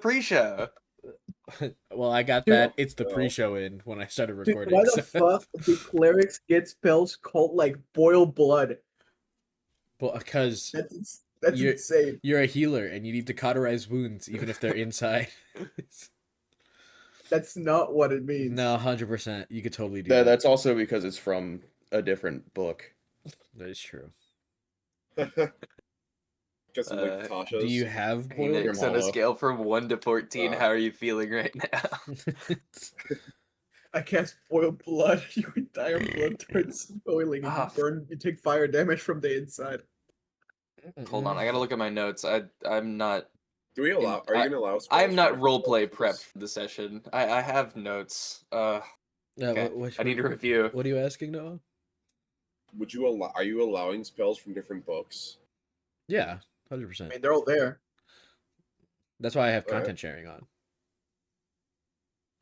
pre-show. Well, I got Dude, that. It's the pre-show in when I started Dude, recording. why the fuck do clerics get spells called like boil blood? Well, because That's insane. you're a healer and you need to cauterize wounds even if they're inside. That's not what it means. No, 100%. You could totally do that. That's also because it's from a different book. That is true. Get some like Tasha's. Do you have Hey, boiled? Nick, on a scale from 1 to 14, how are you feeling right now? I cast boil blood. Your entire blood turns boiling, and you burn. You take fire damage from the inside. Hold on, I gotta look at my notes. I'm not. Do we allow? Are you gonna allow? I'm not roleplay prepped for the session. I have notes. Yeah, okay. I need to review. What are you asking, Noah? Would you allow? Are you allowing spells from different books? Yeah, 100%. I mean, they're all there. That's why I have content sharing on.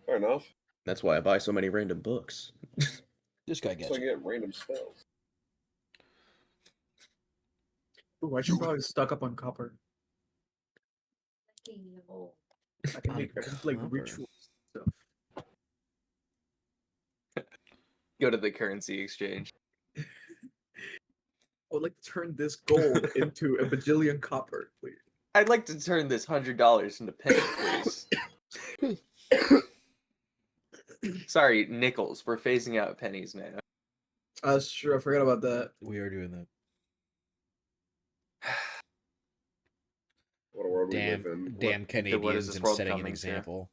Fair enough. That's why I buy so many random books. This guy gets so I get random spells. Ooh, I should probably stock up on copper. I can make like ritual stuff. Go to the currency exchange. I would like to turn this gold into a bajillion copper, please. I'd like to turn this $100 into pennies, please. Sorry, nickels. We're phasing out pennies now. Sure, I forgot about that. We are doing that. What a world we live in. Damn Canadians and setting an example.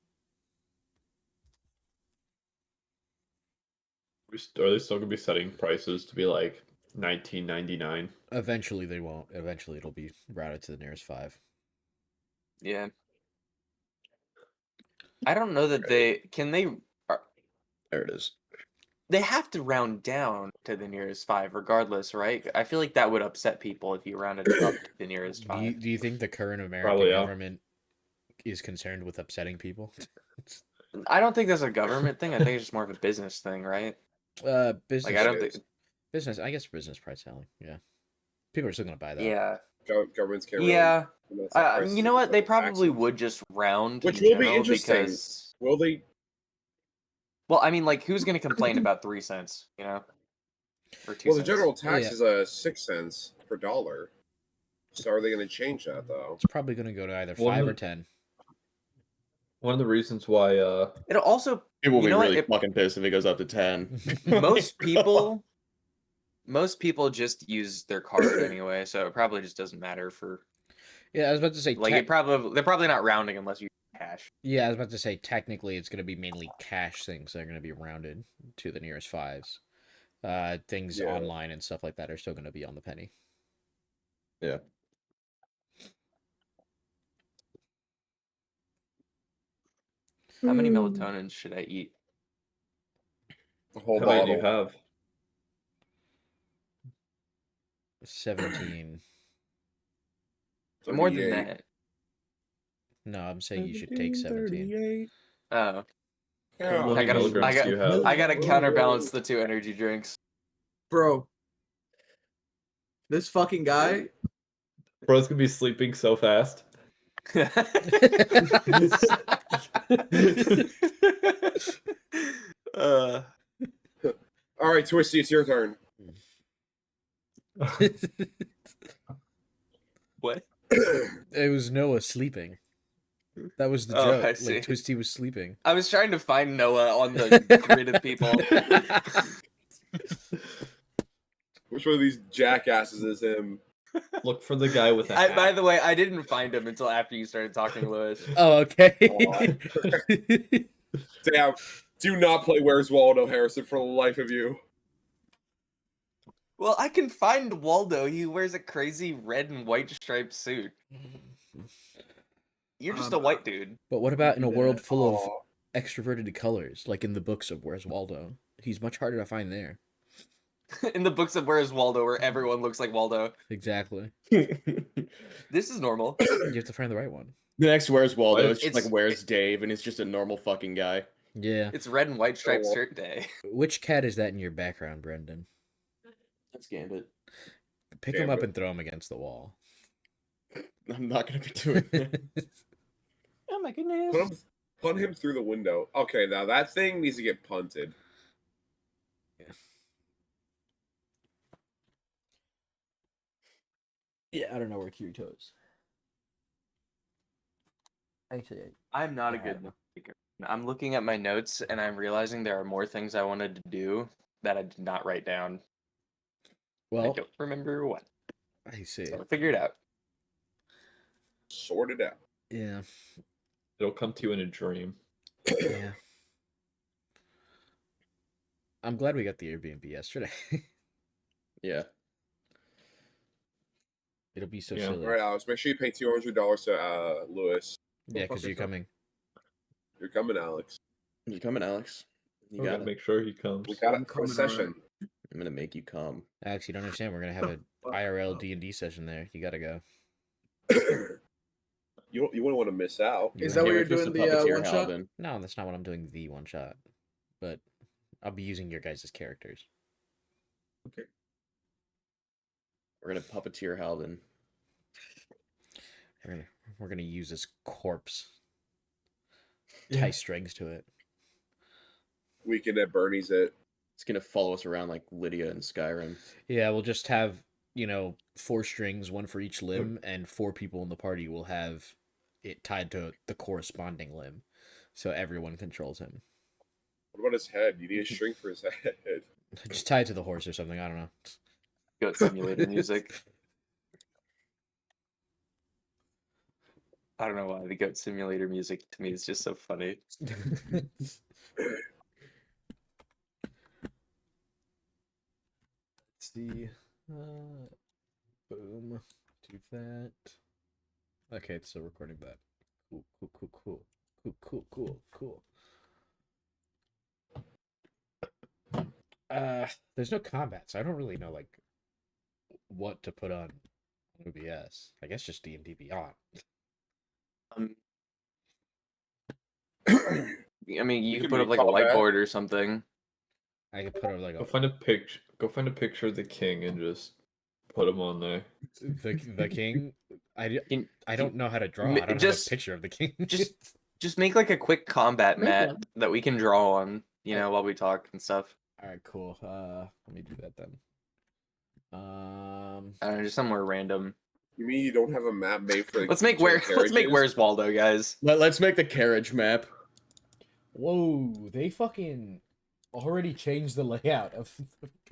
Are they still gonna be setting prices to be like $19.99? Eventually they won't. Eventually it'll be routed to the nearest 5. Yeah. I don't know that they can. There it is. They have to round down to the nearest 5 regardless, right? I feel like that would upset people if you rounded it up to the nearest 5. Do you think the current American government is concerned with upsetting people? I don't think that's a government thing. I think it's just more of a business thing, right? Business. Like, I don't think business. I guess business price selling. Yeah, people are still gonna buy that. Yeah. Governments can't. Yeah. You know what? They probably would just round. Which will be interesting. Will they? Well, I mean, like, who's going to complain about 3 cents, you know? Or 2 Well, cents? the general tax is 6 cents per dollar. So are they going to change that, though? It's probably going to go to either 5 or 10. One of the reasons why... It'll also... People will be really fucking pissed if it goes up to 10. Most people just use their card anyway, so it probably just doesn't matter for... Yeah, I was about to say... Like, they're probably not rounding unless you cash. Yeah, I was about to say, technically, it's going to be mainly cash things that are going to be rounded to the nearest 5s. Things online and stuff like that are still going to be on the penny. Yeah. How many melatonins should I eat? A whole How many do you have? 17. More than that. No, I'm saying you should take 17. Oh. Yeah. I gotta counterbalance the 2 energy drinks. Bro. This fucking guy. Bro's gonna be sleeping so fast. All right, Twisty, it's your turn. What? It was Noah sleeping. That was the joke. I see. Like, Twisty was sleeping. I was trying to find Noah on the grid of people. Which one of these jackasses is him? Look for the guy with the hat. By the way, I didn't find him until after you started talking, Lewis. Oh, okay. Damn. Do not play Where's Waldo, Harrison, for the life of you. Well, I can find Waldo. He wears a crazy red and white striped suit. You're just a white dude. But what about in a world full of extroverted colors, like in the books of Where's Waldo? He's much harder to find there. In the books of Where's Waldo, where everyone looks like Waldo. Exactly. This is normal. You have to find the right one. The next Where's Waldo, it's just like Where's Dave, and it's just a normal fucking guy. Yeah. It's red and white striped shirt day. Which cat is that in your background, Brendan? That's Gambit. Pick him up and throw him against the wall. I'm not gonna be doing it. Oh my goodness. Punt him through the window. Okay, now that thing needs to get punted. Yeah, I don't know where Kirito is. Actually, I'm not a good note taker. I'm looking at my notes and I'm realizing there are more things I wanted to do that I did not write down. I well, don't remember what. I see. So I'll figure it out. Sort it out. Yeah, It'll come to you in a dream. yeah. I'm glad we got the Airbnb yesterday. Yeah. It'll be so Yeah. silly. All right, Alex. Make sure you pay $200 to Lewis. Yeah, because you're coming. You're coming, Alex. You coming, Alex? You We got gotta it. make sure he comes. We got I'm it for a coming, session. I'm gonna make you come. Alex, you don't understand. We're gonna have an IRL D&D session there. You gotta go. You wouldn't want to miss out. You Is that wouldn't- what you're Just doing a the puppeteer one shot? Halvin. No, that's not what I'm doing. The one shot, but I'll be using your guys' characters. Okay. We're gonna puppeteer Halvin. We're gonna use this corpse. Tie strings to it. Weekend at Bernie's it. It's gonna follow us around like Lydia in Skyrim. Yeah, we'll just have 4 strings, one for each limb, and 4 people in the party will have it tied to the corresponding limb, so everyone controls him. What about his head? You need a string for his head. Just tie it to the horse or something. I don't know. Goat Simulator music. I don't know why the Goat Simulator music to me is just so funny. Let's see. Boom. Do that. Okay, it's still recording that. Cool. There's no combat, so I don't really know like what to put on OBS. I guess just D&D Beyond. I mean, you could can put up make like a combat. whiteboard or something. I could put up like Go find a picture. Go find a picture of the king and just put him on there. the king. Can- I don't know how to draw. m- I don't just- have a picture of the king. Just make like a quick combat Make mat one. that we can draw on, while we talk and stuff. All right, cool. Let me do that then. I don't know, just somewhere random. You mean you don't have a map made for? Let's make Where's Waldo, guys. Let's make the carriage map. Whoa, they fucking already changed the layout of.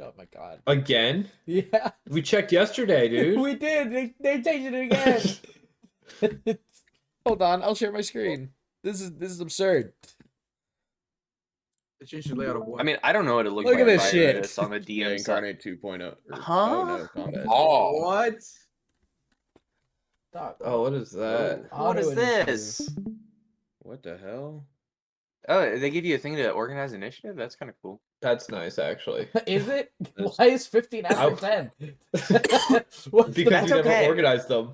Oh my god. Again? Yeah, We checked yesterday, dude. we did. They changed it again. Hold on, I'll share my screen. This is absurd. They changed the layout of what? I mean, I don't know what it looks Look like at this by shit. this on the Yeah, DM side. Incarnate 2.0. Huh? Oh no, combat. Oh, What? Doc, Oh, what is that? What is auto this? initiative. What the hell? Oh, they give you a thing to organize initiative? That's kind of cool. That's nice, actually. Is it? That's- Why is 15 after 10? What's Because That's you never okay. organized them.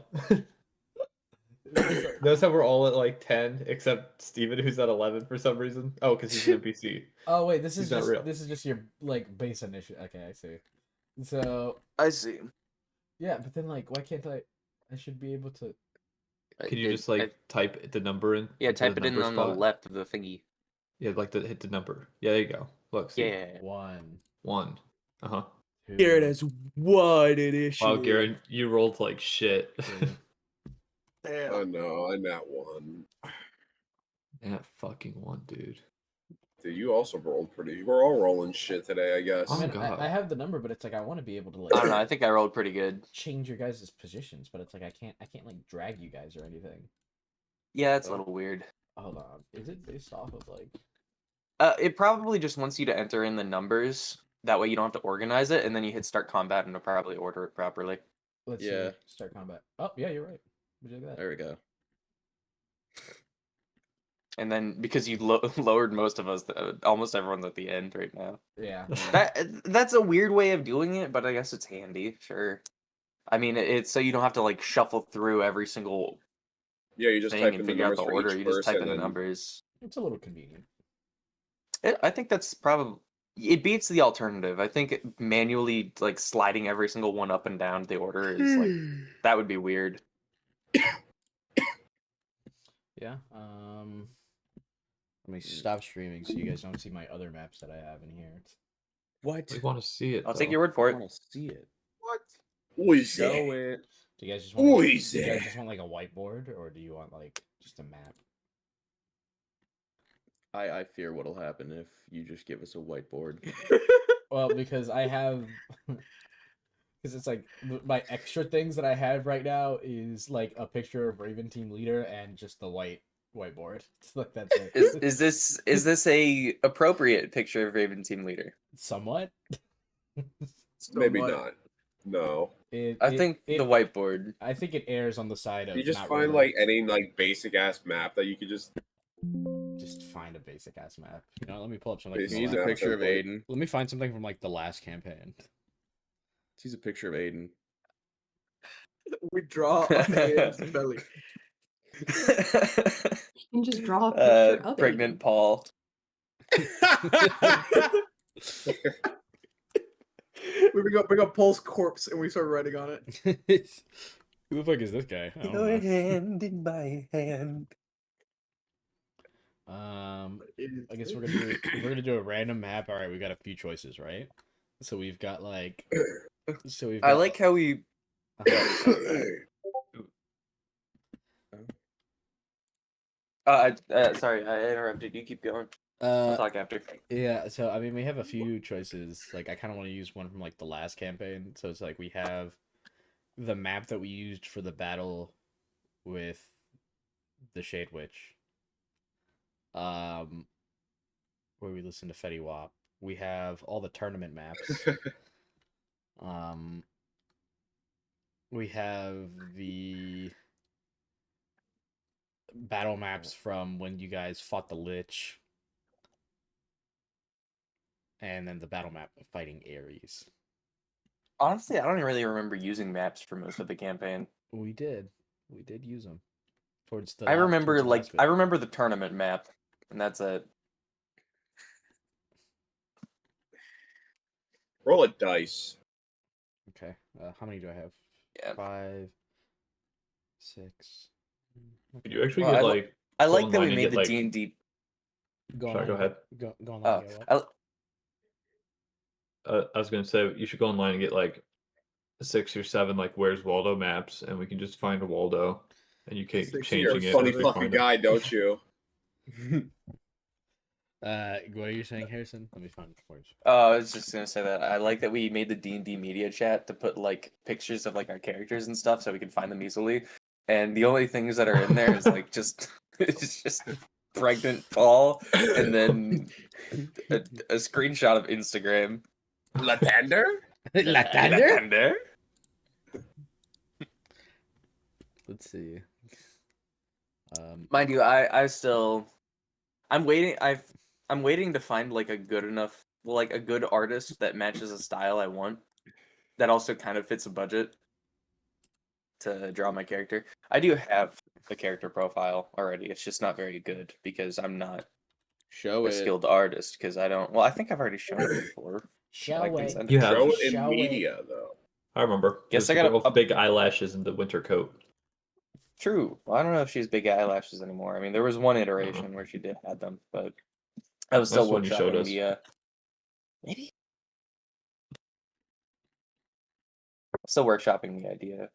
Notice how we're all at like 10, except Steven, who's at 11 for some reason. Oh, because he's an NPC. Oh wait, this He's is not just real. this is just your like base initiative. Okay, I see. So I see. yeah, but then like, why can't I? I should be able to. Can you just like type the number in? Yeah, into type the it in number on the spot? left of the thingy. Yeah, like hit the number. Yeah, there you go. Look, see. Yeah. 1, 1. 2. Here it is. One initiative. Wow, Garen, you rolled like shit. oh no, I'm at 1. That fucking 1, dude. Dude, you also rolled pretty. We're all rolling shit today, I guess. Oh, I, mean, God. I have the number, but it's like I want to be able to I don't know. like I think I rolled pretty good. change your guys' positions, but it's like I can't like drag you guys or anything. Yeah, that's a little weird. Hold on, is it based off of like? It probably just wants you to enter in the numbers. That way you don't have to organize it, and then you hit start combat, and it'll probably order it properly. Let's Yeah. see. Start combat. Oh yeah, you're right. We did that. There we go. And then because you lowered most of us, almost everyone's at the end right now. Yeah. That's a weird way of doing it, but I guess it's handy. Sure. I mean, it's so you don't have to like shuffle through every single Yeah, you just thing type and in the figure out numbers the for order. each You just type person in the and- numbers. It's a little convenient. I think that's probably it beats the alternative. I think manually like sliding every single one up and down the order is like that would be weird. Yeah. Let me stop streaming so you guys don't see my other maps that I have in here. What? We want to see it. I'll take though. your word for I it. want to see it. What? Show it. Do you guys just want? Who Like, is do you guys it? just want like a whiteboard, or do you want like just a map? I fear what'll happen if you just give us a whiteboard. Well, because I have, because it's like my extra things that I have right now is like a picture of Raven team leader and just the whiteboard. It's like that's it. Is this a appropriate picture of Raven team leader? Somewhat. Maybe Somewhat. not. No. I think the whiteboard. I think it airs on the side of. You just not find really- like any like basic ass map that you could just. Just find a basic ass map. You know, let me pull up something. Basic From He's the a last... map. picture of template. Aiden. Let me find something from like the last campaign. He's a picture of Aiden. We draw on Aiden's belly. You can just draw a picture of Pregnant Aiden. Paul. We bring up Paul's corpse and we start writing on it. Who the fuck is this guy? I don't Your know. hand in my hand. I guess we're gonna do a random map. All right, we got a few choices, right? So we've got like, I like how we. Sorry, I interrupted. You keep going. I'll talk after. Yeah, so I mean, we have a few choices. Like, I kind of want to use one from like the last campaign. So it's like we have the map that we used for the battle with the Shade Witch. Where we listen to Fetty Wap. We have all the tournament maps. We have the battle maps from when you guys fought the Lich. And then the battle map of fighting Ares. Honestly, I don't really remember using maps for most of the campaign. We did use them. Towards the I remember towards the last bit. I remember the tournament map, and that's it. Roll a dice. Okay. How many do I have? Yeah. 5, 6. Could you actually Well, get like? I go like that we online and made get, the like- D&D. Sorry, go ahead. Go on. Oh, Get what? I was gonna say you should go online and get like 6 or 7 like Where's Waldo maps, and we can just find a Waldo, and you keep Six, You're changing a it. funny as we fucking find it. guy, don't you? What are you saying, Harrison? Let me find it for you. I was just gonna say that I like that we made the D&D media chat to put like pictures of like our characters and stuff so we can find them easily. And the only things that are in there is like just it's just pregnant Paul and then a screenshot of Instagram. Latander? Latender? Let's see. Mind you, I'm waiting to find like a good enough, like a good artist that matches a style I want, that also kind of fits a budget to draw my character. I do have a character profile already. It's just not very good because I'm not Show a it. skilled artist. Because I don't. Well, I think I've already shown it before. Shall I can we? send You it. have. Show it in Shall we? media, though. I remember. Guess It was I the got girl with a- big eyelashes and the winter coat. True. Well, I don't know if she's big eyelashes anymore. I mean, there was one iteration where she did have them, but I was still That's when you showed workshopping us. the. Maybe. Still workshopping the idea,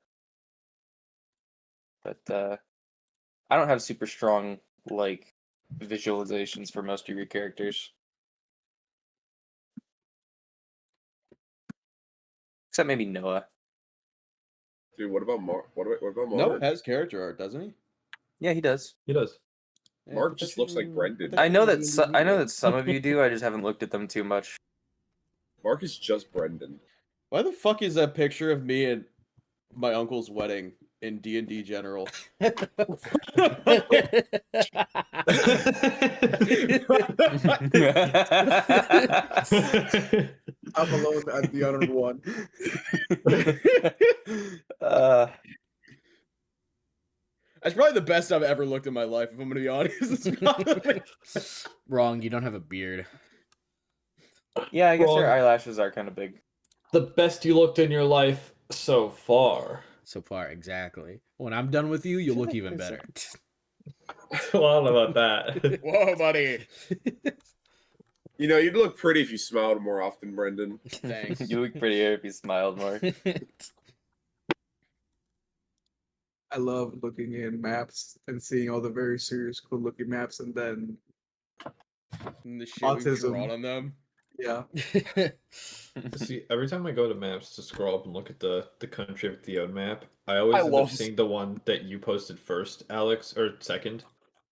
but I don't have super strong like visualizations for most of your characters, except maybe Noah. Dude, what about Mark? What about Noah Mark? has character art, doesn't he? Yeah, he does. He does. Yeah, Mark put just that looks shit like in- Brendan. put that I shit know in that D&D I know media. that some of you do. I just haven't looked at them too much. Mark is just Brendan. Why the fuck is that picture of me at my uncle's wedding in D&D General? I'm alone at the honorable one. That's probably the best I've ever looked in my life, if I'm gonna be honest. It's probably- Wrong. You don't have a beard. Yeah, I guess your Wrong. eyelashes are kind of big. The best you looked in your life so far. So far, exactly. When I'm done with you, you'll look even better. Well, I don't know about that. Whoa, buddy. You know, you'd look pretty if you smiled more often, Brendan. Thanks. You look prettier if you smiled more. I love looking in maps and seeing all the very serious, cool-looking maps, and then And the shit we've Autism. drawn on them. yeah, See, every time I go to maps to scroll up and look at the country of the own map, I always end love up seeing the one that you posted first, Alex, or second,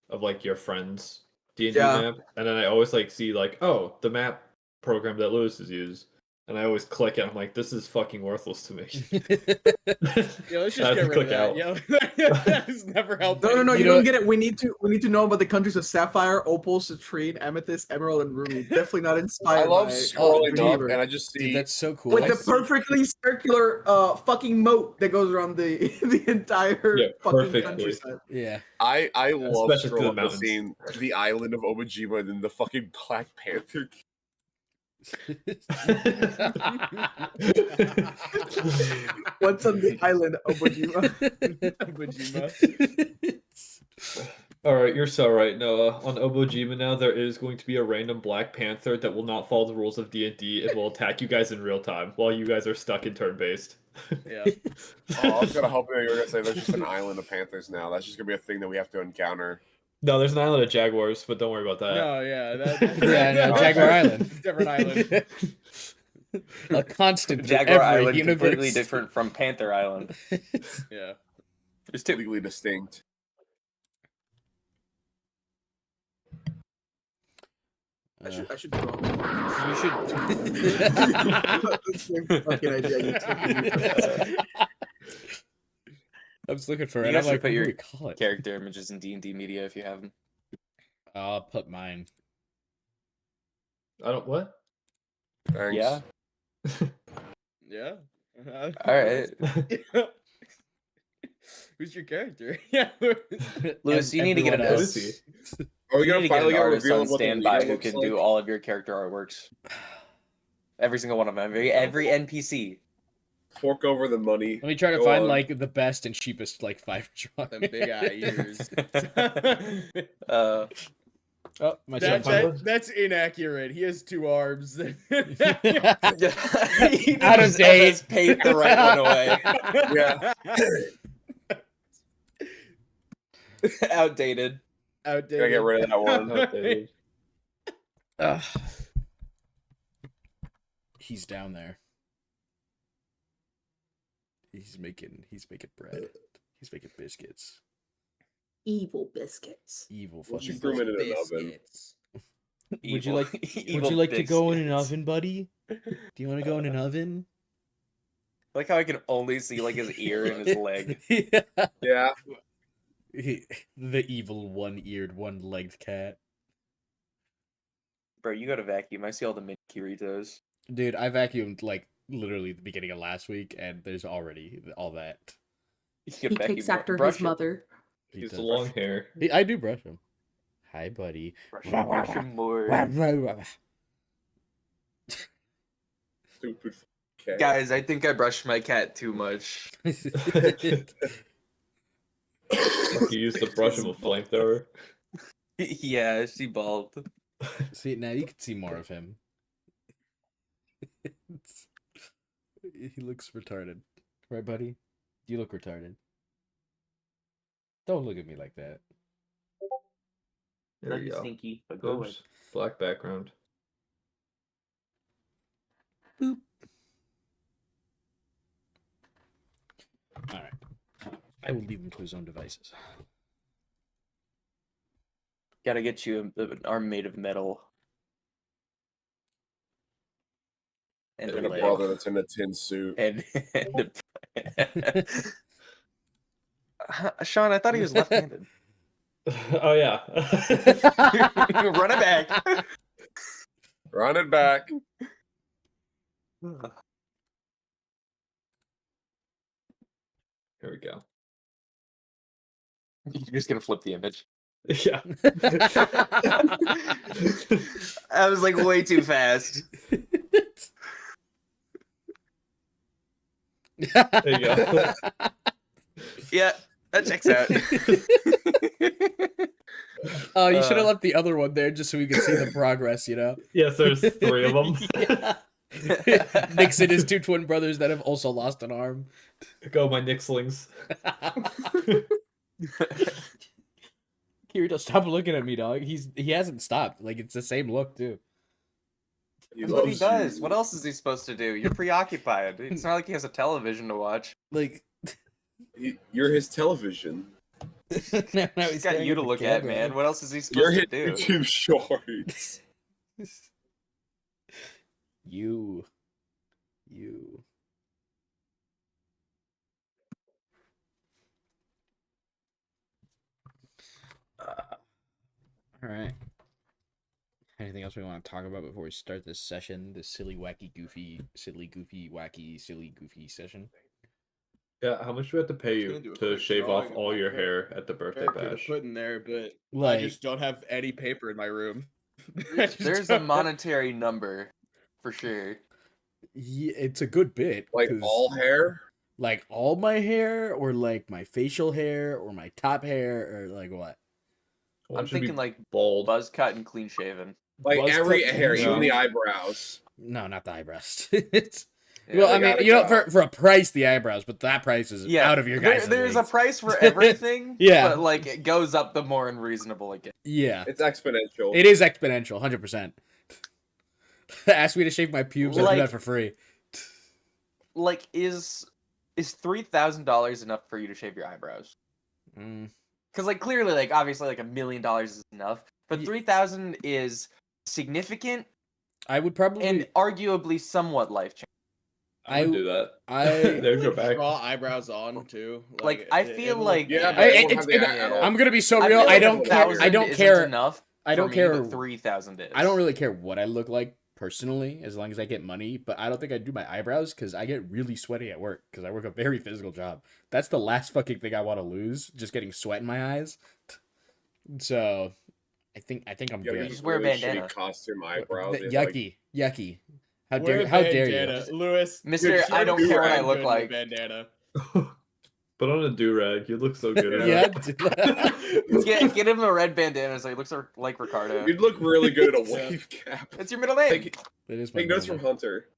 of like your friend's D&D Yeah. map, and then I always like see like, oh, the map program that Lewis has used, and I always click it. I'm like, this is fucking worthless to me. Yeah, let's I just have get to rid of click that. out. Yeah, that has never helped. no, anyone. you know don't what- get it. We need to know about the countries of sapphire, opal, citrine, amethyst, emerald, and ruby. Definitely not I inspired. love by scrolling up Redeemer. and I just see Dude, that's so cool. With I the see- perfectly circular fucking moat that goes around the the entire Yeah, fucking perfectly. countryside. Yeah. I love Especially through the scrolling up and mountains. seeing the island of Obajima and then the fucking Black Panther. What's on the island of Obajima? All right, you're so right, Noah. On Obojima now, there is going to be a random Black Panther that will not follow the rules of D&D and will attack you guys in real time while you guys are stuck in turn-based. Yeah. Oh, I was gonna hope that you were gonna say there's just an island of panthers now. That's just gonna be a thing that we have to encounter. No, there's an island of jaguars, but don't worry about that. No, yeah. Yeah, no, Jaguar Island. Different island. A constant in Jaguar every Island universe. completely different from Panther Island. Yeah. There's two. Completely distinct. I should draw. You should. The same fucking idea you took. I was looking for You it. guys I'm should like, put what your do we call it? Character images in D&D media if you have them. I'll put mine. I don't what? Thanks. Yeah. Yeah. All right. Who's your character? Yeah. Lewis, you need to get an Everyone else. artist. Are we You gonna need to get finally an get a artist reveal on of what the standby leader who looks can like? do all of your character artworks. Every single one of them. Every NPC. Fork over the money. Let me try to Go find on. like the best and cheapest like 5 drawing. Them big eye ears. Oh, my That's inaccurate. He has 2 arms. Out Out of date. Paint the right one away. Yeah. Outdated. Outdated. Gotta get rid of that one. Outdated. He's down there. He's making bread. He's making biscuits. Evil biscuits. Evil Once you fucking threw him in biscuits. an oven. Biscuits. Would you Evil- like would evil you like to go in an biscuits. oven, buddy? Do you want to go in an oven? I like how I can only see like his ear and his leg. Yeah. Yeah. The evil one-eared, one-legged cat. Bro, you got a vacuum. I see all the mini Kiritos. Dude, I vacuumed like literally the beginning of last week, and there's already all that. You He can vacuum takes more. after Brush his it. mother. He He's does. the long hair. I do brush him. Hi, buddy. Brush him more. Stupid cat. Guys, I think I brushed my cat too much. You used to brush him with flamethrower. Yeah, she bald. See, now you can see more of him. He looks retarded. Right, buddy? You look retarded. Don't look at me like that. There you go. Stinky, but go away. Oops. Black background. Alright. I will leave him to his own devices. Gotta get you an arm made of metal. And And a a leg. brother that's in a tin suit. And Sean, I thought he was left-handed. Oh yeah. Run it back. Run it back. Here we go. You're just gonna flip the image. Yeah. I was like way too fast. There you go. Yeah, that checks out. Oh, you should have Uh, left the other one there just so we could see the progress, you know? Yes, there's 3 of them. Yeah. Nick's and his 2 twin brothers that have also lost an arm. Go, my Nixlings. Kirito, stop looking at me, dog. He hasn't stopped. Like, it's the same look, too. He That's what he loves does. you. What else is he supposed to do? You're preoccupied. It's not like he has a television to watch. Like, You're his television. now He's he's got staring you to the look at, camera. man. What else is he You're supposed his to do? YouTube shorts. You. All right. Anything else we want to talk about before we start this session? This silly, goofy session. Yeah, how much do we have to pay gonna you do a to quick shave off drawing of all my your hair. hair at the birthday Very bash? put in there, but Like, I just don't have any paper in my room. I just There's a don't have- monetary number, for sure. yeah, it's a good bit. Like 'cause, all hair? like all my hair, or like my facial hair, or my top hair, or like what? Well, I'm it should be thinking like bald. buzz cut and clean shaven. Like Buzz every cut, hair, yeah. even the eyebrows. No, not the eyebrows. It's Yeah. well, They I mean, gotta you know, go. for a price, the eyebrows, but that price is Yeah, out of your guys' There's a leagues. price for everything. Yeah. But like it goes up the more unreasonable it gets. Yeah, It's exponential. it is exponential, 100%. Ask me to shave my pubes, I'll do Like- that for free. Like is $3,000 enough for you to shave your eyebrows? Mm. Because like clearly, like obviously, like $1 million is enough, but Ye- 3,000 is significant I would probably. and arguably somewhat life changing. I would do that. I There go back. draw eyebrows on too. Like, I feel it'll like- look Yeah, bad. but I- it won't it's- have the it- adult- I'm gonna be so I real. feel I like don't care. 1,000 I don't isn't care. enough. I don't for me, care. but 3,000 is. I don't really care what I look like personally, as long as I get money. But I don't think I'd do my eyebrows because I get really sweaty at work because I work a very physical job. That's the last fucking thing I want to lose. Just getting sweat in my eyes. So, I think I'm Yeah, but good. you Just wear a really bandana. shitty costume eyebrows. Th- It's like- yucky. How Wear dare a how dare bandana. you? Lewis? Mister, You're I don't care what I do-rag look Good in a like. Bandana. Put on a do-rag. You look so good. in Yeah, it. Get him a red bandana so he looks like Ricardo. You'd look really good at a Yeah. wave cap. It's your middle name. Take, it is my take notes middle from name. Hunter.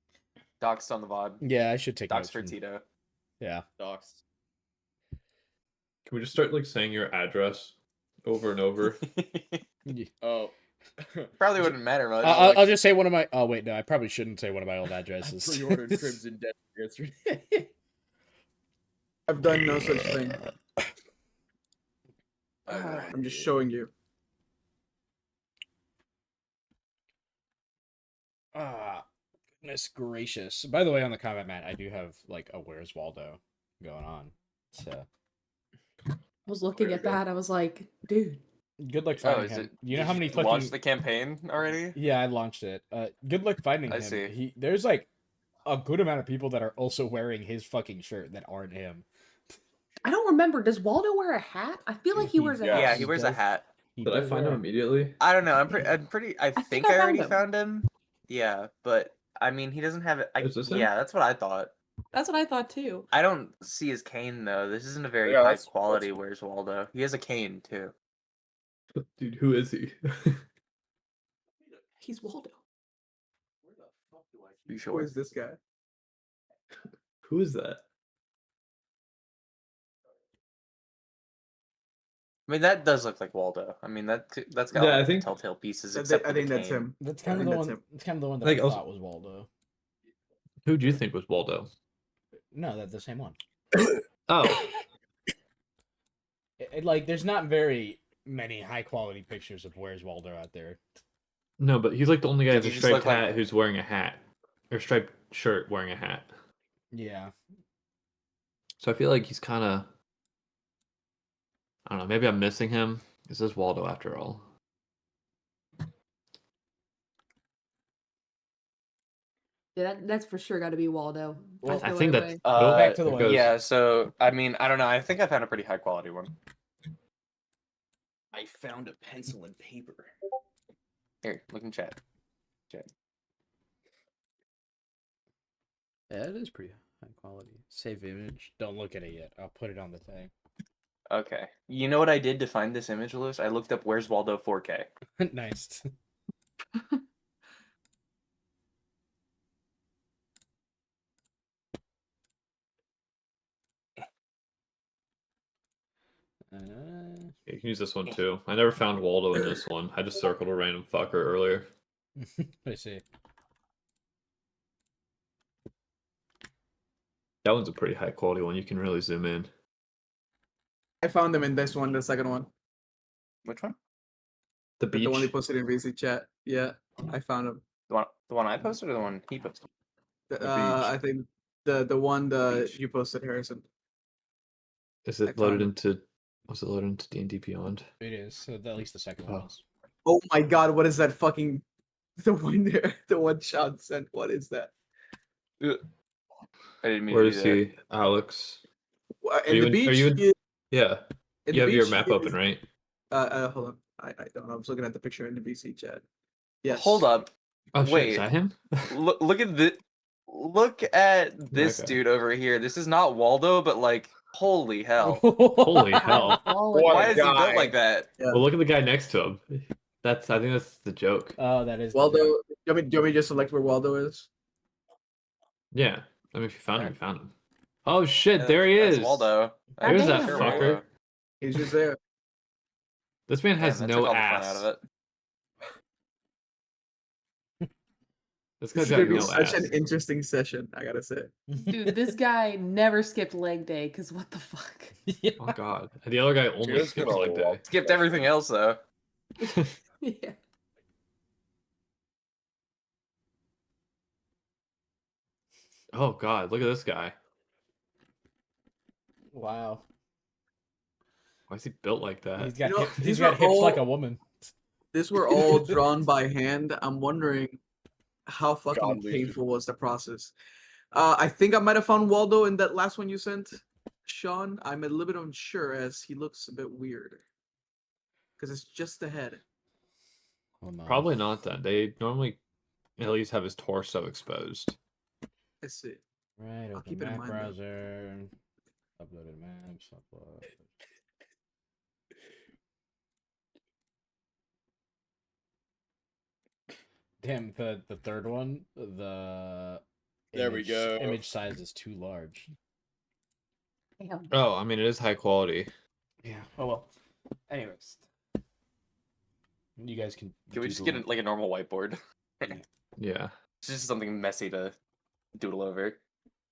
Doxed on the VOD. Yeah, I should take Doxed notes for from- Tito. Yeah. Doxed. Can we just start like saying your address over and over? Oh. Probably wouldn't matter much. I'll just say one of my. Oh wait, no, I probably shouldn't say one of my old I addresses. pre-ordered Crimson Dead yesterday. I've done no such thing. I'm just showing you. Ah, goodness gracious. By the way, on the comment, Matt, I do have like a Where's Waldo going on. So I was looking There at you go. that. I was like, dude. good luck Oh, finding is him. it? You know did how many launched fucking the campaign already? Yeah, I launched it. Good luck finding I him. see. There's like a good amount of people that are also wearing his fucking shirt that aren't him. I don't remember. Does Waldo wear a hat? I feel like he wears a Yeah. hat. Yeah, he he wears a does. hat. He Did I does find wear him a- immediately? I don't know. I'm pretty. I think think I I found already him. found him. Yeah, but I mean, he doesn't have it. Is this him? Yeah, that's what I thought. That's what I thought too. I don't see his cane though. This isn't a very Yeah, high that's- quality. that's- Where's Waldo? He has a cane too. Dude, who is he? He's Waldo. You Who sure? is this guy? Who is that? I mean, that does look like Waldo. I mean, that's got Yeah, all I the think- telltale pieces. I Except think, for the that's cane. him. That's I kind of think the that's one. him. It's kind of the one that Like, I also- thought was Waldo. Who do you think was Waldo? No, that's the same one. Oh, Like, there's not very many high quality pictures of Where's Waldo out there. no, but he's like the only guy with He a just striped looked like- hat who's wearing a hat. Or striped shirt wearing a hat. Yeah. So I feel like he's kind of... I don't know, maybe I'm missing him. Is this Waldo after all? Yeah, that's for sure got to be Waldo. Well, I feel think that that... way. Go back to the it one- goes- Yeah. So I mean, I don't know. I think I found a pretty high quality one. I found a pencil and paper. Here, look in chat. Yeah, it is pretty high quality. Save image. Don't look at it yet. I'll put it on the thing. Okay. You know what I did to find this image, Lewis? I looked up Where's Waldo 4K. Nice. You can use this one too. I never found Waldo in this one. I just circled a random fucker earlier. I see. That one's a pretty high quality one. You can really zoom in. I found them in this one, the second one. Which one? The The one you beach. posted in VC chat. Yeah, I found them. The one I posted or the one he posted? beach. I think the one beach. you posted, Harrison. Is I it loaded found into? Was it loaded into D&D Beyond? It is. So at least the second Oh. one is. Oh my god, what is that fucking the one there? The one Sean sent. What is that? I didn't mean Where to is do that. he, Alex? In the Are beach. you in? Yeah. In You the have your beach, map he open, is- right? Hold on. I don't know. I was looking at the picture in the VC chat. Yes. Hold up. Oh shit, Wait. is that him? Look at this. Look at this Okay. dude over here. This is not Waldo, but like, holy hell. Holy hell! Baller. What Why a is he built guy. like that? Yeah. Well, look at the guy next to him. I think that's the joke. Oh, that is. the Waldo. joke. Do you want me to just select where Waldo is? Yeah. I mean, if you found him, Alright. you found him. Oh shit, Yeah, there he that's is. Waldo. There's I'm that sure fucker. Waldo. He's just there. This man has Damn, that no took all the fun out ass. of it. This This guy's is got gonna be no such ass. an interesting session. I gotta say. Dude, this guy never skipped leg day because what the fuck? Yeah. Oh god. And the other guy only Dude, it's skips been a leg day. while. Skipped everything else though. Yeah. Oh god, look at this guy. Wow. Why is he built like that? He's got You know, hip, he's these got are hips like all- a woman. These were all drawn by hand. I'm wondering how fucking Godly. painful was the process. I think I might have found Waldo in that last one you sent, Sean. I'm a little bit unsure as he looks a bit weird. Because it's just the head. Oh, no. Probably not then. They normally at least have his torso exposed. I see. Right. I'll Open keep it in map mind, though. browser. Uploaded maps. Upload. Damn, the third one, the There we go. image size is too large. Damn. Oh, I mean it is high quality. Yeah. Oh well. Anyways, you guys can. Can we just doodle. get like a normal whiteboard? Yeah. It's just something messy to doodle over.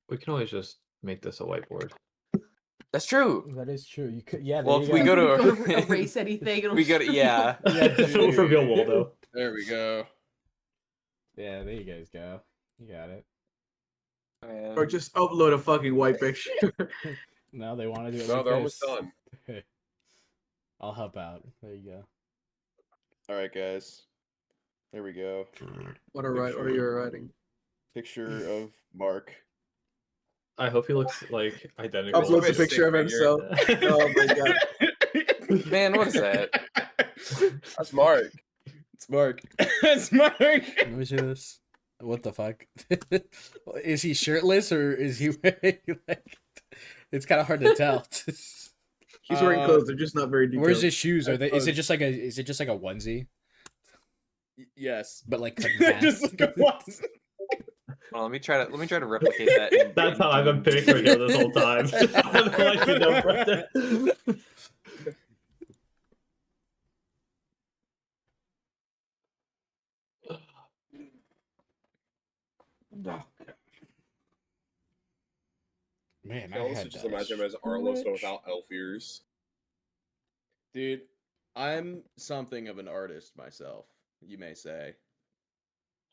We can always just make this a whiteboard. That's true. That is true. You could. Yeah. Well, there if you we go Go to to erase anything. It'll we go to yeah. Yeah, For real Waldo. There we go. Yeah. There you guys go. You got it. Man. Or just upload a fucking white picture. Now they want to do it. No, like they're almost this. done. I'll help out. There you go. All right, guys. There we go. What are you writing? Picture of Mark. I hope he looks like identical. Uploads a Stick picture of figure. himself. Oh my god. Man, what is that? That's Mark. It's Mark. That's Mark. Let me see this. What the fuck? Is he shirtless or is he wearing like? It's kind of hard to tell. He's wearing clothes. They're just not very detailed. Where's his shoes? Are they? Is it clothes. just like a? Is it just like a onesie? Yes. But like cut in half? Just look at what. Well, let me try to replicate that. in- That's in how I've been D&D. picturing it this whole time. Like, you know, brother. Man, I I also had just that imagine him as Arlos but stretch. without elf ears. Dude, I'm something of an artist myself, you may say.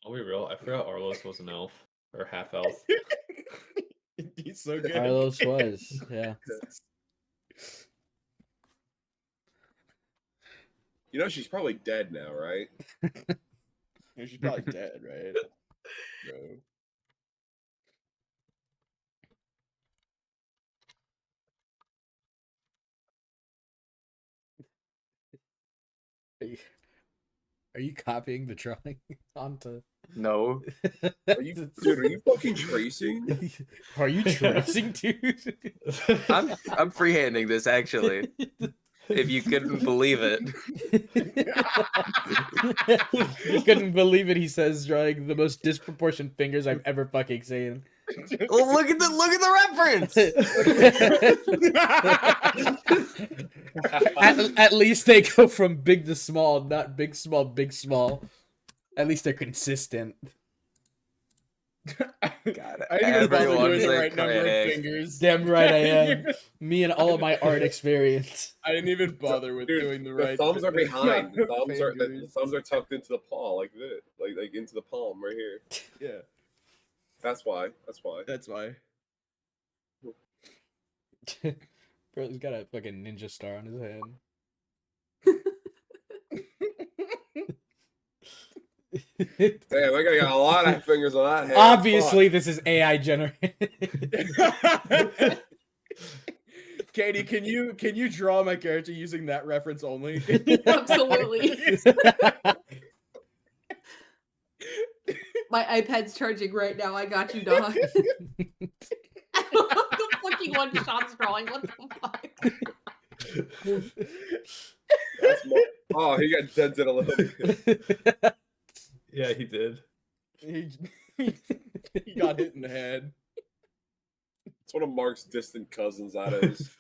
I'll be real. I forgot Arlos was an elf or half elf. He's so good. Carlos was, yeah. You know she's probably dead now, right? She's probably dead, right? Bro. Are you copying the drawing onto? No. Are you fucking tracing? Are you tracing, dude? I'm freehanding this actually. If you couldn't believe it. You couldn't believe it. He says, drawing the most disproportionate fingers I've ever fucking seen. Well, look at the reference. At least they go from big to small, not big, small, big, small. At least they're consistent. God, I didn't even bother everyone's doing the a right number of critic. fingers. Damn right I am. Me and all of my art experience. I didn't even bother with Dude, doing the the right. thumbs are behind. The thumbs are fingers. tucked into the paw like this, like into the palm right here. Yeah, That's why. that's why. Bro, he's got a fucking ninja star on his head. Damn, I got a lot of fingers on that head. Obviously, this is AI generated. Katie, can you draw my character using that reference only? Absolutely. My iPad's charging right now. I got you, dog. The fucking one shot's drawing. What the fuck? That's more... Oh, he got dented a little bit. Yeah, he did. he got hit in the head. It's one of Mark's distant cousins. That is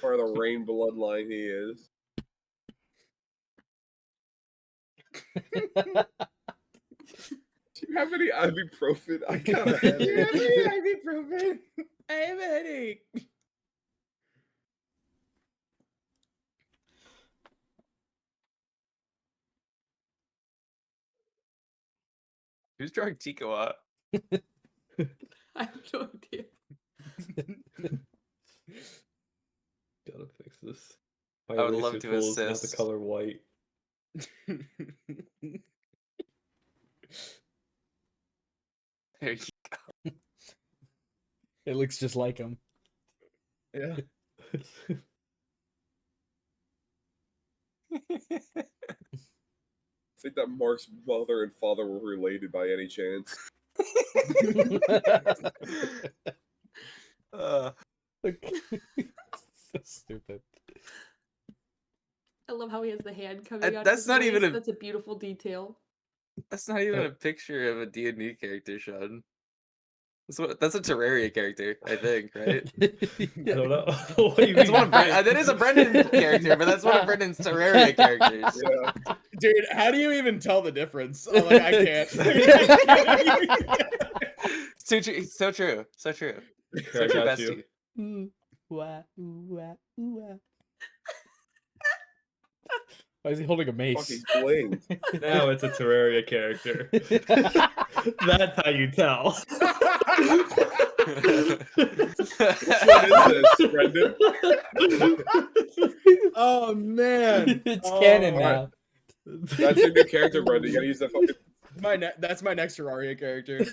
part of the Rain bloodline. He is. Do you have any ibuprofen? I kind of have it. Ibuprofen. I have a headache. Who's drawing Tico up? I have no idea. Gotta fix this. I would love eraser to tool is not assist. the color white. There you It looks just like him. Yeah. Think that Mark's mother and father were related by any chance? Uh, So stupid. I love how he has the hand coming out. that's his not even waist. a- That's a beautiful detail. that's not even a picture of a D&D character, Sean. That's a Terraria character, I think, right? I don't know. What do you That's mean? one of that is a Brendan character, but that's one of Brendan's Terraria characters. Yeah. Dude, how do you even tell the difference? Oh, like, I can't. So true, so true, so true. Here, So I true, got you. bestie. Ooh, wah, ooh, wah, ooh, wah. Why is he holding a mace? Fucking blinged. Now it's a Terraria character. That's how you tell. What is this, Brendan? Oh man, It's Oh, canon alright. now. That's your new character, Brendan. You gotta use that fucking. that's my next Terraria character.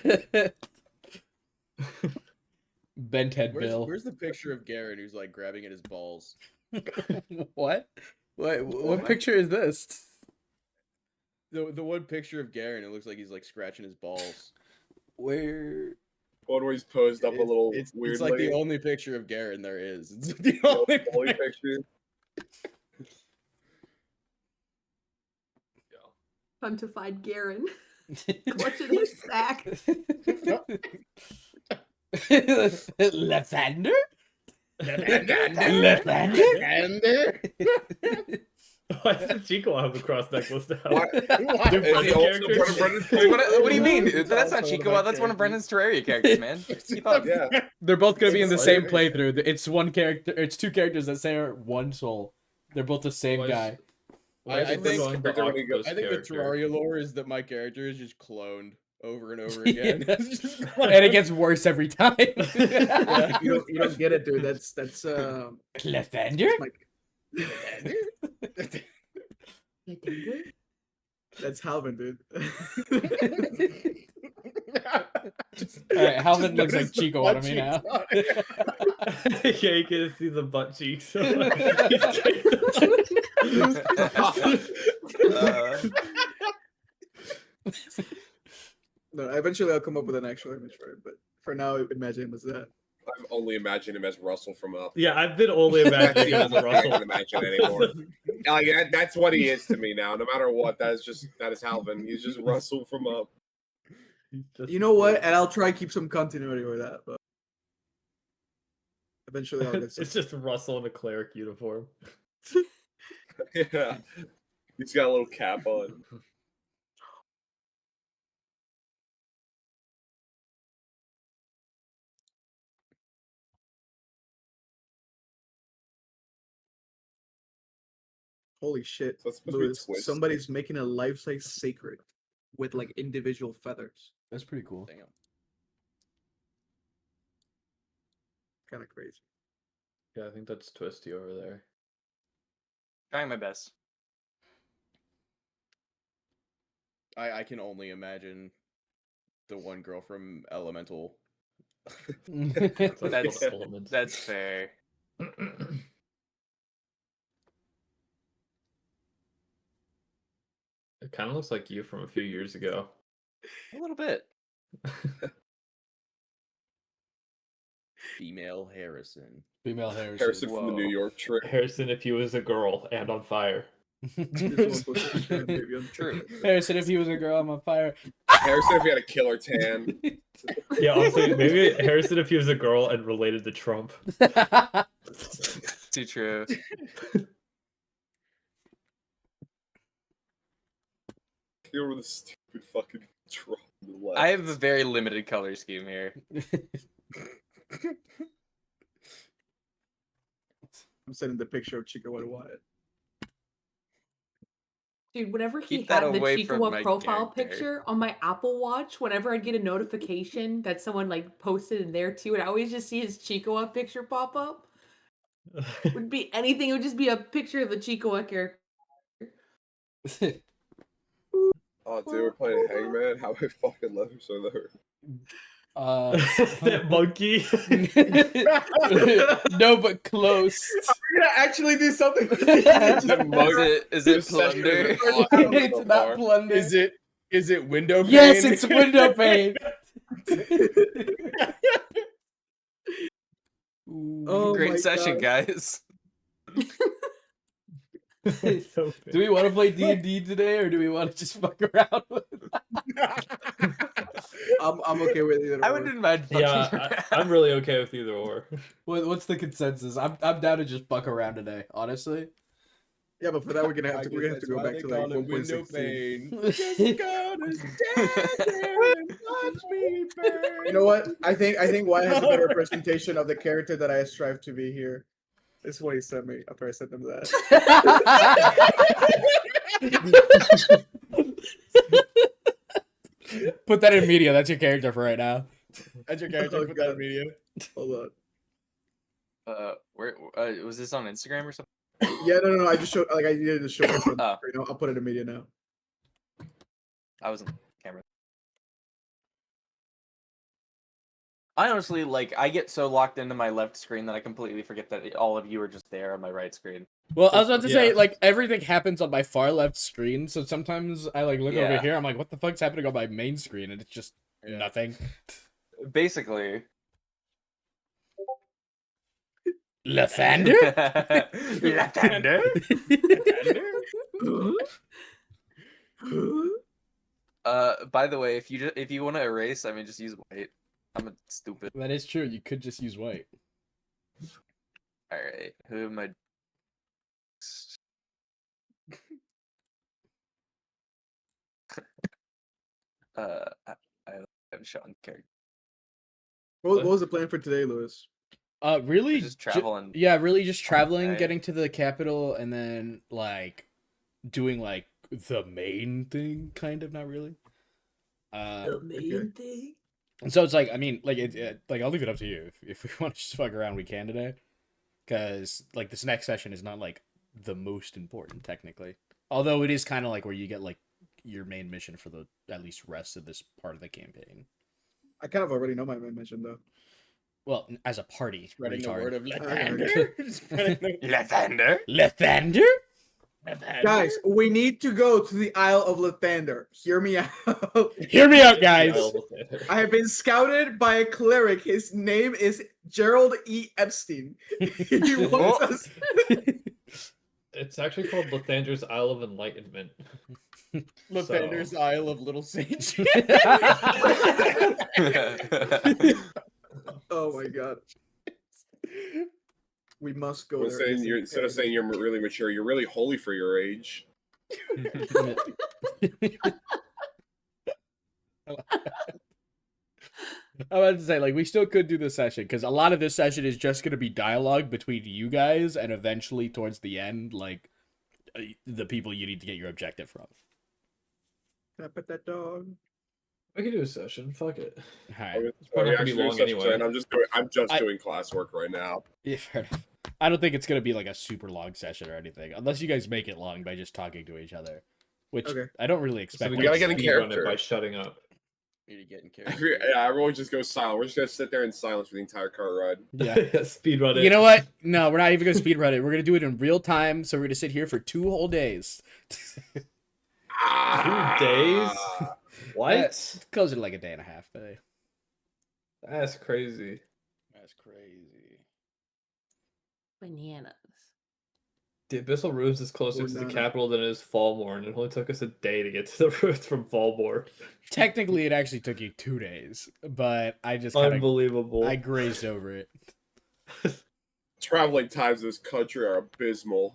Bent head Bill. Where's the picture of Garrett who's like grabbing at his balls? What? What picture is this? The one picture of Garrett, it looks like he's like scratching his balls. Where? One where he's posed up a little It's weirdly. like the only picture of Garrett there is. It's the Only only picture. Time to find Garen. Clutch in his sack. Left-hander? Left-hander? Why does Chico have a cross necklace now? Why? New Is he Brendan also character? part of Brendan's What do you mean? It's That's not also one of Chico. my That's one of characters. Brendan's Terraria characters, man. Keep up. Yeah. They're both gonna be in the It's same like- playthrough. It's one character. It's two characters that share one soul. They're both the same Why is- guy. Why is I it think- going to Character when he goes- Octopus I think character? the Terraria lore is that my character is just cloned over and over again. Yeah. It's just And it gets worse every time. Yeah. You don't get it, dude. That's Left-hander? like Left-hander? that's Halvin, dude. Alright, Halvin looks like Chico on me now. Yeah, you can see the butt cheeks. Eventually, I'll come up with an actual image for it. But for now, imagine him as that. I've only imagined him as Russell from Up. Yeah, I've been only That's imagining the him as only thing I Russell. can imagine anymore. Like that's what he is to me now. No matter what, that is Halvin. He's just Russell from Up. You know what? And I'll try to keep some continuity with that. But eventually, I'll get some. It's just Russell in a cleric uniform. Yeah, he's got a little cap on. Holy shit, So it's supposed to be Lewis! twist. Somebody's making a life-size sacred with like individual feathers. That's pretty cool. Damn. Kind of crazy. Yeah, I think that's Twisty over there. Trying my best. I can only imagine the one girl from Elemental. That's That's- elements. That's fair. It kind of looks like you from a few years ago. A little bit. Female Harrison. Female Harrison. Harrison from the New Whoa. York trip. Harrison, if he was a girl and on fire. This one was a baby on True. Harrison, if he was a girl, I'm on fire. Harrison, if he had a killer tan. Yeah, honestly, maybe Harrison if he was a girl and related to Trump. Too true. You remember the stupid fucking troll on the left? I have a very limited color scheme here. I'm sending the picture of Chico Wyatt. Dude, whenever he Keep that had the away from Chico my profile character. picture on my Apple Watch, whenever I'd get a notification that someone like posted in there too, and I always just see his Chico picture pop up. Would be anything, it would just be a picture of the Chico character. Oh, dude, we're playing Hangman. How I fucking love him so there. That monkey. No, but close. We're gonna actually do something. Is it This plunder? session is awesome so It's not far. plunder. Is it window pane? Yes, it's window pane. Ooh. Oh Great my session, God. guys. So Do we want to play D&D today, or do we want to just fuck around with it? I'm okay with either. I or. wouldn't mind fucking yeah, around. I'm really okay with either or. What's the consensus? I'm down to just fuck around today, honestly. Yeah, but for that we're gonna have to go back to like window 1.16. pane. Just go to stand there and watch me burn. You know what? I think Wyatt has a better representation of the character that I strive to be here. This is what he sent me after I sent him that. Put that in media. That's your character for right now. That's your character. Oh, Put that God. in media. Hold on. Where was this on Instagram or something? Yeah, no. I just showed like I needed to show it. Oh. You know, I'll put it in media now. I was on camera. I honestly I get so locked into my left screen that I completely forget that all of you are just there on my right screen. Well, I was about to say, Yeah. like, everything happens on my far left screen, so sometimes I, like, look over Yeah. here, I'm like, what the fuck's happening on my main screen? And it's just Yeah. nothing. Basically. Lathander? Lathander? By the way, if you want to erase, I mean, just use white. I'm a stupid. That is true. You could just use white. All right, who am I? I have Sean character. What was the plan for today, Lewis? Really? Just traveling. Yeah, really just traveling, Okay. getting to the capital, and then, like, doing, like, the main thing, kind of, not really. Okay. thing. And so it's like, I mean, like, like, I'll leave it up to you. If we want to just fuck around, we can today. Because, like, this next session is not, like, the most important, technically. Although it is kind of like where you get, like, your main mission for the, at least, rest of this part of the campaign. I kind of already know my main mission though. Well, as a party, Spreading the retard. word of Okay. Lathander. Spreading the- Lathander? Lathander? Guys, we need to go to the Isle of Lathander. Hear me out. Hear me out, The guys. Isle of Lathander. I have been scouted by a cleric. His name is Gerald E. Epstein. He wants us. It's actually called Lathander's Isle of Enlightenment. Lathander's Isle of Little Sage. Oh my god. We must go I'm there. saying instead of saying you're really mature, you're really holy for your age. I was to say, like, we still could do this session because a lot of this session is just going to be dialogue between you guys, and eventually, towards the end, like, the people you need to get your objective from. Tap at that dog. We can do a session. Fuck it. All right. It's probably not gonna be Actually, long such a anyway. thing. I'm just doing classwork right now. Yeah, fair enough. I don't think it's going to be like a super long session or anything, unless you guys make it long by just talking to each other, which Okay. I don't really So expect. we We gotta get in speed run it character. by shutting up. Need to get in character. Yeah, everyone just goes silent. We're just gonna sit there in silence for the entire car ride. Yeah. Speed run it. You know what? No, we're not even going to speedrun it. We're going to do it in real time, so we're going to sit here for 2 whole days. 2 days? What? It's closer to like a day and a half. But That's crazy. That's crazy. Bananas. The Abyssal Ruins is closer Oh, to the no. capital than it is Fallmore, and it only took us a day to get to the roads from Fallmore. technically, it actually took you 2 days, but I just kind of Unbelievable. I grazed over it. Traveling times in this country are abysmal.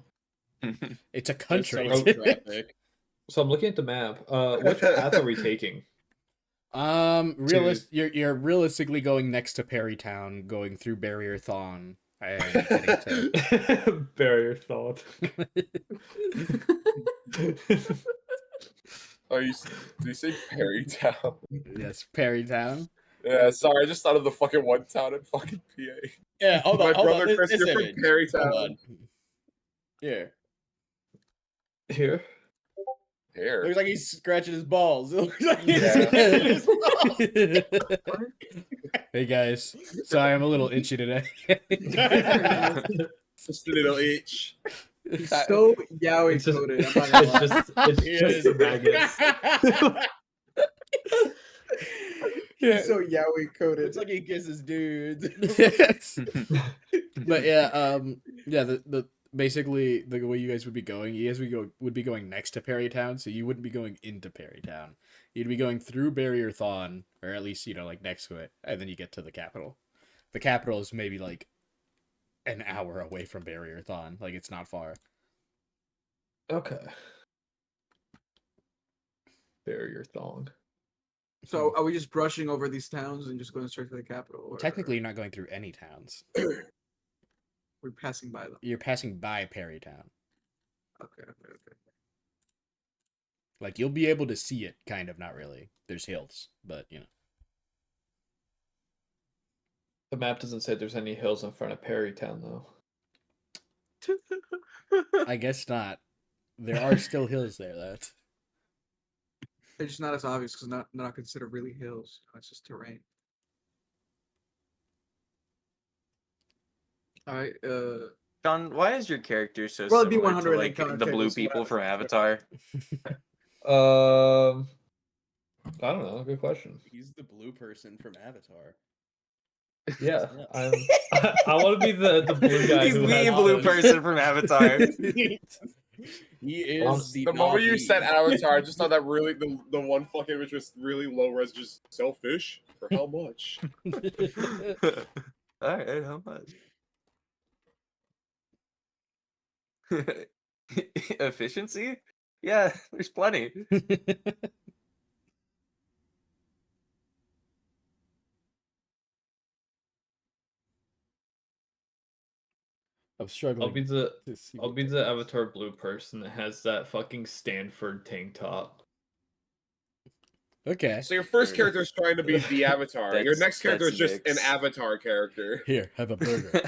It's a There's country. so much traffic. So I'm looking at the map. Which path are we taking? You're realistically going next to Perrytown, going through Barrier Thon, and getting to Barrier thought. Oh, did you say Perrytown? yes, Perrytown. Yeah, sorry, I just thought of the fucking one town in fucking PA. Yeah, hold My on. Hold brother on. Chris, This you're from image. Perrytown. Hold on. Here. Here? Here. Looks like he's scratching his balls. It looks like he's Yeah. scratching his balls. Hey guys, sorry I'm a little itchy today. Just a little itch. He's so yaoi It's just, coded. it's I'm not gonna lie. just, it's just maggots. He's so yaoi coded. Looks like he kisses dudes. But yeah, the basically the way you guys would be going, would be going next to Perrytown, so you wouldn't be going into Perrytown. You'd be going through Barrier Thon, or at least like next to it, and then you get to the capital. The capital is maybe like an hour away from Barrier Thon, like it's not far. Okay. Barrier thong. So are we just brushing over these towns and just going straight to the capital? Or Technically, you're not going through any towns. we're passing by them. You're passing by Perrytown. Okay. Like you'll be able to see it, kind of, not really. There's hills, but The map doesn't say there's any hills in front of Perrytown, though. I guess not. There are still hills there, though. They're just not as obvious because they're not considered really hills. It's just terrain. All right. John, why is your character so Well, it'd be similar 100 to in like the context, blue that's what I people was from thinking. Avatar? I don't know. Good question. He's the blue person from Avatar. Yeah, Yes. I want to be the blue guy. He's who the has blue those- person from Avatar. He is The moment you Navi. said Avatar, I just thought that really the one fucking image was really low res, just selfish. For how much? All right, how much? Efficiency? Yeah, there's plenty. I'm struggling. I'll be the to see I'll what be that the is. Avatar blue person that has that fucking Stanford tank top. Okay. So your first character is trying to be the Avatar. Your That's- next character is that's just an Nyx. Avatar character. Here, have a burger.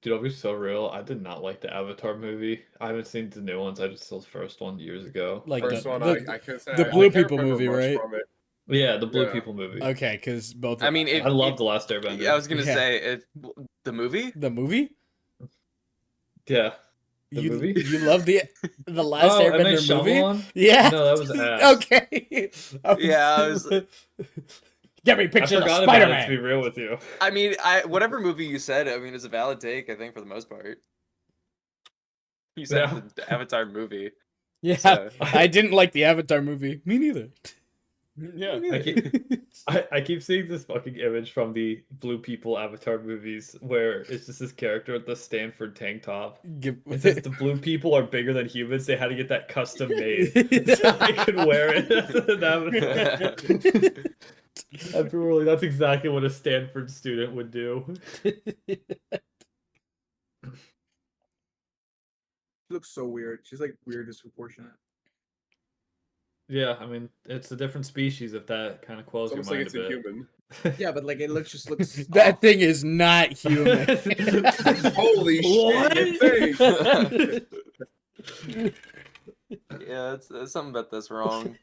Dude, I'll be so real. I did not like the Avatar movie. I haven't seen the new ones. I just saw the first one years ago. Like First the, one, the, I can say the I blue can't people remember movie, much right? from it. Yeah, the Blue Yeah. People movie. Okay, because both. I mean, I love The Last Airbender. I was gonna Yeah. say the movie. the movie. Yeah. The you movie? you love the Last Oh, M. Night Airbender movie? Shyamalan? Yeah. No, that was ass. Okay. Yeah, I was. Get me I pictures of forgot about it, to Spider-Man. be real with you. I mean, whatever movie you said, I mean, is a valid take. I think for the most part. You said Yeah. the Avatar movie. Yeah, So- I didn't like the Avatar movie. Me neither. Yeah. I keep seeing this fucking image from the Blue People Avatar movies where it's just this character with the Stanford tank top. It says the Blue People are bigger than humans. They had to get that custom made so they could wear it. And people were like, that's exactly what a Stanford student would do. She looks so weird. She's like weird disproportionate. Yeah, I mean, it's a different species if that kind of quells It's your almost like mind it's a inhuman. Yeah, but like it just looks. That thing is not human. bit. Holy shit! Yeah, it's something about this wrong.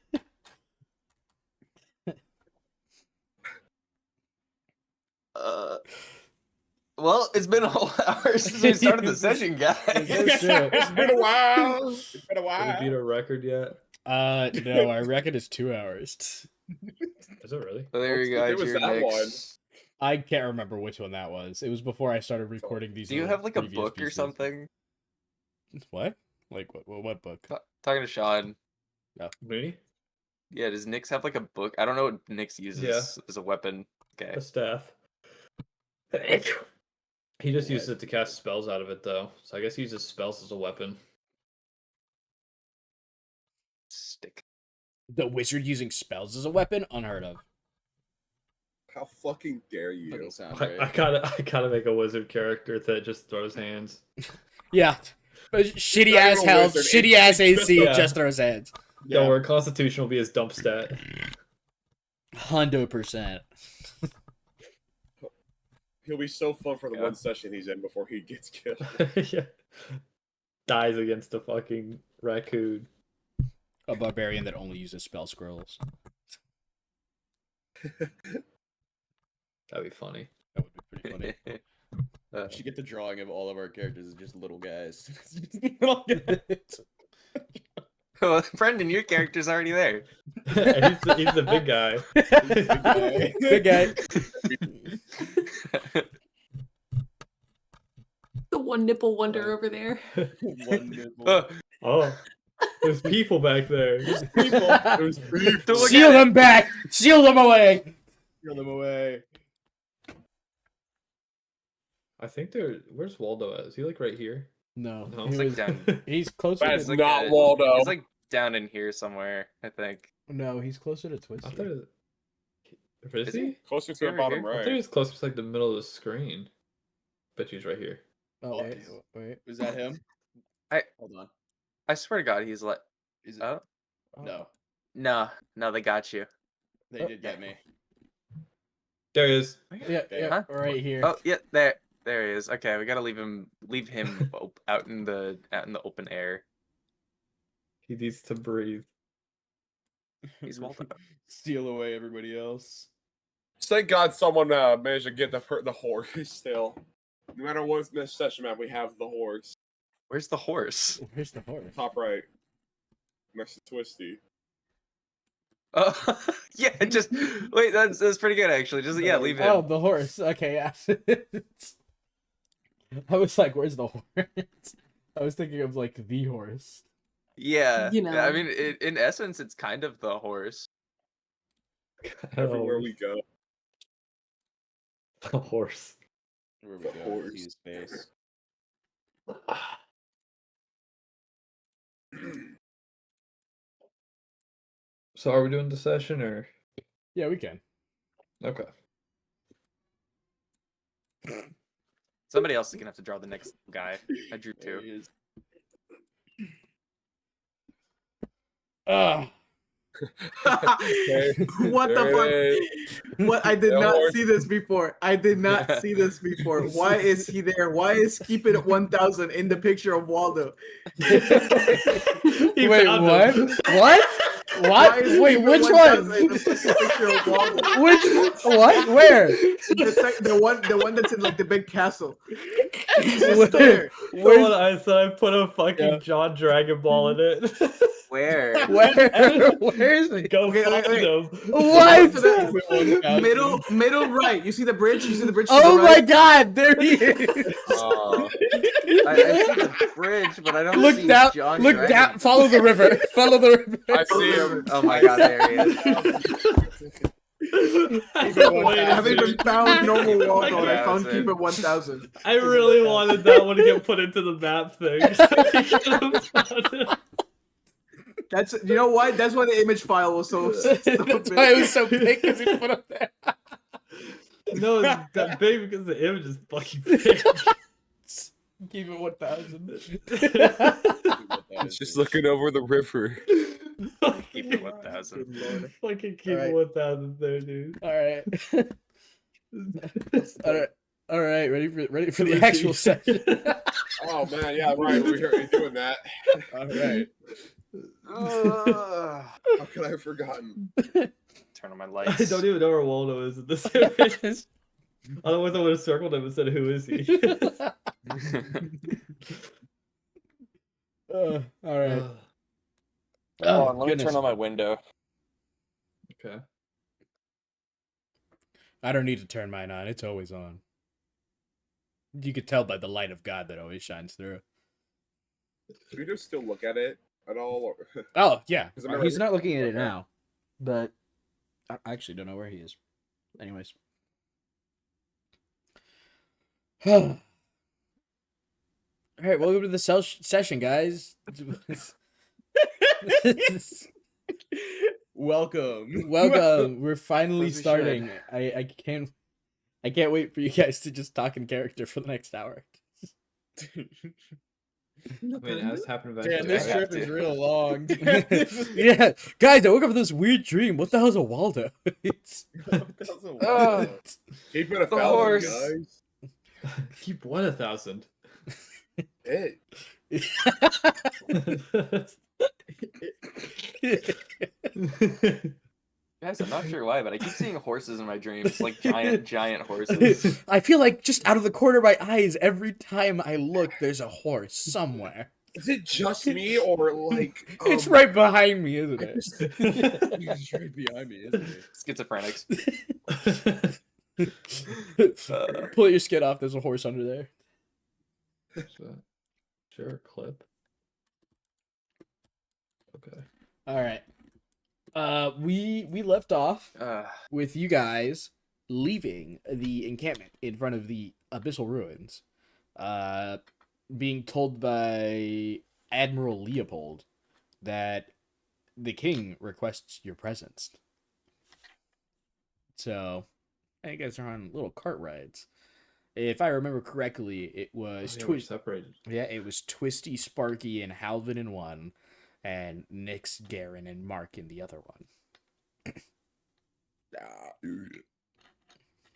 Well, it's been a whole hour since we started the session, guys. It's been a while. It's been a Did we beat a record yet? No, I reckon it's 2 hours. Is it really? So there you It go. was Your that Knicks. I can't remember which one that was. It was before I started recording these. Do you little have like a previous book or pieces. something? What? Like what book? Talking to Sean. Me? Yeah, does Nyx have like a book? I don't know what Nyx uses Yeah. as a weapon. Okay. A staff. He just used it to cast spells out of it, though. So I guess he uses spells as a weapon. Stick. The wizard using spells as a weapon? Unheard of. How fucking dare you? Doesn't sound I right. gotta make a wizard character that just throws hands. Yeah. Shitty Not ass even a health, wizard, shitty ass AC, Yeah. just throws hands. Yeah, where Constitution will be his dump stat. 100%. He'll be so fun for the Yeah. one session he's in before he gets killed. Yeah. Dies against a fucking raccoon. A barbarian that only uses spell scrolls. That'd be funny. That would be pretty funny. We should get the drawing of all of our characters as just little guys. Well, Brendan, your character's already there. he's the big guy. Big guy. The one nipple wonder over there. One nipple. Oh, there's people back there. There's people. Seal them back! Seal them away! Throw them away. I think where's Waldo at? Is he like right here? No. No. he It's like was- down. He's closer That's to... not Waldo. He's like down in here somewhere, I think. No, he's closer to I Twisty. thought it was... Is he? he? Closer to the Over bottom here? I thought he right. was closer to like the middle of the screen. Bet he's right here. Oh, wait. Is that him? I- Hold on. I swear to God, he's like. Is it? Oh No, no, they got you. they did get me. There he is. Yeah, Huh? right here. Oh yeah, there he is. Okay, we gotta leave him out in the open air. He needs to breathe. He's Waldo. Steal away everybody else. Thank God someone managed to get the horse still. No matter what's in this session map, we have the horse. Where's the horse? Where's the horse? Top right. Next to Twisty. Oh yeah, just wait. That's pretty good actually. Just yeah, leave him. Oh, the horse. Okay, yeah. I was like, where's the horse? I was thinking of like the horse. Yeah, You yeah, know. I mean, in essence, it's kind of the horse. Everywhere we go. A horse. Where we The go, horse. see his face. So are we doing the session or? Yeah, we can. Okay. Somebody else is gonna have to draw the next guy. I drew There two. he is. What the fuck? What? I did The not horse. see this before. I did not see this before. Why is he there? Why is Keep It at 1000 in the picture of Waldo? He Wait, found what? him. What? Why is Wait, Keep It which 1000 one? in the fucking picture of Waldo? Which what? Where? The one that's in like the big castle. He's just Where? there. The one Where's I said I put a fucking Yeah. John Dragon Ball in it. Where? where is it? Go Okay, find wait. him. What? To the middle right. You see the bridge? You see the bridge to Oh the my right? god, there he is. Oh. I see the bridge, but I don't Look see down, John look Dragon. down, follow the river. Follow the river. I see him. Oh my god, there he is. Wait, I haven't even found normal Waldo, and I found 1000. Keep It 1000. I really wanted that one to get put into the map thing. So we could have found it. That's you know why? That's why the image file was so That's why it was so big because he put up there. No, it's that big because the image is fucking big. Keep it 1000. It's just looking over the river. Keep it 1000. Good lord. Fucking keep Alright. 1000 there, dude. All right. All right. Ready for the actual session. Oh man, yeah, right. We're already doing that. All right. How could I have forgotten? Turn on my I lights. don't even know where Waldo is in this image. Otherwise, I would have circled him and said, "Who is he?" All right. Hold on, let me goodness. turn on my window. Okay. I don't need to turn mine on. It's always on. You could tell by the light of God that always shines through. Should we just still look at it at all? Or... Oh, yeah. 'Cause I remember- He's not looking at it Okay. now. But I actually don't know where he is. Anyways. All right, welcome to the session, guys. Welcome. Welcome. We're finally As we starting. I can't wait for you guys to just talk in character for the next hour. I mean, it has happened Damn, eventually. this I have trip is to. real long. Yeah, guys, I woke up with this weird dream. What the hell's a Waldo? It's... Keep it 1,000, horse. guys. Keep 1,000. Hey, Guys, I'm not sure why, but I keep seeing horses in my dreams, like giant horses. I feel like just out of the corner of my eyes, every time I look, there's a horse somewhere. is it just me or like It's right behind me, isn't it? He's right behind me, isn't he? Schizophrenics. Pull your skin off. There's a horse under there. Sure, clip. Okay. All right. We left off with you guys leaving the encampment in front of the Abyssal Ruins, being told by Admiral Leopold that the king requests your presence. So, you guys are on little cart rides. If I remember correctly, it was we're separated. Yeah, it was Twisty, Sparky, and Halvin in one, and Nyx, Garen, and Mark in the other one. That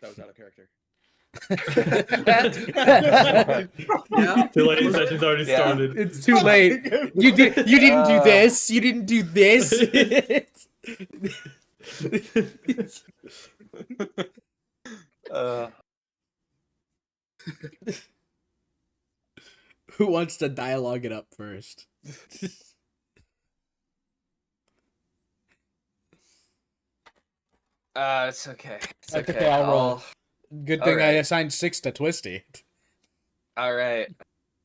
was out of character. Yeah. Too late. Session's already Yeah. started. It's too late. You didn't do this. You didn't do this. Who wants to dialogue it up first? It's okay. It's Okay, okay. I'll roll. Good thing I Alright. assigned 6 to Twisty. All right.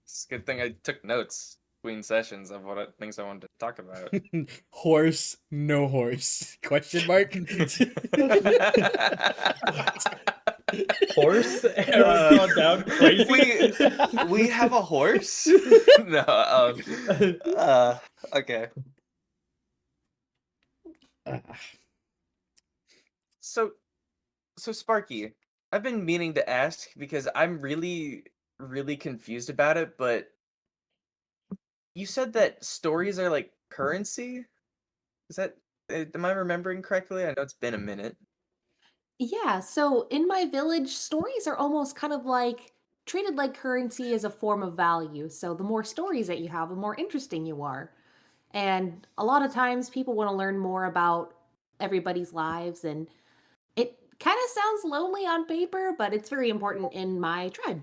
It's a good thing I took notes between sessions of things I wanted to talk about. Horse, no horse? Question mark. Horse? Aaron's gone down crazy. we have a horse? No. Okay. So Sparky, I've been meaning to ask because I'm really confused about it, but you said that stories are like currency? Is that am I remembering correctly? I know it's been a minute. Yeah, so in my village, stories are almost kind of like treated like currency as a form of value. So the more stories that you have, the more interesting you are. And a lot of times people want to learn more about everybody's lives, and it kind of sounds lonely on paper, but it's very important in my tribe.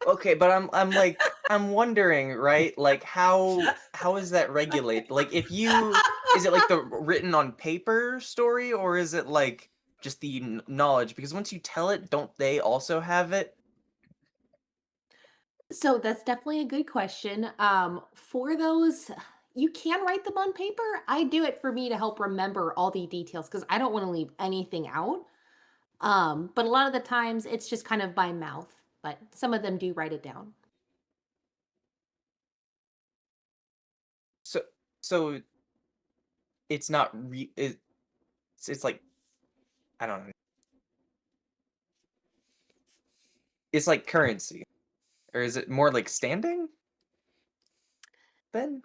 Okay, but I'm wondering, right? Like how is that regulated? Like if you is it like the written on paper story or is it like just the knowledge? Because once you tell it, don't they also have it? So that's definitely a good question. For those, you can write them on paper. I do it for me to help remember all the details because I don't want to leave anything out. But a lot of the times it's just kind of by mouth, but some of them do write it down. So so it's not it's like I don't know. It's like currency. Or is it more like standing then?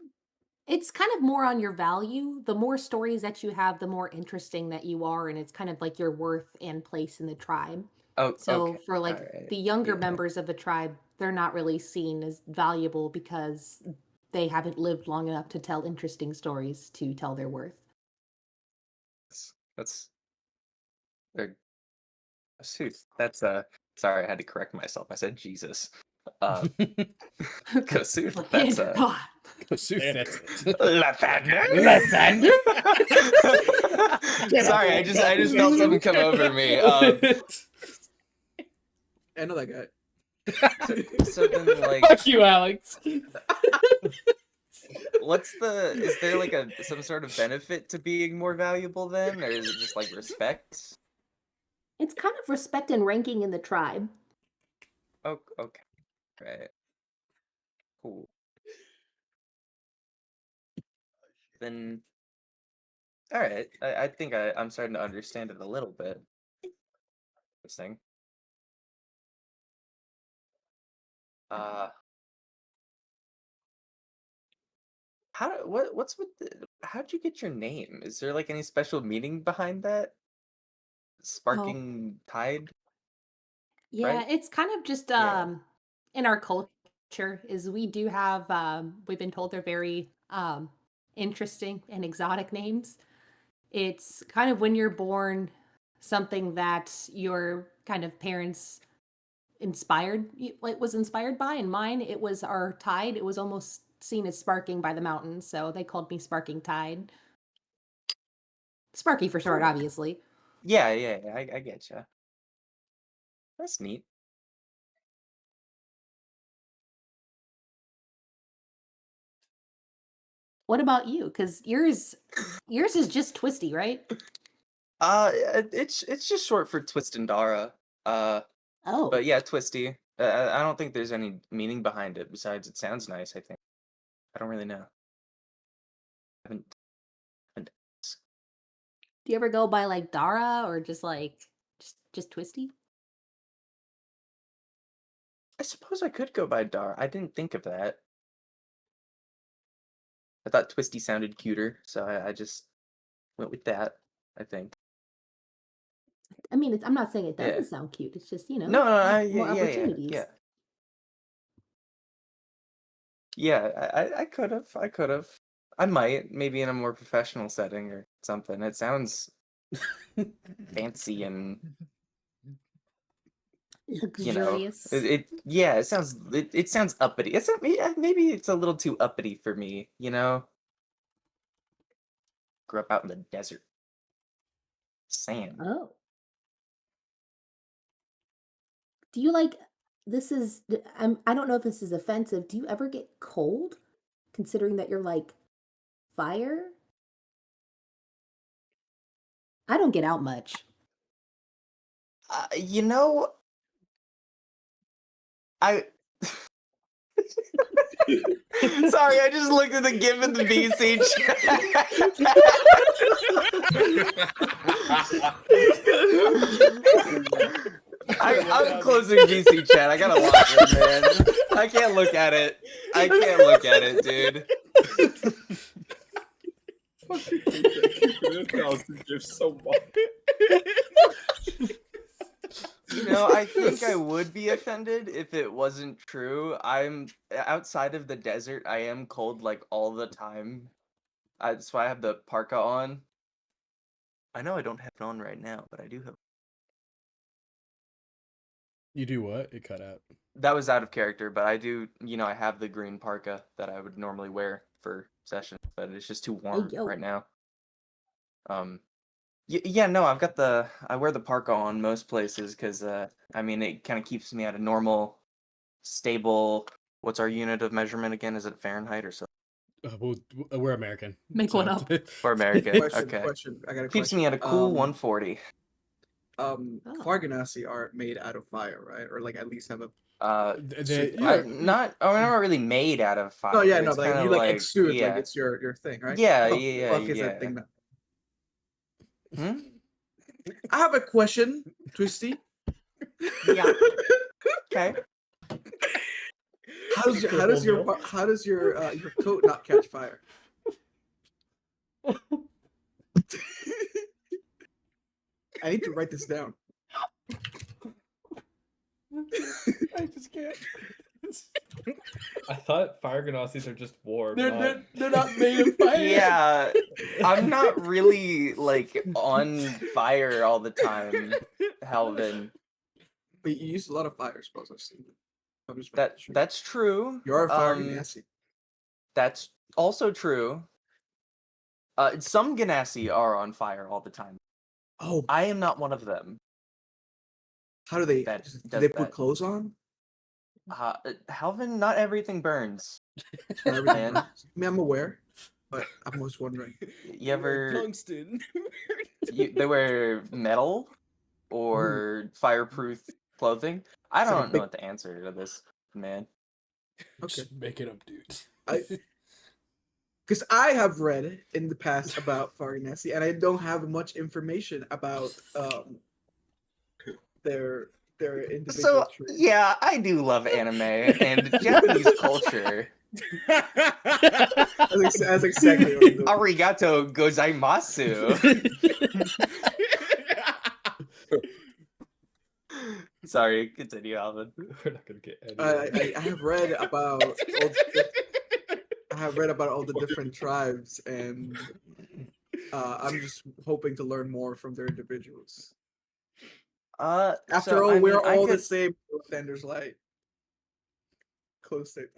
It's kind of more on your value. The more stories that you have, the more interesting that you are, and it's kind of like your worth and place in the tribe. Oh, So okay. for like Alright. the younger Yeah. members of the tribe, they're not really seen as valuable because they haven't lived long enough to tell interesting stories to tell their worth. That's or That's sorry, I had to correct myself. I said Jesus. Uh Kosooth, that's Andrew, God. Kosooth, that's it. Lathander? Lathander? Sorry, I just felt something come over me. I know that guy. So then like Fuck you, Alex. is there like some sort of benefit to being more valuable then? Or is it just like respect? It's kind of respect and ranking in the tribe. Oh, okay. Right. Cool. Then alright. I think I'm starting to understand it a little bit. Interesting. Uh what's with how'd you get your name? Is there like any special meaning behind that? Oh, Sparking tide, yeah, right? it's kind of just Yeah. in our culture is we do have we've been told they're very interesting and exotic names. It's kind of when you're born something that your kind of parents like was inspired by. In mine, it was our tide. It was almost seen as sparking by the mountains, so they called me Sparking Tide. Sparky for short, Cool. obviously. Yeah, I get you. That's neat. What about you? Because yours is just Twisty, right? It's just short for Twist and Dara. Uh, Oh, but yeah, Twisty. I don't think there's any meaning behind it besides it sounds nice. I think I don't really know. Haven't asked. do you ever go by like Dara or just like just Twisty? I suppose I could go by Dara. I didn't think of that. I thought Twisty sounded cuter, so I just went with that. I think. I mean, I'm not saying it Yeah. doesn't sound cute. It's just No, yeah, more yeah. opportunities. Yeah, I could have. I could have. I might, maybe in a more professional setting or something. It sounds fancy and you know, Luxurious. yeah, it sounds uppity. It's maybe it's a little too uppity for me, you know. Grew up out in the desert, sand. Oh, do you like? This is. I don't know if this is offensive. Do you ever get cold, considering that you're like fire? I don't get out much. You know, I sorry, I just looked at the GIF in the BC chat. I'm closing BC chat. I gotta watch it, man. I can't look at it. I can't look at it, dude. Fucking hate that. Keep it in the GIF so much. I think I would be offended if it wasn't true. I'm outside of the desert. I am cold like all the time. That's why I have the parka on. I know I don't have it on right now, but I do have. You do what? It cut out. That was out of character, but I do. I have the green parka that I would normally wear for sessions, but it's just too warm yo. right now. Yeah, no, I wear the parka on most places because I mean it kind of keeps me at a normal, stable. What's our unit of measurement again? Is it Fahrenheit or so? We're American. Make one up. Or American? Question, Okay, question. I got a keeps question. me at a cool 140. Oh. Farganassi are made out of fire, right? Or like at least have a They, Not really made out of fire. no, yeah, no, It's but kind like, of you like exude, like yeah, it's your thing, right? yeah, Oh, yeah, well, I guess yeah. that thing that- Hmm? I have a question, Twisty. Yeah. Okay. How does your coat not catch fire? I need to write this down. I just can't. I thought fire ganassis are just warm. not... They're not made of fire. Yeah, I'm not really like on fire all the time, Helvin. But you use a lot of fire spells. I've seen. I'm just making sure. That's true. You're a Farganassi. That's also true. Some Ganassi are on fire all the time. Oh, I am not one of them. how do they? That Do does they put that. clothes on? Halvin, not everything burns. Not everything Man. burns. I mean, I'm aware, but I'm always wondering. You ever? Tungsten. They wear metal or fireproof clothing. I It's like a don't know big- what the answer to this, man. Okay. Just make it up, dude. Because I have read in the past about Farganassi, and I don't have much information about their individual So traits. yeah, I do love anime and Japanese culture. That's exactly what I'm doing. Arigato gozaimasu. Sorry, continue, Alvin. We're not gonna get any. I have read about all the different tribes, and I'm just hoping to learn more from their individuals. After all, we're all the same. Thunder's Light. Close statement.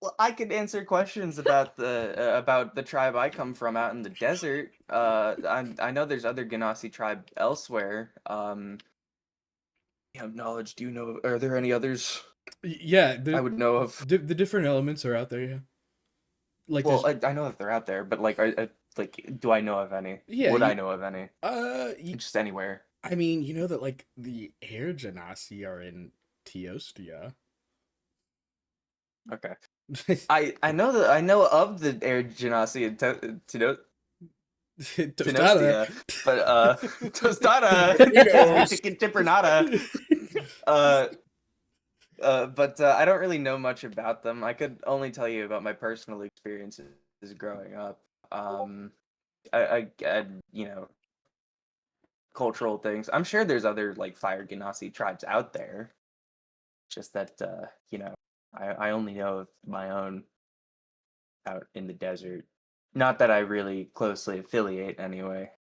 Well, I could answer questions about the tribe I come from out in the desert. I know there's other Ganassi tribe elsewhere. You have knowledge. Do you know? Are there any others Yeah, I would know of? the different elements are out there. Yeah. Like, Well, there's- I know that they're out there, but like, do I know of any? Yeah, Would you- I know of any? Just anywhere. I mean, you know that like the air genasi are in Teostia. Okay. I know of the air genasi in Tenostia, but tostada, chicken chipernata. But I don't really know much about them. I could only tell you about my personal experiences growing up. I cultural things. I'm sure there's other like fire Ganassi tribes out there. Just that I only know of my own out in the desert. Not that I really closely affiliate anymore.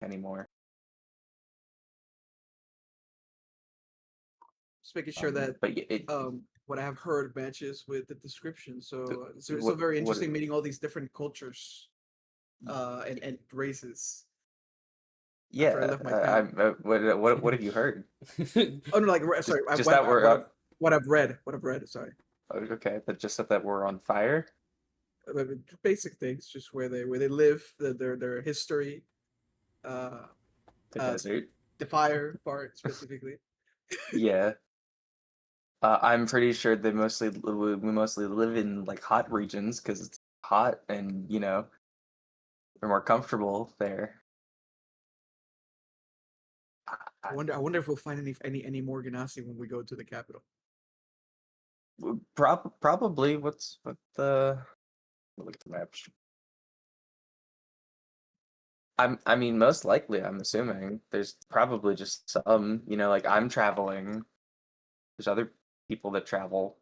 Just making sure that But what I have heard matches with the description. So it's so what- very what- interesting meeting all these different cultures and races. yeah, after I left my town. what have you heard? Oh no, like sorry, Just that we're what I've read. Sorry, okay, but just that we're on fire. basic things, just where they live, their history, The desert. the fire part specifically. Yeah. I'm pretty sure we mostly live in like hot regions because it's hot and we're more comfortable there. I wonder if we'll find any more Ganassi when we go to the capital. Probably. Look at the map. I mean, most likely, I'm assuming there's probably just some. Like I'm traveling. There's other people that travel.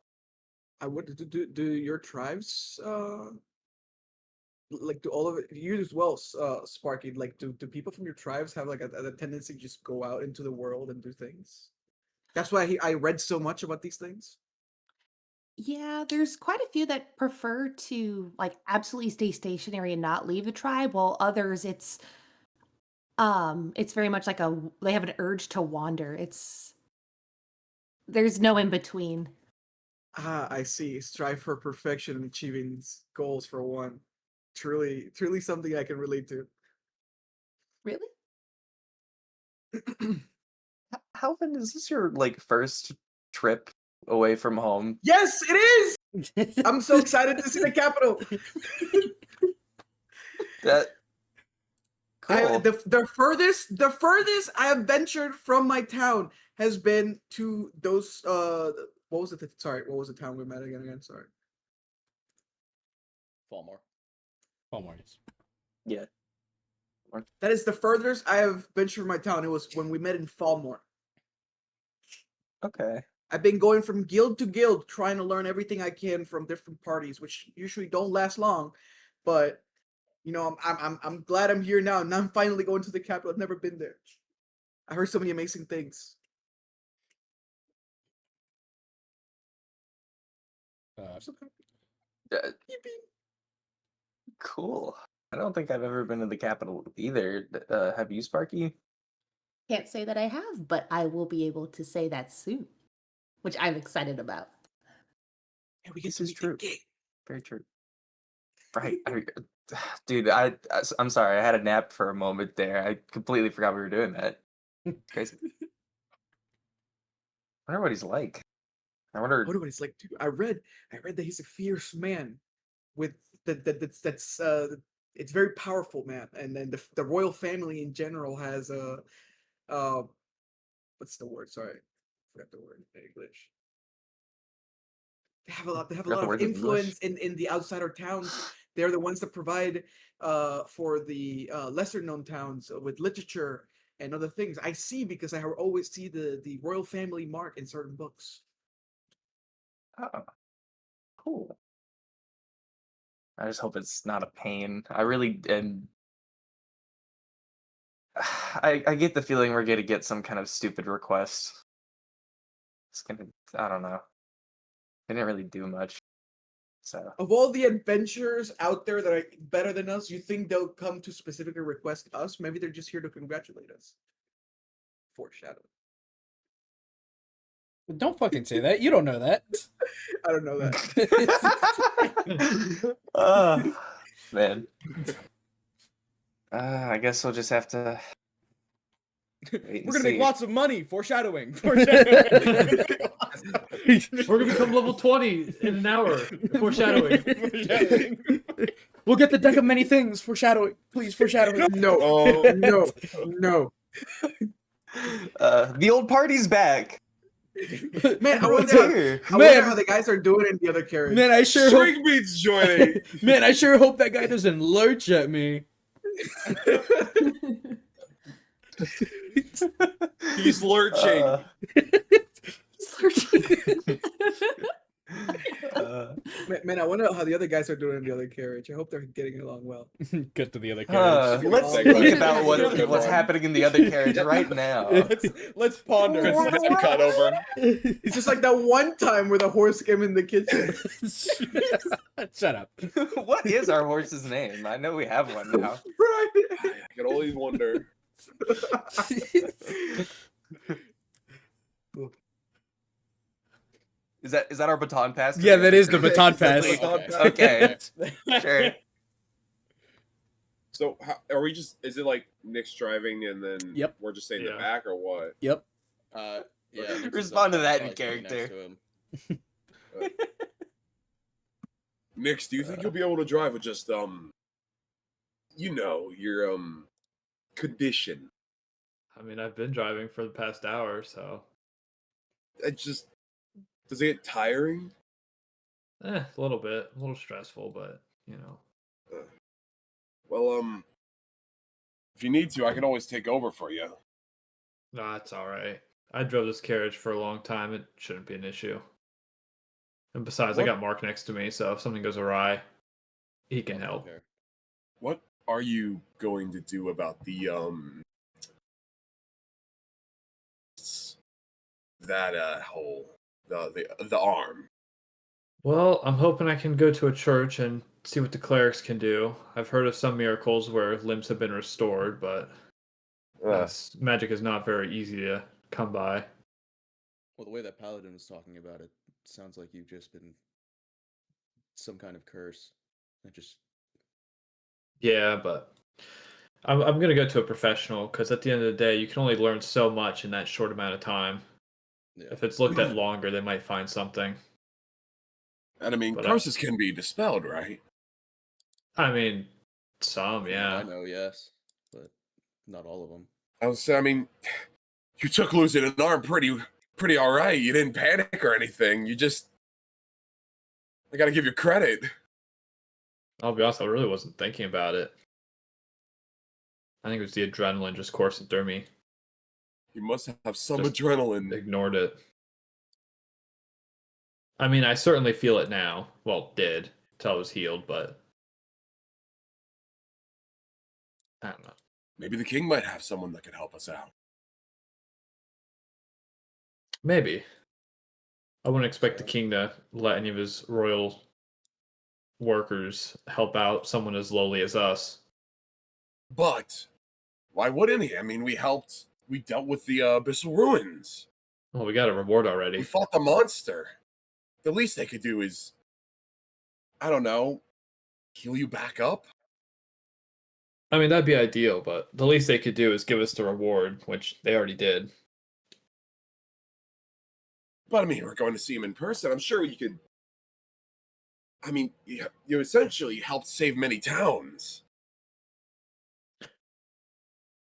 I would do your tribes like do all of it you as well, Sparky, like do people from your tribes have like a tendency to just go out into the world and do things? That's why I read so much about these things. Yeah, there's quite a few that prefer to like absolutely stay stationary and not leave the tribe, while others it's very much like they have an urge to wander. There's no in between. Ah, I see. Strive for perfection and achieving goals for one. Truly something I can relate to. Really? Halvin, is this your like first trip away from home? Yes, it is. I'm so excited to see the capital. That cool. The furthest I have ventured from my town has been to those what was it? Sorry, what was the town we met again? Sorry. Fallmore. Walmart. Yeah. That is the furthest I have ventured from my town. It was when we met in Fallmore. Okay. I've been going from guild to guild, trying to learn everything I can from different parties, which usually don't last long. But I'm glad I'm here now. Now I'm finally going to the capital. I've never been there. I heard so many amazing things. I'm so happy. Yippee. Cool. I don't think I've ever been to the capital either. Have you, Sparky? Can't say that I have, but I will be able to say that soon, which I'm excited about. Yeah, we get This to is meet the true. king. Very true. Right. Dude, I'm sorry. I had a nap for a moment there. I completely forgot we were doing that. Crazy. I wonder what he's like. I I wonder. wonder what he's like too. I read that he's a fierce man with that's it's very powerful man, and then the royal family in general has a what's the word? Sorry, I forgot the word in English. They have a Forgot lot the of words in English. influence in the outsider towns. They're the ones that provide for the lesser known towns with literature and other things. I see because I always see the royal family mark in certain books. Oh, cool. I just hope it's not a pain. I really and I get the feeling we're gonna get some kind of stupid request. It's gonna. I don't know. They didn't really do much. So Of all the adventurers out there that are better than us, you think they'll come to specifically request us? Maybe they're just here to congratulate us. Foreshadowing. Don't fucking say that. You don't know that. I don't know that. Man. I guess we'll just have to wait and We're gonna make see. lots of money. Foreshadowing. We're gonna become level 20 in an hour. Foreshadowing. We'll get the deck of many things. Foreshadowing. Please, foreshadowing. No, Oh, no, no. The old party's back. Man, I Everyone's wonder, here. I wonder how the guys are doing in the other carriage. Man, I sure String hope. Beats joining. Man, I sure hope that guy doesn't lurch at me. He's lurching. Man, I wonder how the other guys are doing in the other carriage. I hope they're getting along well. Get to the other carriage. Let's Segue. think about Good what's one. happening in the other carriage right now. Let's ponder. Good snap cut over. It's just like that one time where the horse came in the kitchen. Shut up. What is our horse's name? I know we have one now. Right. I can only wonder. Is that our baton pass? Yeah, that is the baton pass. Okay. Sure. So, are we just? Is it like Nick's driving and then Yep. we're just saying the Yeah. back or what? Yep. Yeah. Respond to that in character. Nix, do you think you'll be able to drive with just your condition? I mean, I've been driving for the past hour, so It just does it get tiring? a little bit, a little stressful, but you know. Well, If you need to, I can always take over for you. Nah, it's all right. I drove this carriage for a long time. It shouldn't be an issue. And besides, I What? got Mark next to me, so if something goes awry, he can Okay, help. fair. What are you going to do about that hole, the arm? Well, I'm hoping I can go to a church and see what the clerics can do. I've heard of some miracles where limbs have been restored, but magic is not very easy to come by. Well, the way that Paladin was talking about it, sounds like you've just been some kind of curse. It just Yeah, but I'm gonna go to a professional because at the end of the day, you can only learn so much in that short amount of time. yeah. If it's looked at longer, they might find something. And I mean, But curses can be dispelled, right? I mean, some, From what I yeah. know, yes, but not all of them. I mean, you took losing an arm pretty all right. You didn't panic or anything. I gotta give you credit. I'll be honest, I really wasn't thinking about it. I think it was the adrenaline just coursing through me. You must have some Just adrenaline. Ignored it. I mean, I certainly feel it now. Well, did till I was healed, but I don't know. Maybe the king might have someone that can help us out. Maybe. I wouldn't expect the Yeah. king to let any of his royal workers help out someone as lowly as us. But why wouldn't he? I mean, we dealt with the abyssal ruins. Well, we got a reward We already. fought the monster. The least they could do is, I don't know, heal you back up. I mean, that'd be ideal, but the least they could do is give us the reward, which they already did. But I mean, we're going to see him in person. I'm sure you could. I mean, you essentially helped save many towns.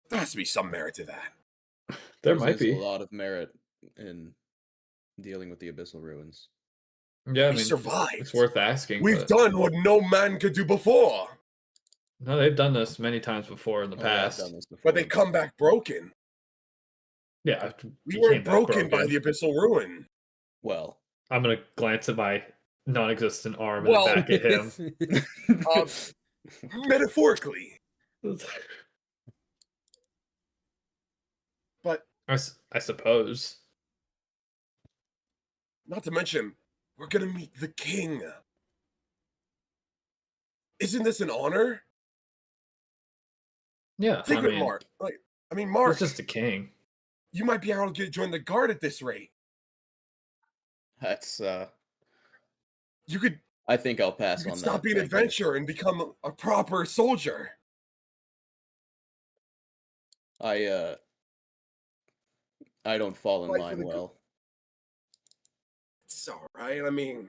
There has to be some merit to that. There There's might be. a lot of merit in dealing with the abyssal ruins. Yeah, I We mean, survived. it's worth asking. We've But done what no man could do before. no, they've done this many times before in the Oh, they have past. done this before. But they come back broken. Yeah, We he weren't came back broken by the abyssal ruin. Well, I'm gonna glance at my non-existent arm and Well, then back at him. Metaphorically. But I suppose. not to mention, we're gonna meet the king. Isn't this an honor? Yeah, Think I of it, mean, Mark. Mark, he's just a king. you might be able to join the guard at this rate. that's You could I think I'll pass on stop that. being an Thank you. adventurer and become a proper soldier. I don't fall in Fight for line the good- well. It's all right. I mean,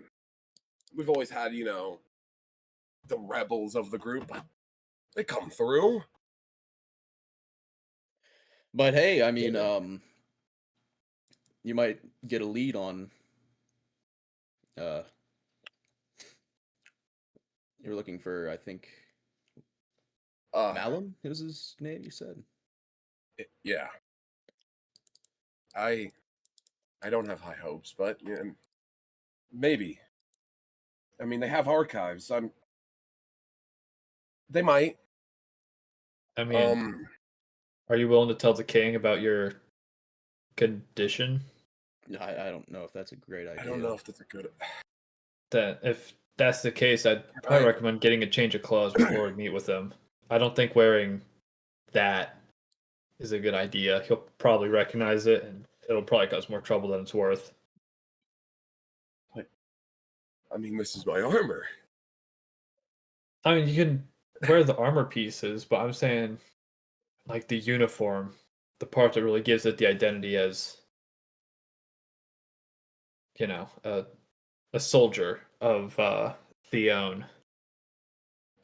we've always had, the rebels of the group, but they come through. But hey, I mean, Yeah. you might get a lead on you're looking for, I think, Malum was his name, you said? Yeah. I don't have high hopes, but maybe. I mean, they have archives. They might. I mean, are you willing to tell the king about your condition? I don't know if that's a great idea. I don't know if that's a good. That if that's the case, I'd probably recommend getting a change of clothes before we meet with him. I don't think wearing that is a good idea. He'll probably recognize it, and it'll probably cause more trouble than it's worth. I mean, this is my armor. I mean, you can wear the armor pieces, but I'm saying, like, the uniform, the part that really gives it the identity as, a soldier of Theon.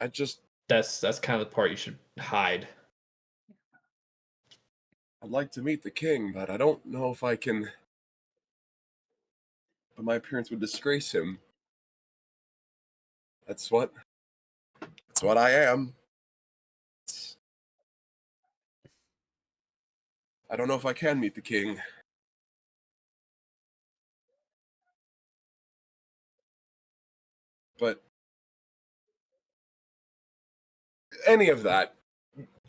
That's kind of the part you should hide. I'd like to meet the king, but I don't know if I can. But my appearance would disgrace him. That's what I am. I don't know if I can meet the king. But any of that,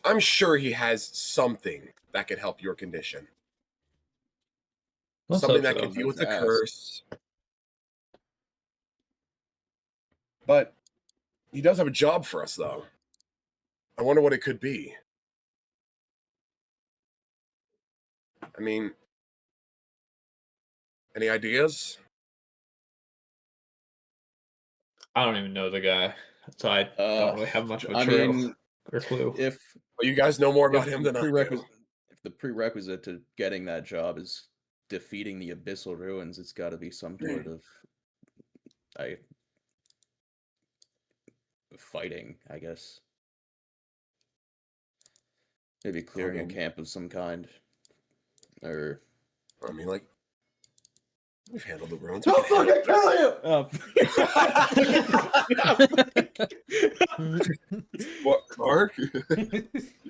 I'm sure he has something that could help your condition. Let's Something hope that so. could deal with the Ask. curse. But he does have a job for us, though. I wonder what it could be. I mean, any ideas? I don't even know the guy, so I don't really have much of a I trail mean, or clue. if Well, you guys know more about if him the than I do. if the prerequisite to getting that job is defeating the abyssal ruins, it's got to be some sort of I fighting, I guess. Maybe clearing a mean- camp of some kind, or I mean, like, we've handled the ruins. don't We can fucking kill you! What, Mark? You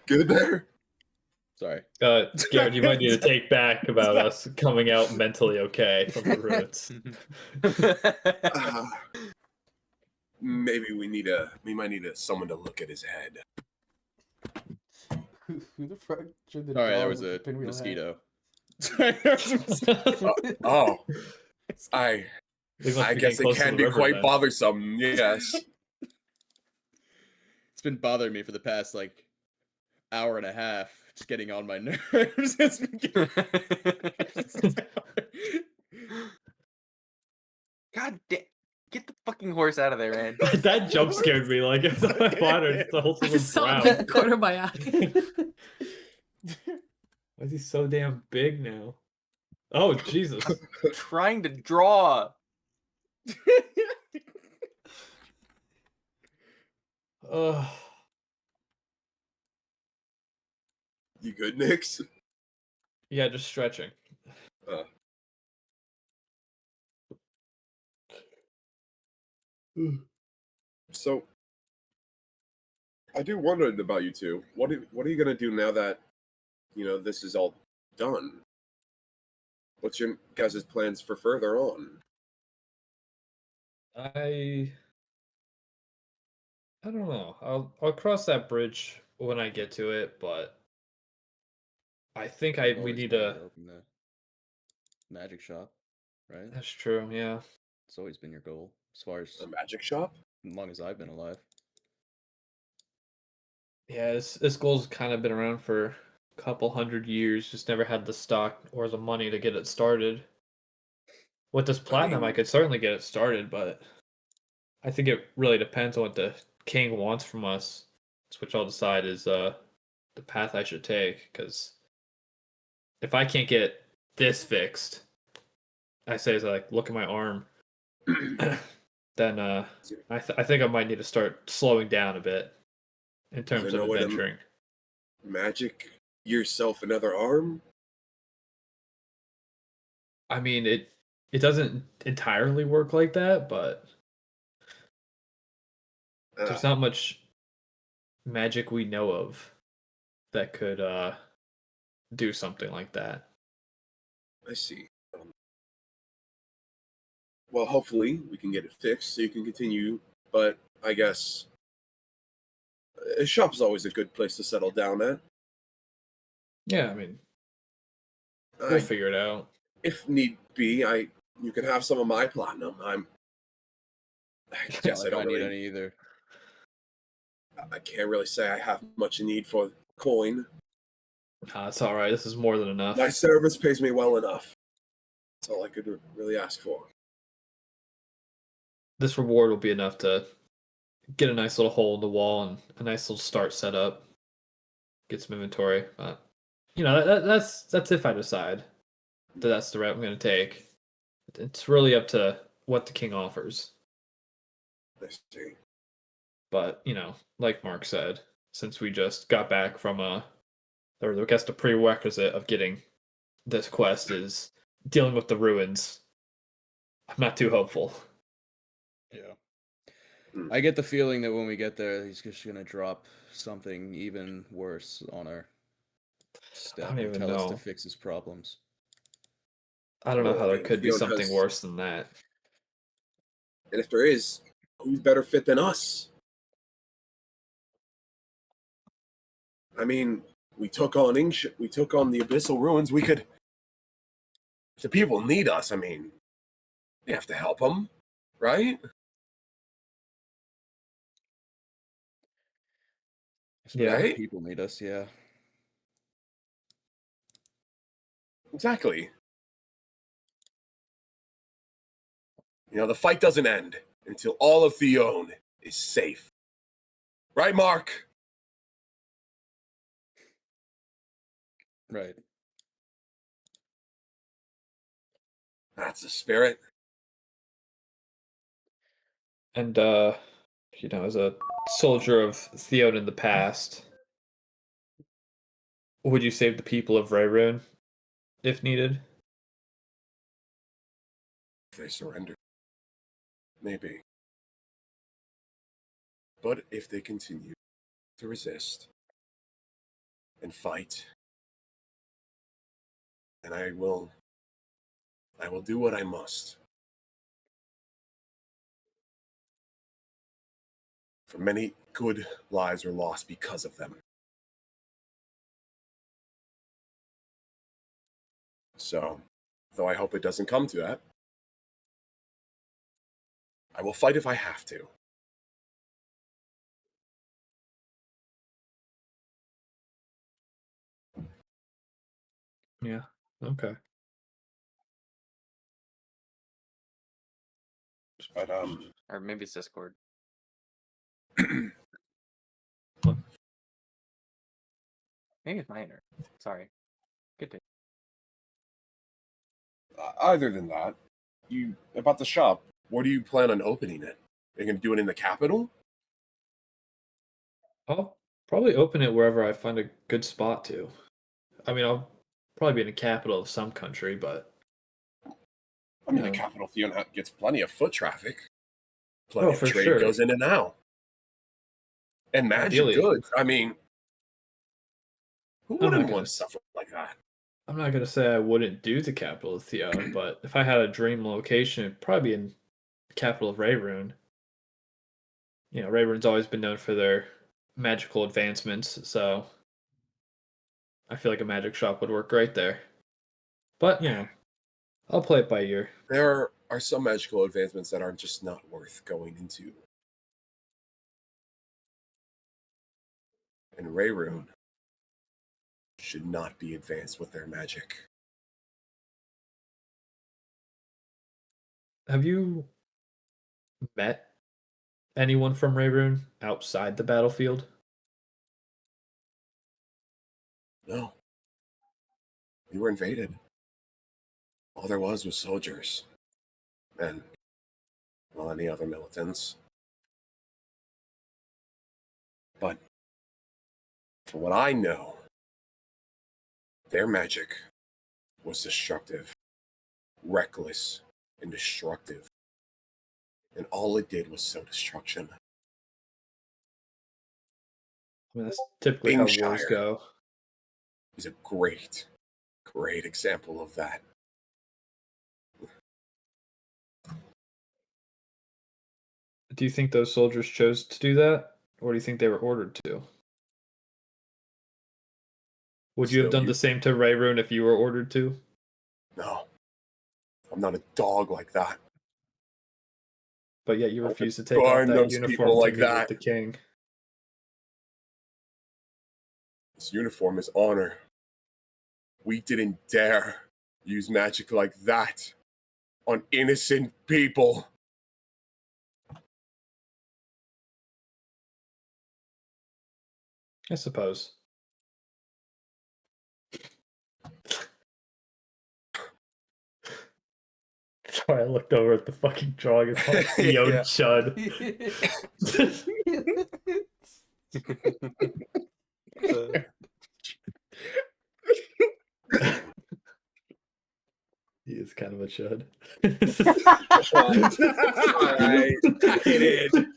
good there? Sorry. Garrett, you might need to take back about us coming out mentally okay from the ruins. Maybe we might need someone to look at his head. Who the fuck should the Sorry, there dog was with the a pinwheel hat? mosquito. Sorry, there was a mosquito. Oh, I We must be guess getting it close to can the be river quite then. bothersome. Yes. It's been bothering me for the past like hour and a half. It's getting on my nerves. It's been God damn. Get the fucking horse out of there, man. That jump scared me. Like, it's on my monitor, the whole I thing was just saw it brown. in the corner of my eye. Why is he so damn big now? Oh, Jesus. Trying to draw. Ugh. You good, Nix? Yeah, just stretching. So, I do wonder about you two. What are you gonna do now that this is all done? What's your guys' plans for further on? I don't know. I'll cross that bridge when I get to it, but I think we Always need wanted to. to open the magic shop, right? That's true. Yeah. It's always been your goal, as far as A magic shop? long as I've been alive. Yeah, this goal's kind of been around for a couple 100 years. Just never had the stock or the money to get it started. With this platinum, I mean- could certainly get it started, but I think it really depends on what the king wants from us, which I'll decide is the path I should take. Because if I can't get this fixed, I say, as I like look at my arm, then I think I might need to start slowing down a bit in terms there of no way to- adventuring. Magic yourself another arm? I mean, it doesn't entirely work like that, but there's not much magic we know of that could do something like that. I see. Well, hopefully we can get it fixed so you can continue. But I guess a shop's always a good place to settle down at. Yeah, I mean, we'll I, figure it out. if need be, you can have some of my platinum. I guess Not I like don't need really. any either. I can't really say I have much need for coin. It's all right. This is more than enough. My service pays me well enough. That's all I could really ask for. This reward will be enough to get a nice little hole in the wall and a nice little start set up. Get some inventory. But that's if I decide that that's the route I'm going to take. It's really up to what the king offers. I see. But like Mark said, since we just got back from or I guess the prerequisite of getting this quest is dealing with the ruins, I'm not too hopeful. Yeah. Hmm. I get the feeling that when we get there, he's just gonna drop something even worse on our Step don't and even tell us to know. fix his problems. I don't know Well, how I there mean, could be Theon something has, worse than that. and if there is, who's better fit than us? I mean, we took on we took on the Abyssal Ruins. We could. If the people need us, I mean, we have to help them, right? I suppose Yeah. the Right? people need us, yeah. Exactly. You know, the fight doesn't end until all of Theon is safe. Right, Mark? Right. That's the spirit. And as a soldier of Theon in the past, would you save the people of Rayroon if needed? If they surrender. Maybe. But if they continue to resist and fight, then I will do what I must. For many good lives were lost because of them. So, though I hope it doesn't come to that, I will fight if I have to. Yeah. Okay. But Or maybe it's Discord. Maybe it's my internet. Sorry. Good day. Other than that, you about the shop. Where do you plan on opening it? Are you going to do it in the capital? I'll probably open it wherever I find a good spot to. I mean, I'll probably be in the capital of some country, but I mean, Yeah. the capital Theon gets plenty of foot traffic. Plenty Oh, of for trade sure. goes in and out. And magic Ideally. goods. I mean, who I'm not wouldn't gonna want s- stuff like that? I'm not gonna say I wouldn't do the capital of Theon, but if I had a dream location, it'd probably be in the capital of Rayroon. Rayroon's always been known for their magical advancements, so I feel like a magic shop would work great there. But I'll play it by ear. There are some magical advancements that are just not worth going into. And Rayroon should not be advanced with their magic. Have you met anyone from Rayroon outside the battlefield? No. We were invaded. All there was soldiers. And, well, any other militants. But, from what I know, their magic was destructive, reckless, and destructive. And all it did was sow destruction. I mean, that's typically how wars Ingshire go. is a great example of that. Do you think those soldiers chose to do that, or do you think they were ordered to? Would you have Still, done the same to Rayroon if you were ordered to? No. I'm not a dog like that. But yet you I refuse to take off burn that those uniform people to like meet with that. the king. This uniform is honor. We didn't dare use magic like that on innocent people. I suppose. Sorry, I looked over at the fucking drawing. It's called Theo Yeah. Chud. He is kind of a chud. All right, get in.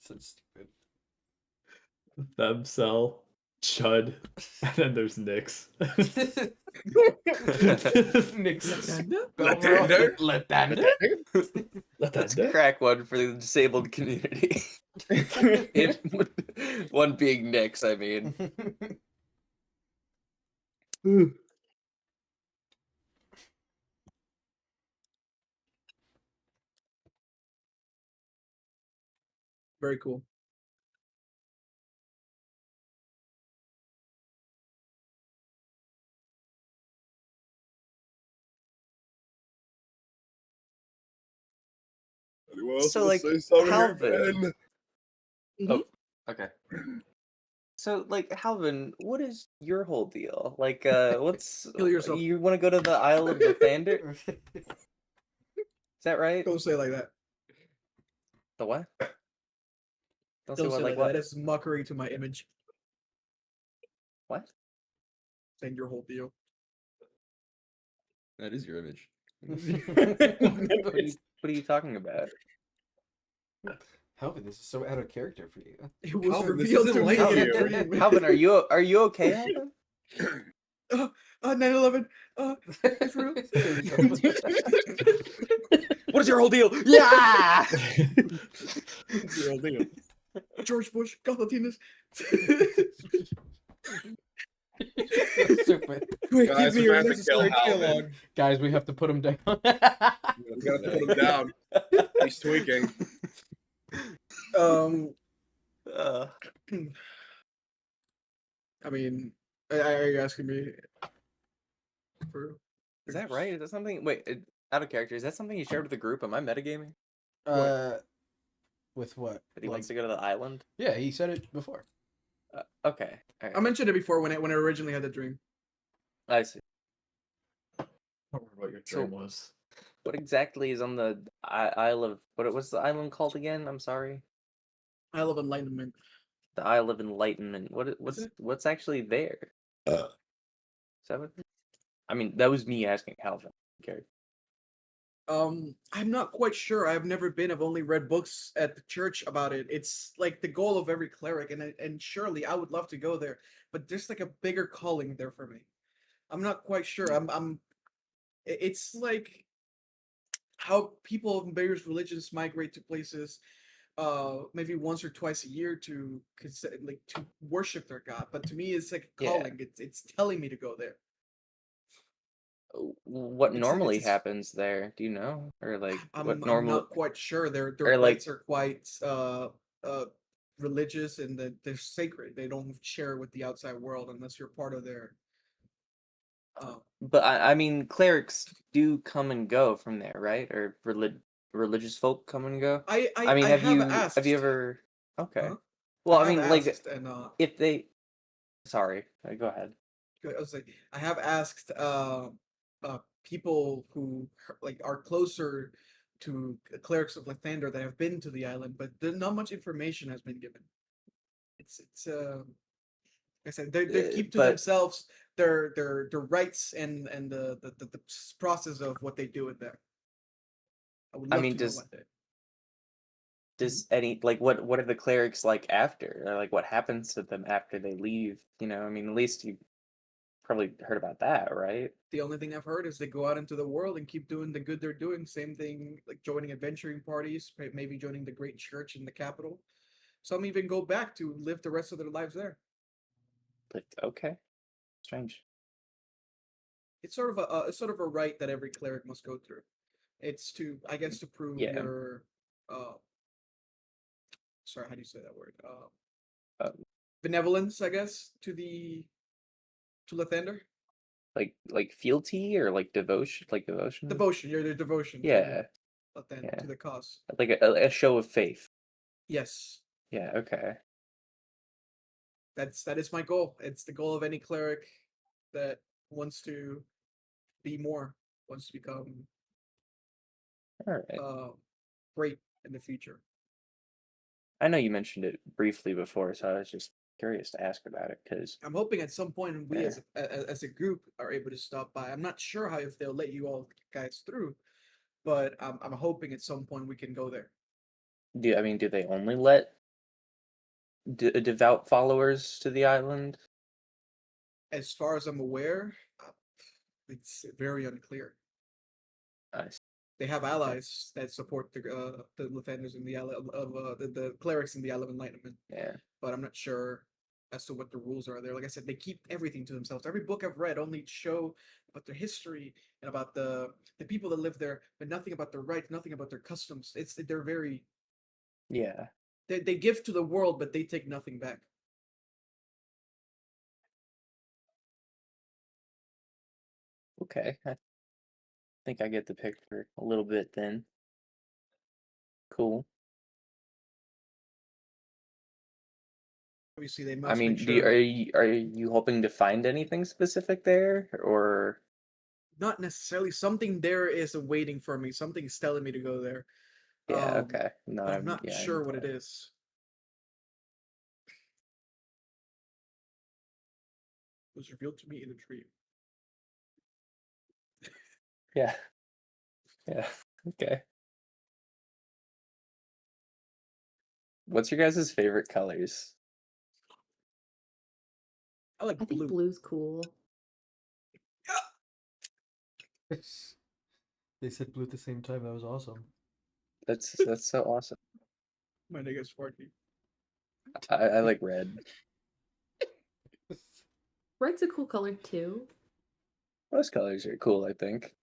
So stupid. Femcell, Chud, and then there's Nyx. Mix Latanda? Latender? Latanda? Let's Latanda? crack one for the disabled community. One being Nyx, I mean. Very cool. Anyone else So, want to like, say something here, Halvin. Ben? Oh, okay. So, like, Halvin, what is your whole deal? Like, what's Kill yourself. you want to go to the Isle of the Thunder? Is that right? Don't say it like that. The what? Don't say Don't what, say it like like what? that. That's mockery to my image. What? Saying your whole deal. That is your image. What are you talking about? Halvin, this is so out of character for you. It was Calvin, this revealed isn't to me like in a you. dream. Halvin, are you okay, Halvin? 9/11. It's real. Kill yourself. What is your whole deal? Yeah. Your whole deal. George Bush, Galatinas. So stupid. Quick, Guys, give me we your have to kill legislative Halvin. dialogue. Guys, we have to put him down. We gotta put him down. He's tweaking. Uh, I mean, are you asking me? For is that right? Is that something? Wait, out of character. Is that something you shared with the group? Am I metagaming? With what? That he wants to go to the island? Yeah, he said it before. Okay. All right. I mentioned it before when I originally had the dream. I see. I don't remember what your So- dream was. What exactly is on the Isle of what's the island called again? I'm sorry. Isle of Enlightenment. The Isle of Enlightenment. What's actually there? Is that what? I mean, that was me asking Calvin. Okay. I'm not quite sure. I've never been. I've only read books at the church about it. It's like the goal of every cleric, and surely I would love to go there, but there's like a bigger calling there for me. I'm not quite sure. It's like how people of various religions migrate to places, maybe once or twice a year to like to worship their god. But to me, it's like a Yeah. calling. It's telling me to go there. What It's- normally it's- happens there? Do you know? Or like what I'm normal? not quite sure. Their or, like- rites are quite religious and that they're sacred. They don't share with the outside world unless you're part of their. But I mean, clerics do come and go from there, right? Or religious folk come and go. I mean, have you asked. ever? Okay. Huh? Well, I have mean, like asked, and if they. Sorry, go ahead. I was like, I have asked people who like are closer to clerics of Lathander that have been to the island, but not much information has been given. It's like I said, they keep to But- themselves their rights and the process of what they do in there. I would I love mean, to know does- about that. Does any like what are the clerics like after? Or like what happens to them after they leave? You know, I mean, at least you probably heard about that, right? The only thing I've heard is they go out into the world and keep doing the good they're doing. Same thing, like joining adventuring parties, maybe joining the great church in the capital. Some even go back to live the rest of their lives there. Like, okay, strange. It's sort of a rite that every cleric must go through. It's to, I guess, to prove Yeah. your sorry, how do you say that word? Uh, Benevolence, I guess, to Lathander. Like fealty or like devotion, Devotion, your devotion. Yeah, To Lathander, yeah. to the cause. like a show of faith. Yes, Yeah, okay. that is my goal. It's the goal of any cleric that wants to be more, wants to become All right. great in the future. I know you mentioned it briefly before, so I was just curious to ask about it because I'm hoping at some point we Yeah. as a group are able to stop by. I'm not sure how if they'll let you all guys through, but I'm hoping at some point we can go there. do they only let devout followers to the island? As far as I'm aware, it's very unclear. I see. They have allies that support the defenders in the the clerics in the Isle of Enlightenment, Yeah. but I'm not sure as to what the rules are there. Like I said, they keep everything to themselves. Every book I've read only show about their history and about the people that live there, but nothing about their rights, nothing about their customs. They're very Yeah. they give to the world, but they take nothing back. Okay. I think I get the picture a little bit then. Cool. Obviously, they I must make mean, sure are you hoping to find anything specific there, or not necessarily something there is waiting for me. Something's telling me to go there. yeah? Okay. No, But I'm not yeah, I sure need what it that. is. It was revealed to me in a dream. Yeah. Yeah. Okay. What's your guys' favorite colors? I like I think blue. blue's cool. They said blue at the same time. That was awesome. That's so awesome. My nigga's Sparky. I like red. Red's a cool color too. Most colors are cool, I think,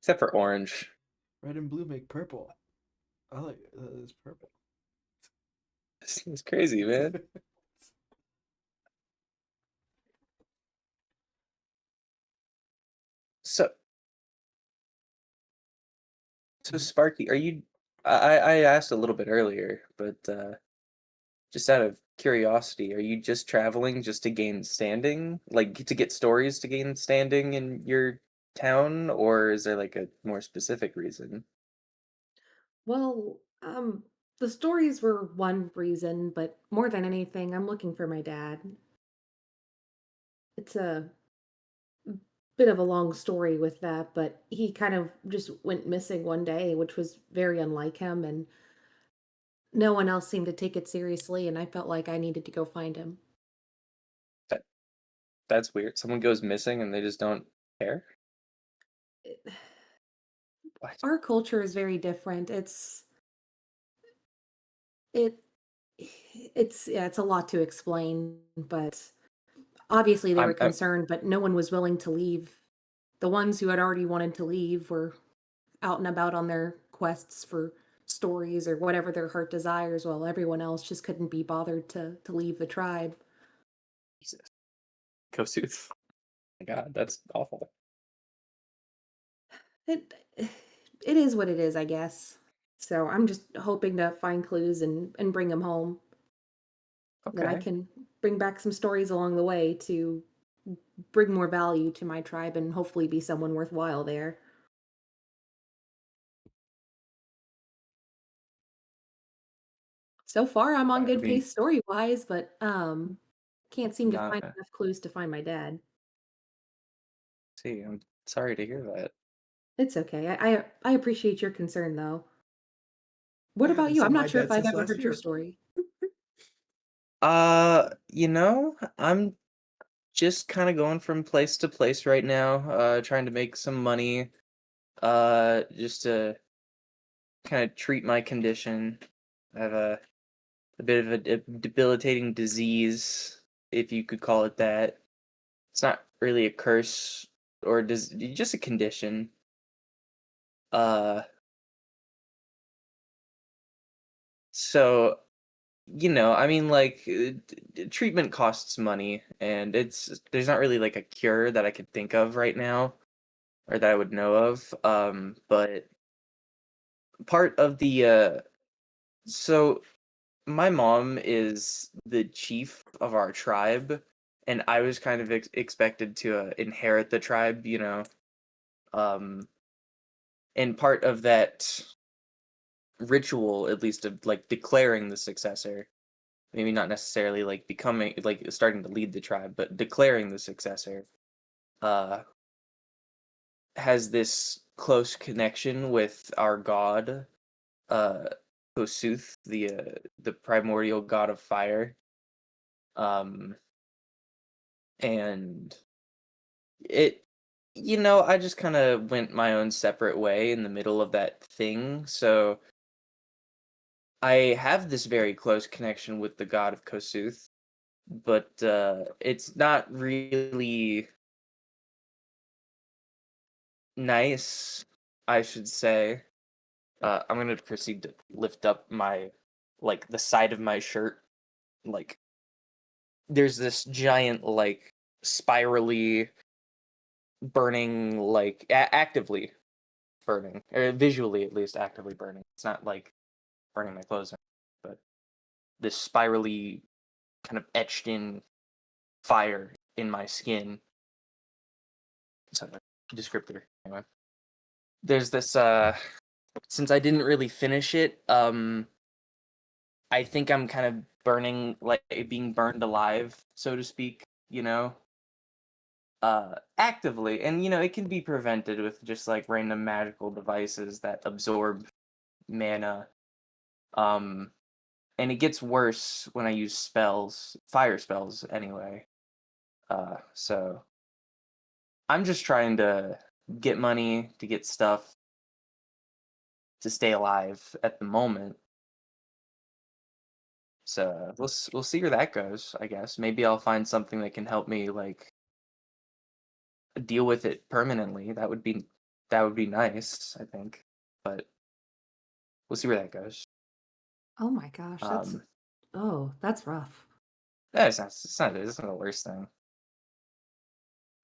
except for orange. Red and blue make purple. I like it's purple. It's crazy, man. So, so Sparky, are you? I asked a little bit earlier, but just out of curiosity, are you just traveling just to gain standing, like to get stories to gain standing in your town, or is there like a more specific reason? Well, the stories were one reason, but more than anything, I'm looking for my dad. It's a bit of a long story with that, but he kind of just went missing one day, which was very unlike him, and no one else seemed to take it seriously, and I felt like I needed to go find him. That that's weird. Someone goes missing and they just don't care. It- What? Our culture is very different. It it's yeah, it's a lot to explain, but obviously they were I'm concerned, but no one was willing to leave. The ones who had already wanted to leave were out and about on their quests for stories or whatever their heart desires, while everyone else just couldn't be bothered to leave the tribe. Jesus. Kosuth. My God, that's awful. It it is what it is, I guess. So I'm just hoping to find clues and bring them home. Then I Okay. can bring back some stories along the way to bring more value to my tribe and hopefully be someone worthwhile there. So far, I'm on I good mean, pace story wise, but can't seem to not find enough clues to find my dad. see. I'm sorry to hear that. It's okay. I appreciate your concern though. What I about haven't you? I'm seen not my sure if dad I've since ever last heard your year. story. I'm just kind of going from place to place right now, trying to make some money, just to kind of treat my condition. I have a bit of a debilitating disease, if you could call it that. It's not really a curse or just a condition. Uh, so I mean, like, treatment costs money, and there's not really like a cure that I could think of right now, or that I would know of. But part of the so my mom is the chief of our tribe, and I was kind of expected to inherit the tribe, um, and part of that ritual, at least of like declaring the successor, maybe not necessarily like becoming like starting to lead the tribe, but declaring the successor, uh, has this close connection with our god, uh, Kosuth, the primordial god of fire. And it, I just kind of went my own separate way in the middle of that thing. So I have this very close connection with the god of Kosuth, but it's not really nice, I should say. I'm gonna proceed to lift up my, like, the side of my shirt. Like, there's this giant, like, spirally burning, like, actively burning, or visually at least actively burning. It's not like burning my clothes, but this spirally kind of etched in fire in my skin. So, descriptor. Anyway, there's this. Since I didn't really finish it, I think I'm kind of burning, like being burned alive, so to speak. Actively, and it can be prevented with just like random magical devices that absorb mana. Um, and it gets worse when I use spells, fire spells anyway. So I'm just trying to get money, to get stuff, to stay alive at the moment. So we'll see where that goes, I guess. Maybe I'll find something that can help me like deal with it permanently. That would be nice, I think. But we'll see where that goes. Oh my gosh, Um, that's rough. it's not the worst thing.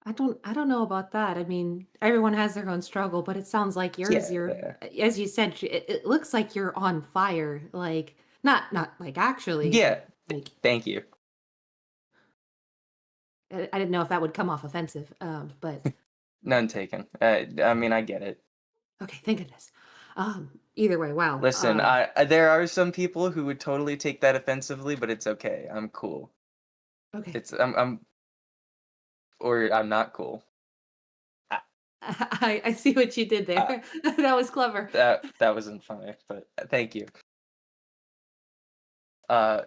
I don't know about that. I mean, everyone has their own struggle, but it sounds like yours, Yeah. as you said, it looks like you're on fire. Like not like actually, Yeah. but like Thank you. I didn't know if that would come off offensive. But None taken. I mean, I get it. okay, thank goodness. Either way, wow. Listen, there are some people who would totally take that offensively, but it's okay. I'm cool. Okay. Or I'm not cool. I see what you did there. That was clever. That wasn't funny, but thank you.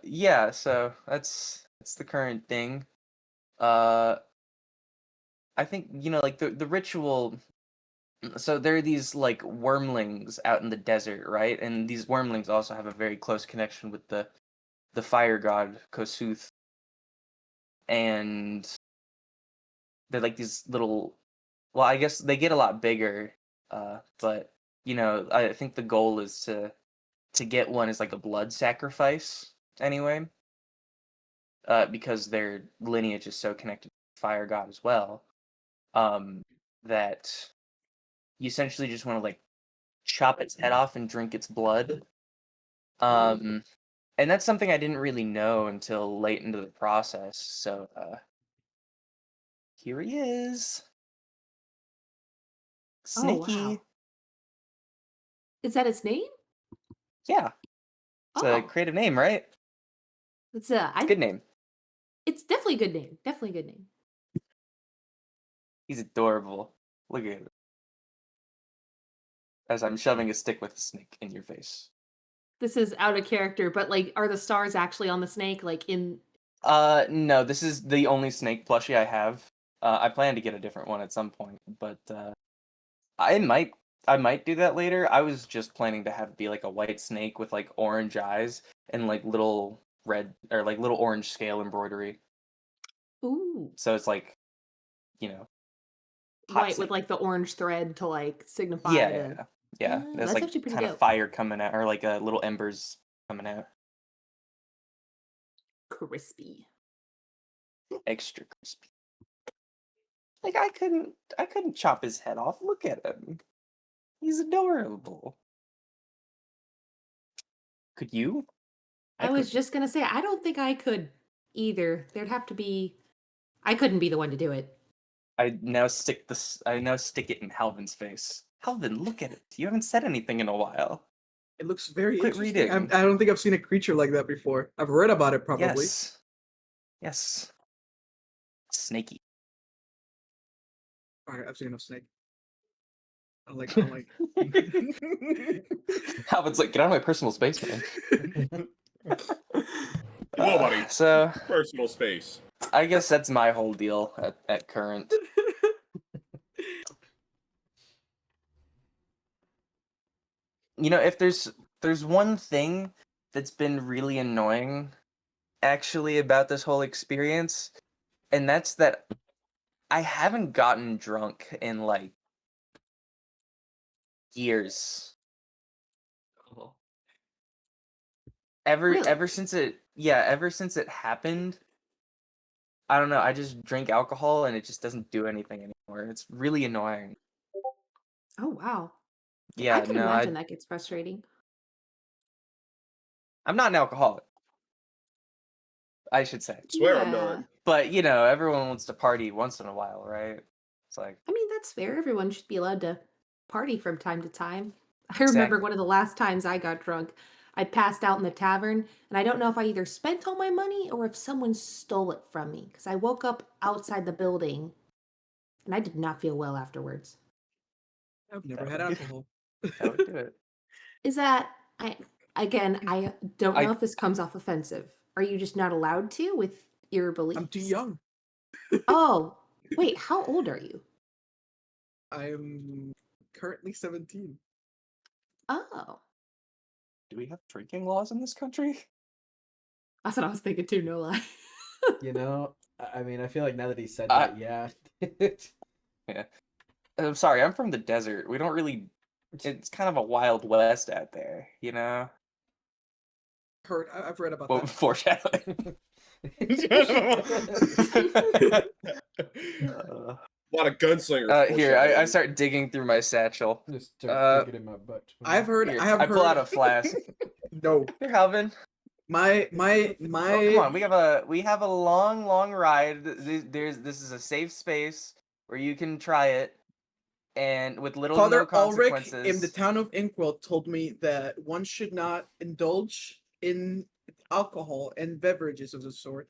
Yeah, so that's the current thing. I think like the ritual. So there are these like wormlings out in the desert, right? And these wormlings also have a very close connection with the fire god Kosuth, and they're like these little. Well, I guess they get a lot bigger, but I think the goal is to get one as like a blood sacrifice anyway, because their lineage is so connected to the fire god as well, that you essentially just want to like chop its head off and drink its blood. And that's something I didn't really know until late into the process. So here he is, Oh Snicky. wow. Is that its name? Yeah, it's a Oh, creative name, right? it's It's a good name. It's definitely a good name. Definitely a good name. He's adorable. Look at it. As I'm shoving a stick with a snake in your face. This is out of character, but like, are the stars actually on the snake? Like in No, this is the only snake plushie I have. I plan to get a different one at some point, but I might do that later. I was just planning to have it be like a white snake with like orange eyes and like little red or like little orange scale embroidery. ooh, So it's like, you know, hot white with snake. like the orange thread to like signify Yeah, the. yeah, yeah. There's That's like actually pretty kind of dope. fire coming out, or like little embers coming out. Crispy. Extra crispy. Like I couldn't chop his head off. Look at him. He's adorable. Could you? I could. was just gonna say, I don't think I could either. There'd have to be. I couldn't be the one to do it. I now stick it in Halvin's face. Halvin, look at it. You haven't said anything in a while. It looks very Quit interesting. reading. I don't think I've seen a creature like that before. I've read about it probably. Yes. Yes. Snaky. All right, I've seen enough snake. I don't like. Alvin's like, get out of my personal space, man. Whoa, buddy. So Personal space. I guess that's my whole deal at current. You know, if there's one thing that's been really annoying actually about this whole experience, and that's that I haven't gotten drunk in like years. Oh. Really? Ever since it happened, I don't know, I just drink alcohol and it just doesn't do anything anymore. It's really annoying. Oh wow. I Yeah, can no, imagine that gets frustrating. I'm not an alcoholic, I should say. Swear I'm Yeah. not. But, you know, everyone wants to party once in a while, right? It's like, I mean, that's fair. Everyone should be allowed to party from time to time. I remember Exactly. one of the last times I got drunk, I passed out in the tavern, and I don't know if I either spent all my money or if someone stole it from me because I woke up outside the building and I did not feel well afterwards. I've never That had would- alcohol. that would do it. Is that I don't know I- if this comes off offensive. Are you just not allowed to with your beliefs? I'm too young. Oh, wait, how old are you? I'm currently 17. Oh. Do we have drinking laws in this country? That's what I was thinking too, no lie. You know, I mean, I feel like now that he said I- that, yeah. I'm sorry, I'm from the desert. We don't really. It's kind of a wild west out there, you know? I've read about Well, that. foreshadowing. A lot of gunslingers. Here, I foreshadowing. start digging through my satchel. Just start picking in my butt. I've heard. Here, I have I heard. pull out a flask. No, Here, Halvin. my. Oh, come on. We have a long ride. This is a safe space where you can try it, and with little to Father no Ulrich consequences. in the town of Inkwell told me that one should not indulge in alcohol and beverages of the sort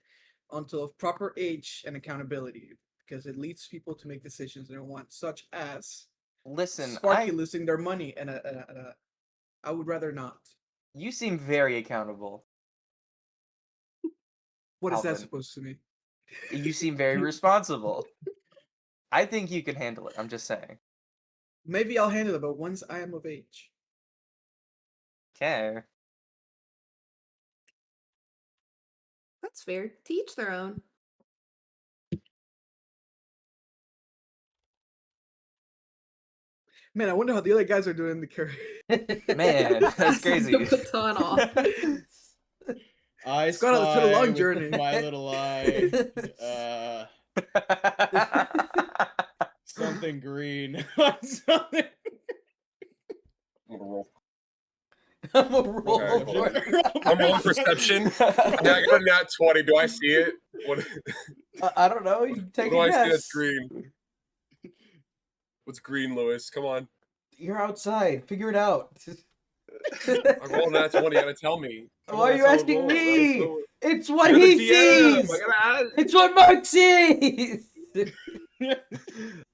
until of proper age and accountability, because it leads people to make decisions they don't want, such as Listen, Sparky losing their money, and I would rather not. you seem very accountable. What is that Alvin. supposed to mean? You seem very responsible. I think you can handle it. I'm just saying. Maybe I'll handle it, but once I am of age. Okay. That's fair. To each their own. Man, I wonder how the other guys are doing the carry. Man, that's Passing crazy. the baton off. I It's got a spy long with journey. my little eye. Something green. Something. I'm gonna roll. I'm a roll. Okay, I'm rolling perception. Yeah, I got a nat 20. Do I see it? What I don't know. You take do a I guess. see that's green? What's green, Lewis? Come on. You're outside. Figure it out. I'm rolling nat 20. You gotta tell me. Come Why on, are you that's how I asking roll. me? That's It's what You're the he DM. sees. I gotta It's what Mark sees.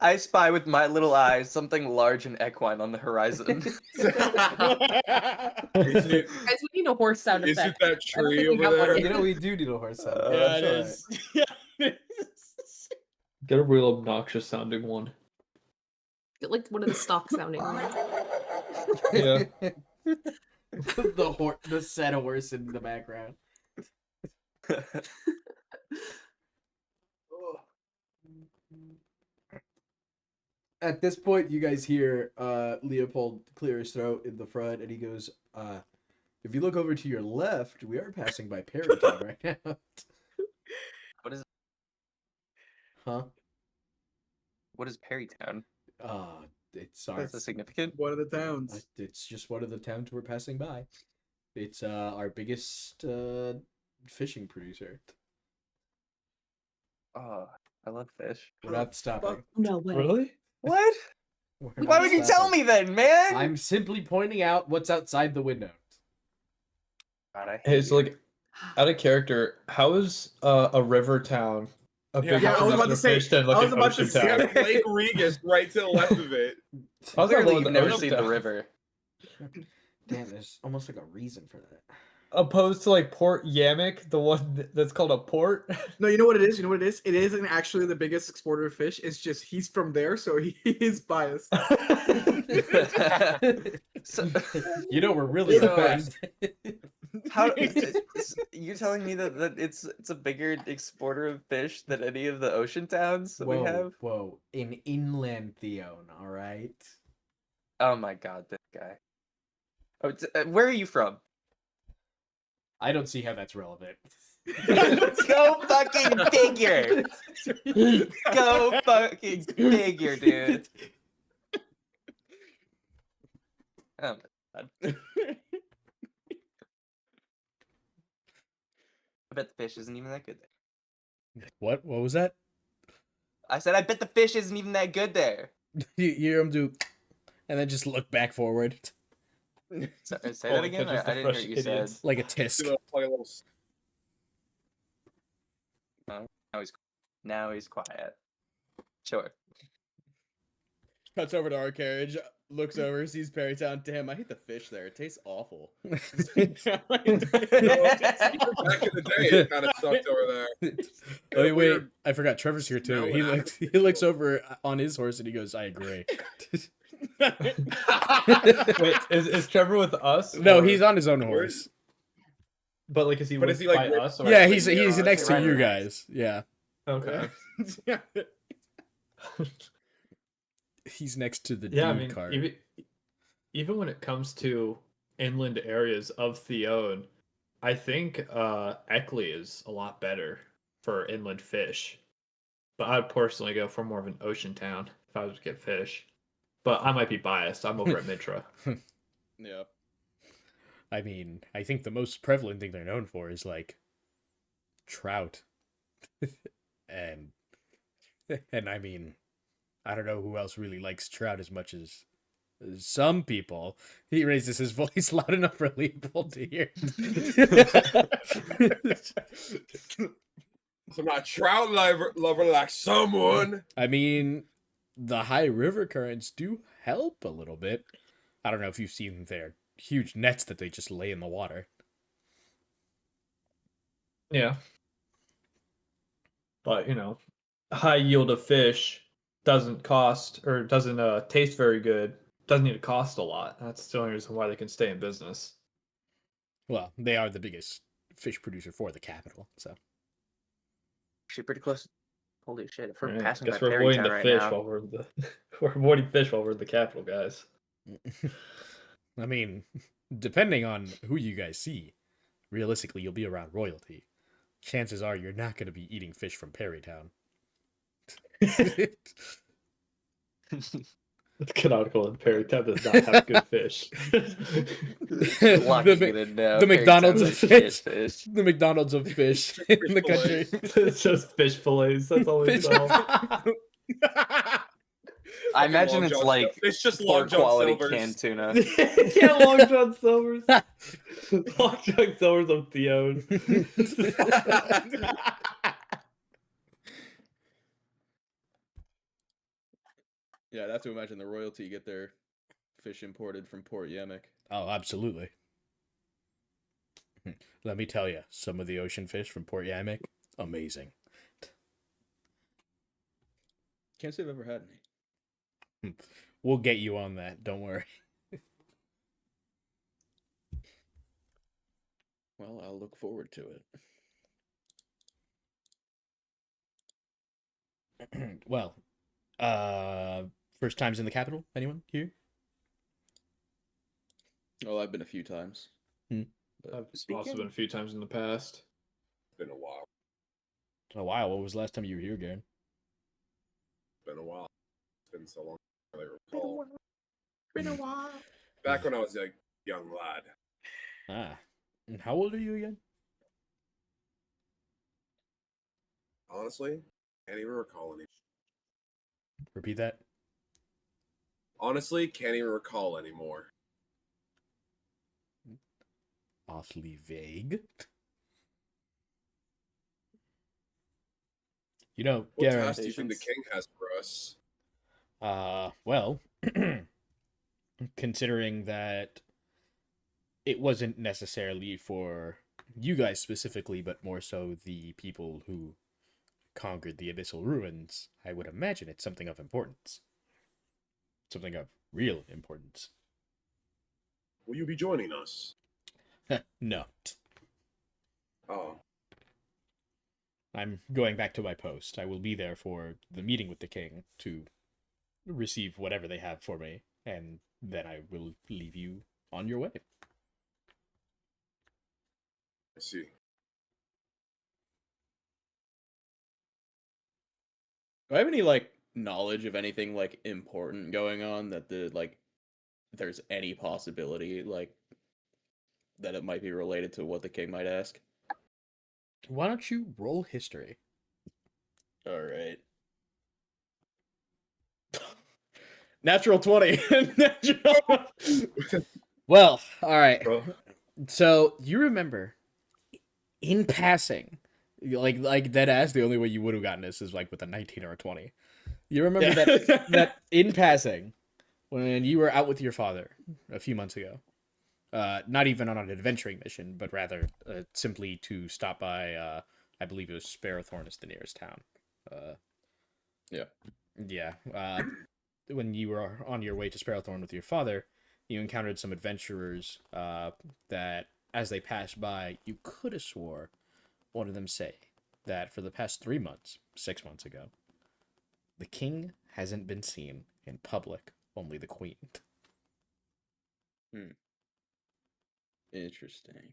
I spy with my little eyes something large and equine on the horizon. Is it, Guys, we need a horse sound is it effect. that I don't tree think we over have one there? yet. You know we do need a horse sound. Yeah, I'm it sure. is. Yeah, it is. Get a real obnoxious sounding one. Get like one of the stock sounding ones. Yeah. the set horse in the background. At this point, you guys hear Leopold clear his throat in the front, and he goes, if you look over to your left, we are passing by Perrytown right now. What is Huh? what is Perrytown? It's our, That's Is it significant? one of the towns. it's just one of the towns we're passing by. It's our biggest fishing producer. Oh, I love fish. We're not stopping. Fuck. No way. Really? What? Why would you tell me then, man? I'm simply pointing out what's outside the window. God, I hate Hey, so you. like, out of character, how is a river town a Yeah, bigger I was about to producer of say- fish than like I was an about to ocean say- We town? have Lake Regis right to the left of it. I was like, Clearly, well, you've the never ocean seen the town. river. Damn, there's almost like a reason for that. Opposed to like Port Yamik, the one that's called a port. No, you know what it is? You know what it is? It isn't actually the biggest exporter of fish. It's just he's from there, so he is biased. So, You know we're really So, important. how you're telling me that it's a bigger exporter of fish than any of the ocean towns that we have? Whoa, in inland Theon, all right. Oh my god, this guy. Oh, where are you from? I don't see how that's relevant. Go fucking figure. Go fucking figure, dude. Oh my god. I bet the fish isn't even that good there. What? What was that? I said I bet the fish isn't even that good there. You hear him do, and then just look back forward Sorry, say Oh, that again. catches the I didn't hear fresh what you said. idiots. like a tisk. Like a little Now he's quiet. Sure. Cuts over to our carriage, looks over, sees Perrytown. Damn, I hate the fish there. It tastes awful. Back in the day, it kind of sucked over there. Wait, Weird I forgot. Trevor's here too. smell He it looks. He looks over on his horse and he goes, "I agree." Wait, is Trevor with us? No, or- he's on his own Where horse. is- But like, is he? But with is he, like, by right- us? Or Yeah, like, he's yeah, he's it's next to right you next. guys. Yeah, okay. he's next to the Yeah, I dude mean, cart. even when it comes to inland areas of Theon, I think Eckley is a lot better for inland fish. But I'd personally go for more of an ocean town if I was to get fish. But I might be biased. I'm over at Mitra. Yeah. I mean, I think the most prevalent thing they're known for is like trout, and I mean, I don't know who else really likes trout as much as some people. He raises his voice loud enough for Leopold to hear. I'm not a trout lover like someone. I mean, the high river currents do help a little bit. I don't know if you've seen their huge nets that they just lay in the water. Yeah. But, high yield of fish doesn't cost or doesn't taste very good. Doesn't need to cost a lot. That's the only reason why they can stay in business. Well, they are the biggest fish producer for the capital, so. Actually, pretty close. Holy shit! If we're Alright, passing by guess we're avoiding Perrytown the right fish now, while we're in the we're avoiding fish while we're in the capital, guys. I mean, depending on who you guys see, realistically, you'll be around royalty. Chances are you're not going to be eating fish from Perrytown. It's canonical and Perrytown does not have good fish. locking the, it in now. the McDonald's of Perrytown's like fish. shit fish. The McDonald's of fish in the country. It's just fish fillets. That's all we Fish- sell. I imagine it's like it's just Long poor John quality Silver's. canned tuna. Yeah, Long John Silver's. Long John Silver's of Theon. Yeah, I'd have to imagine the royalty get their fish imported from Port Yamik. Oh, absolutely. Let me tell you, some of the ocean fish from Port Yamik, amazing. Can't say I've ever had any. We'll get you on that, don't worry. Well, I'll look forward to it. Well, first times in the capital, anyone here? Well, I've been a few times. I've also been a few times in the past. It's been a while. A while. What was the last time you were here, Garen? It's been a while. It's been so long. I really recall. Been a while. Back when I was a young lad. Ah. And how old are you again? Honestly, can't even recall any. Repeat that. Honestly, can't even recall anymore. Awfully vague. You know, What Garen. task do you think the king has for us? Well, considering that it wasn't necessarily for you guys specifically, but more so the people who conquered the Abyssal Ruins, I would imagine it's something of importance. Something of real importance. Will you be joining us? No. Oh, I'm going back to my post. I will be there for the meeting with the king to receive whatever they have for me, and then I will leave you on your way. I see. Do I have any like knowledge of anything like important going on that there's any possibility like that it might be related to what the king might ask? Why don't you roll history? All right. Natural 20. Well, all right. Bro. So you remember, in passing, like dead ass, the only way you would have gotten this is like with a 19 or a 20. You remember that in passing, when you were out with your father a few months ago, not even on an adventuring mission, but rather simply to stop by, I believe it was Sparrowthorn is the nearest town. Yeah. Yeah. When you were on your way to Sparrowthorn with your father, you encountered some adventurers that, as they passed by, you could have swore one of them say that for the past 3 months, 6 months ago, the king hasn't been seen in public, only the queen. Interesting.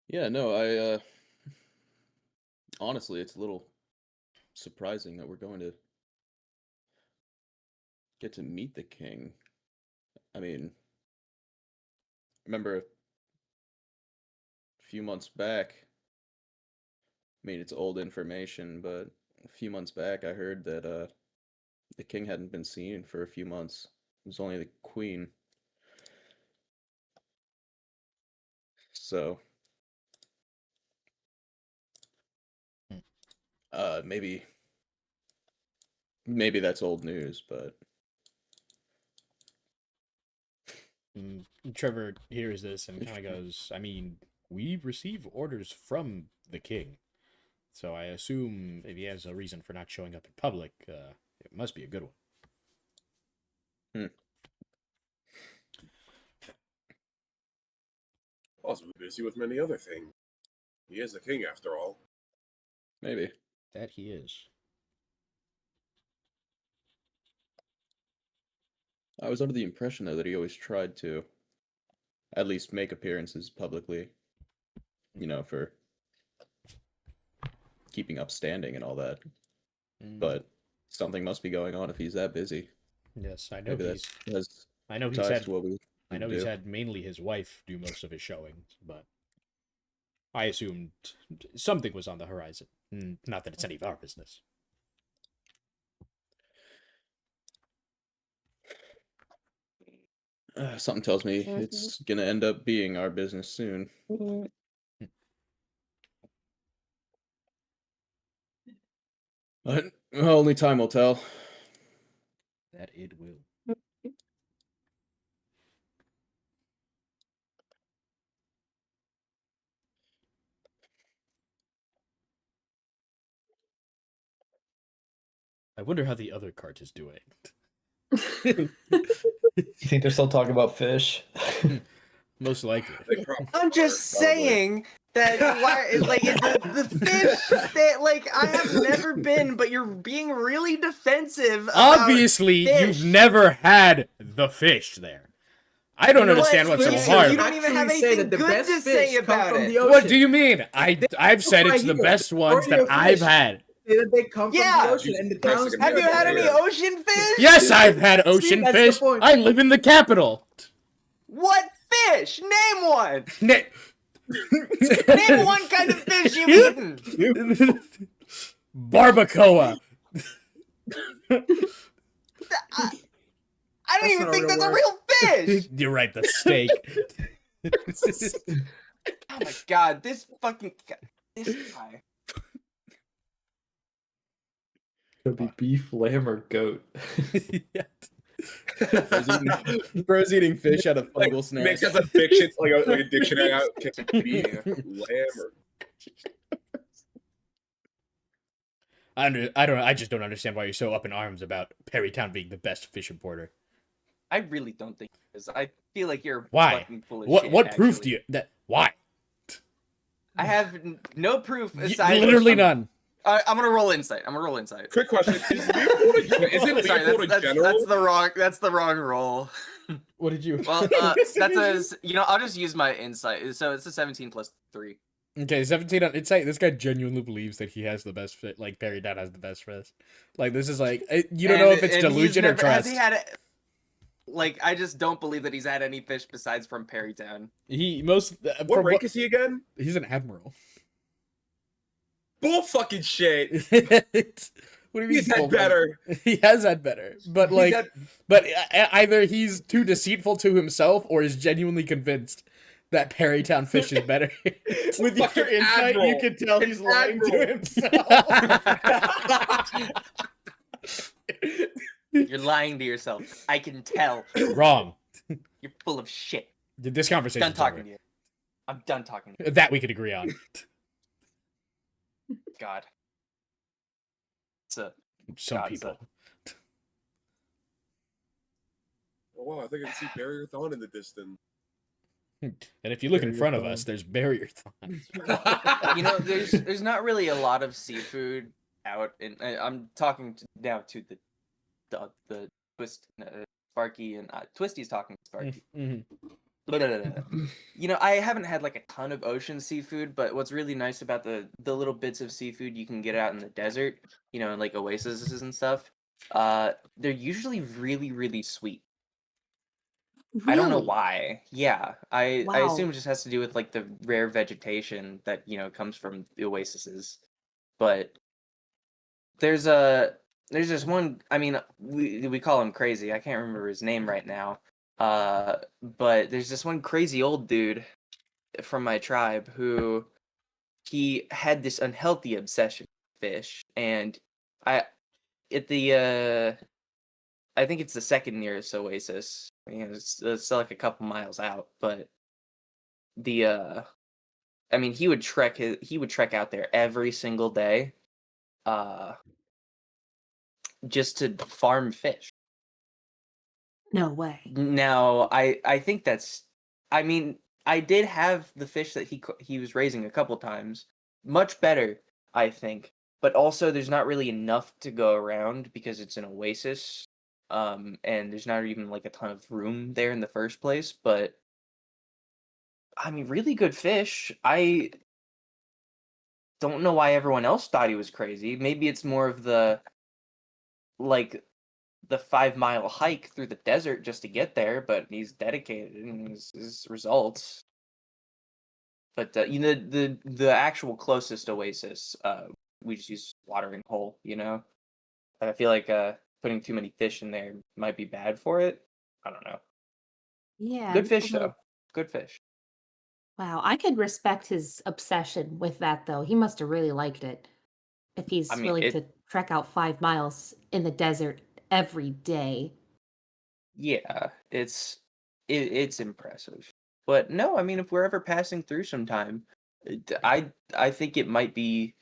Yeah, no, I honestly, it's a little surprising that we're going to get to meet the king. I mean, remember a few months back, I mean, it's old information, but a few months back I heard that the king hadn't been seen for a few months. It was only the queen. So maybe that's old news, but Trevor hears this and kind of goes, I mean, we receive orders from the king. So I assume if he has a reason for not showing up in public, it must be a good one. Possibly busy with many other things. He is the king after all. maybe. That he is. I was under the impression though that he always tried to at least make appearances publicly, for keeping up standing and all that. But something must be going on if he's that busy. Yes, I know Maybe he's. that has I know he's ties had. to what we I know do. he's had mainly his wife do most of his showings, but I assumed something was on the horizon. Not that it's any of our business. Something tells me it's gonna end up being our business soon. But only time will tell. That it will. I wonder how the other cart is doing. You think they're still talking about fish? Most likely. I'm just saying that the fish that I have never been, but you're being really defensive about Obviously, fish. you've never had the fish there. I don't understand what's so hard. You don't even have anything good to say about it. What do you mean? I've said it's the best ones that I've had. They come from the ocean, and the towns. Have you had any ocean fish? Yes, I've had ocean that's the fish. point. I live in the capital. What fish? Name one. Ne- Name one kind of fish you've eaten. Barbacoa. I don't That's even not a think real that's a word. real fish. You're right. The steak. Oh my god, this guy. Could be beef, lamb, or goat. Yeah. Bro's eating fish out of Like fungal snack. Nick has a diction, like a dictionary out, beef, lamb, or I just don't understand why you're so up in arms about Perrytown being the best fish importer. I really don't think it is. I feel like you're Why? fucking full of What shit. what proof actually. do you that why? I have no proof aside. Literally none. I'm gonna roll insight. quick question: Is Leopold is it Sorry, Leopold in general? that's the wrong roll. What did you? Well, that's I'll just use my insight. So it's a 17 plus 3. Okay, 17 on insight. This guy genuinely believes that he has the best fit. Like Perrytown has the best fish. Like this is like you don't know if it's delusion or trust. Has he had like I just don't believe that he's had any fish besides from Perrytown. He What rank is he again? He's an admiral. Bull fucking shit. What do you mean? He's had better. He has had better, but He's like, had- but either he's too deceitful to himself or is genuinely convinced that Perrytown fish is better. With your Fucking insight, admiral. you can tell he's lying to Admiral. himself. You're lying to yourself. I can tell. Wrong. You're full of shit. This conversation. Done talking to you. I'm done talking to you. That we could agree on. God. Some God, people. Oh, wow, I think I can see Barrier Thon in the distance. And if you look in Barrier front of thon. us, there's barrier thon. You know, there's not really a lot of seafood out in. I'm talking now to the twist Sparky and Twisty's talking to Sparky. You know, I haven't had like a ton of ocean seafood, but what's really nice about the little bits of seafood you can get out in the desert, you know, like oases and stuff, they're usually really, really sweet. I don't know Really? why. Yeah, I Wow. assume it just has to do with like the rare vegetation that comes from the oases. But there's this one. I mean, we call him crazy. I can't remember his name right now. But there's this one crazy old dude from my tribe who he had this unhealthy obsession with fish, and I at the I think it's the second nearest oasis. You know, it's still like a couple miles out, but the I mean, he would trek out there every single day, just to farm fish. No way. Now, I think that's. I mean, I did have the fish that he was raising a couple times, much better, I think. But also, there's not really enough to go around because it's an oasis, and there's not even like a ton of room there in the first place. But I mean, really good fish. I don't know why everyone else thought he was crazy. Maybe it's more of the like the 5-mile hike through the desert just to get there, but he's dedicated in his results. But you know, the actual closest oasis, we just use watering hole. You know, I feel like putting too many fish in there might be bad for it. I don't know. Yeah. Good fish although- though. Good fish. Wow, I could respect his obsession with that though. He must have really liked it. If he's I mean, willing to trek out 5 miles in the desert every day. yeah, it's impressive. But no, I mean, if we're ever passing through sometime, I think it might be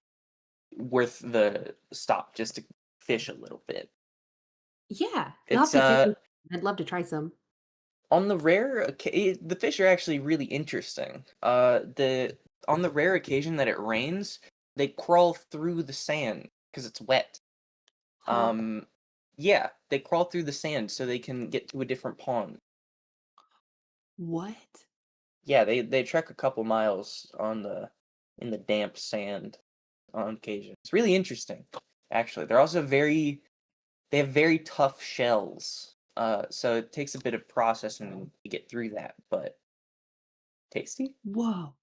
worth the stop just to fish a little bit. Yeah, you'll have It's to take me. I'd love to try some. on the the fish are actually really interesting. On the rare occasion that it rains, they crawl through the sand because it's wet. Huh. Yeah, they crawl through the sand so they can get to a different pond. What? Yeah, they trek a couple miles in the damp sand on occasion. It's really interesting, actually. They're also they have very tough shells. So it takes a bit of processing to get through that, but tasty. Whoa.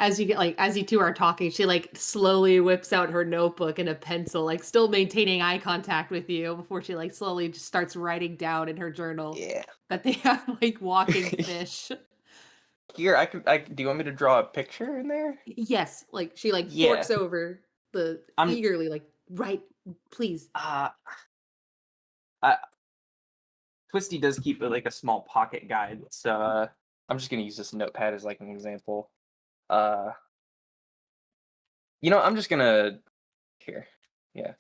as you two are talking, she like slowly whips out her notebook and a pencil, like still maintaining eye contact with you before she like slowly just starts writing down in her journal Yeah. that they have like walking fish. Here, do you want me to draw a picture in there? Yes, like she like Yeah. forks over the I'm- eagerly like right, please. I Twisty does keep like a small pocket guide, so I'm just gonna use this notepad as like an example. I'm just gonna here. Yeah.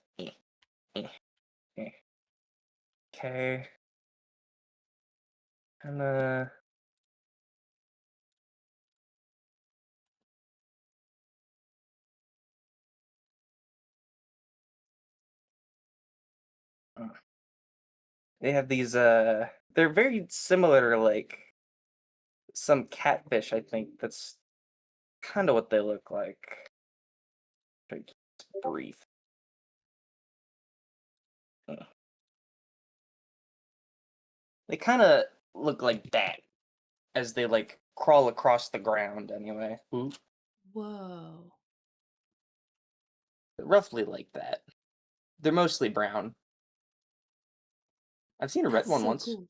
Okay. And they have these they're very similar to like some catfish, I think. That's kind of what they look like. Try to keep this brief. They kind of look like that as they like crawl across the ground anyway. Ooh. Whoa. Roughly like that. They're mostly brown. I've seen a red That's one so once. cool.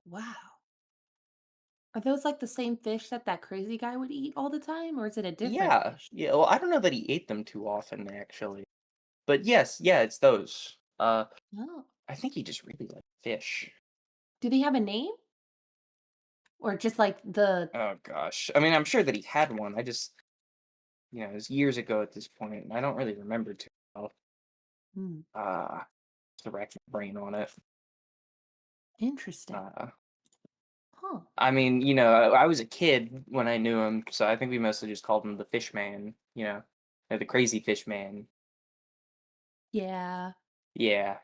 Wow. Are those like the same fish that that crazy guy would eat all the time, or is it a different Yeah. fish? Yeah, well, I don't know that he ate them too often actually. But yes, yeah, it's those. Oh. I think he just really liked fish. Do they have a name? Or just like the Oh gosh. I mean, I'm sure that he had one. I just, it was years ago at this point, and I don't really remember too well. Hmm, To rack my brain on it. interesting. Huh. I mean, I was a kid when I knew him, so I think we mostly just called him the Fish Man, or the Crazy Fish Man. Yeah. Yeah.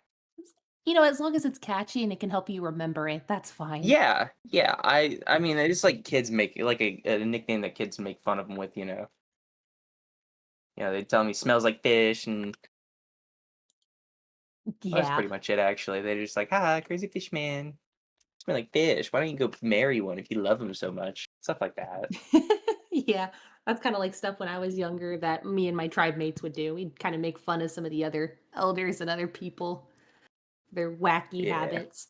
As long as it's catchy and it can help you remember it, that's fine. Yeah, yeah. I mean, it's like kids make like a nickname that kids make fun of him with, they tell me smells like fish, and that's Yeah. pretty much it. Actually, they're just like, Crazy Fish Man, smell like fish. Why don't you go marry one if you love him so much? Stuff like that. Yeah. That's kind of like stuff when I was younger that me and my tribe mates would do. We'd kind of make fun of some of the other elders and other people, their wacky Yeah. habits.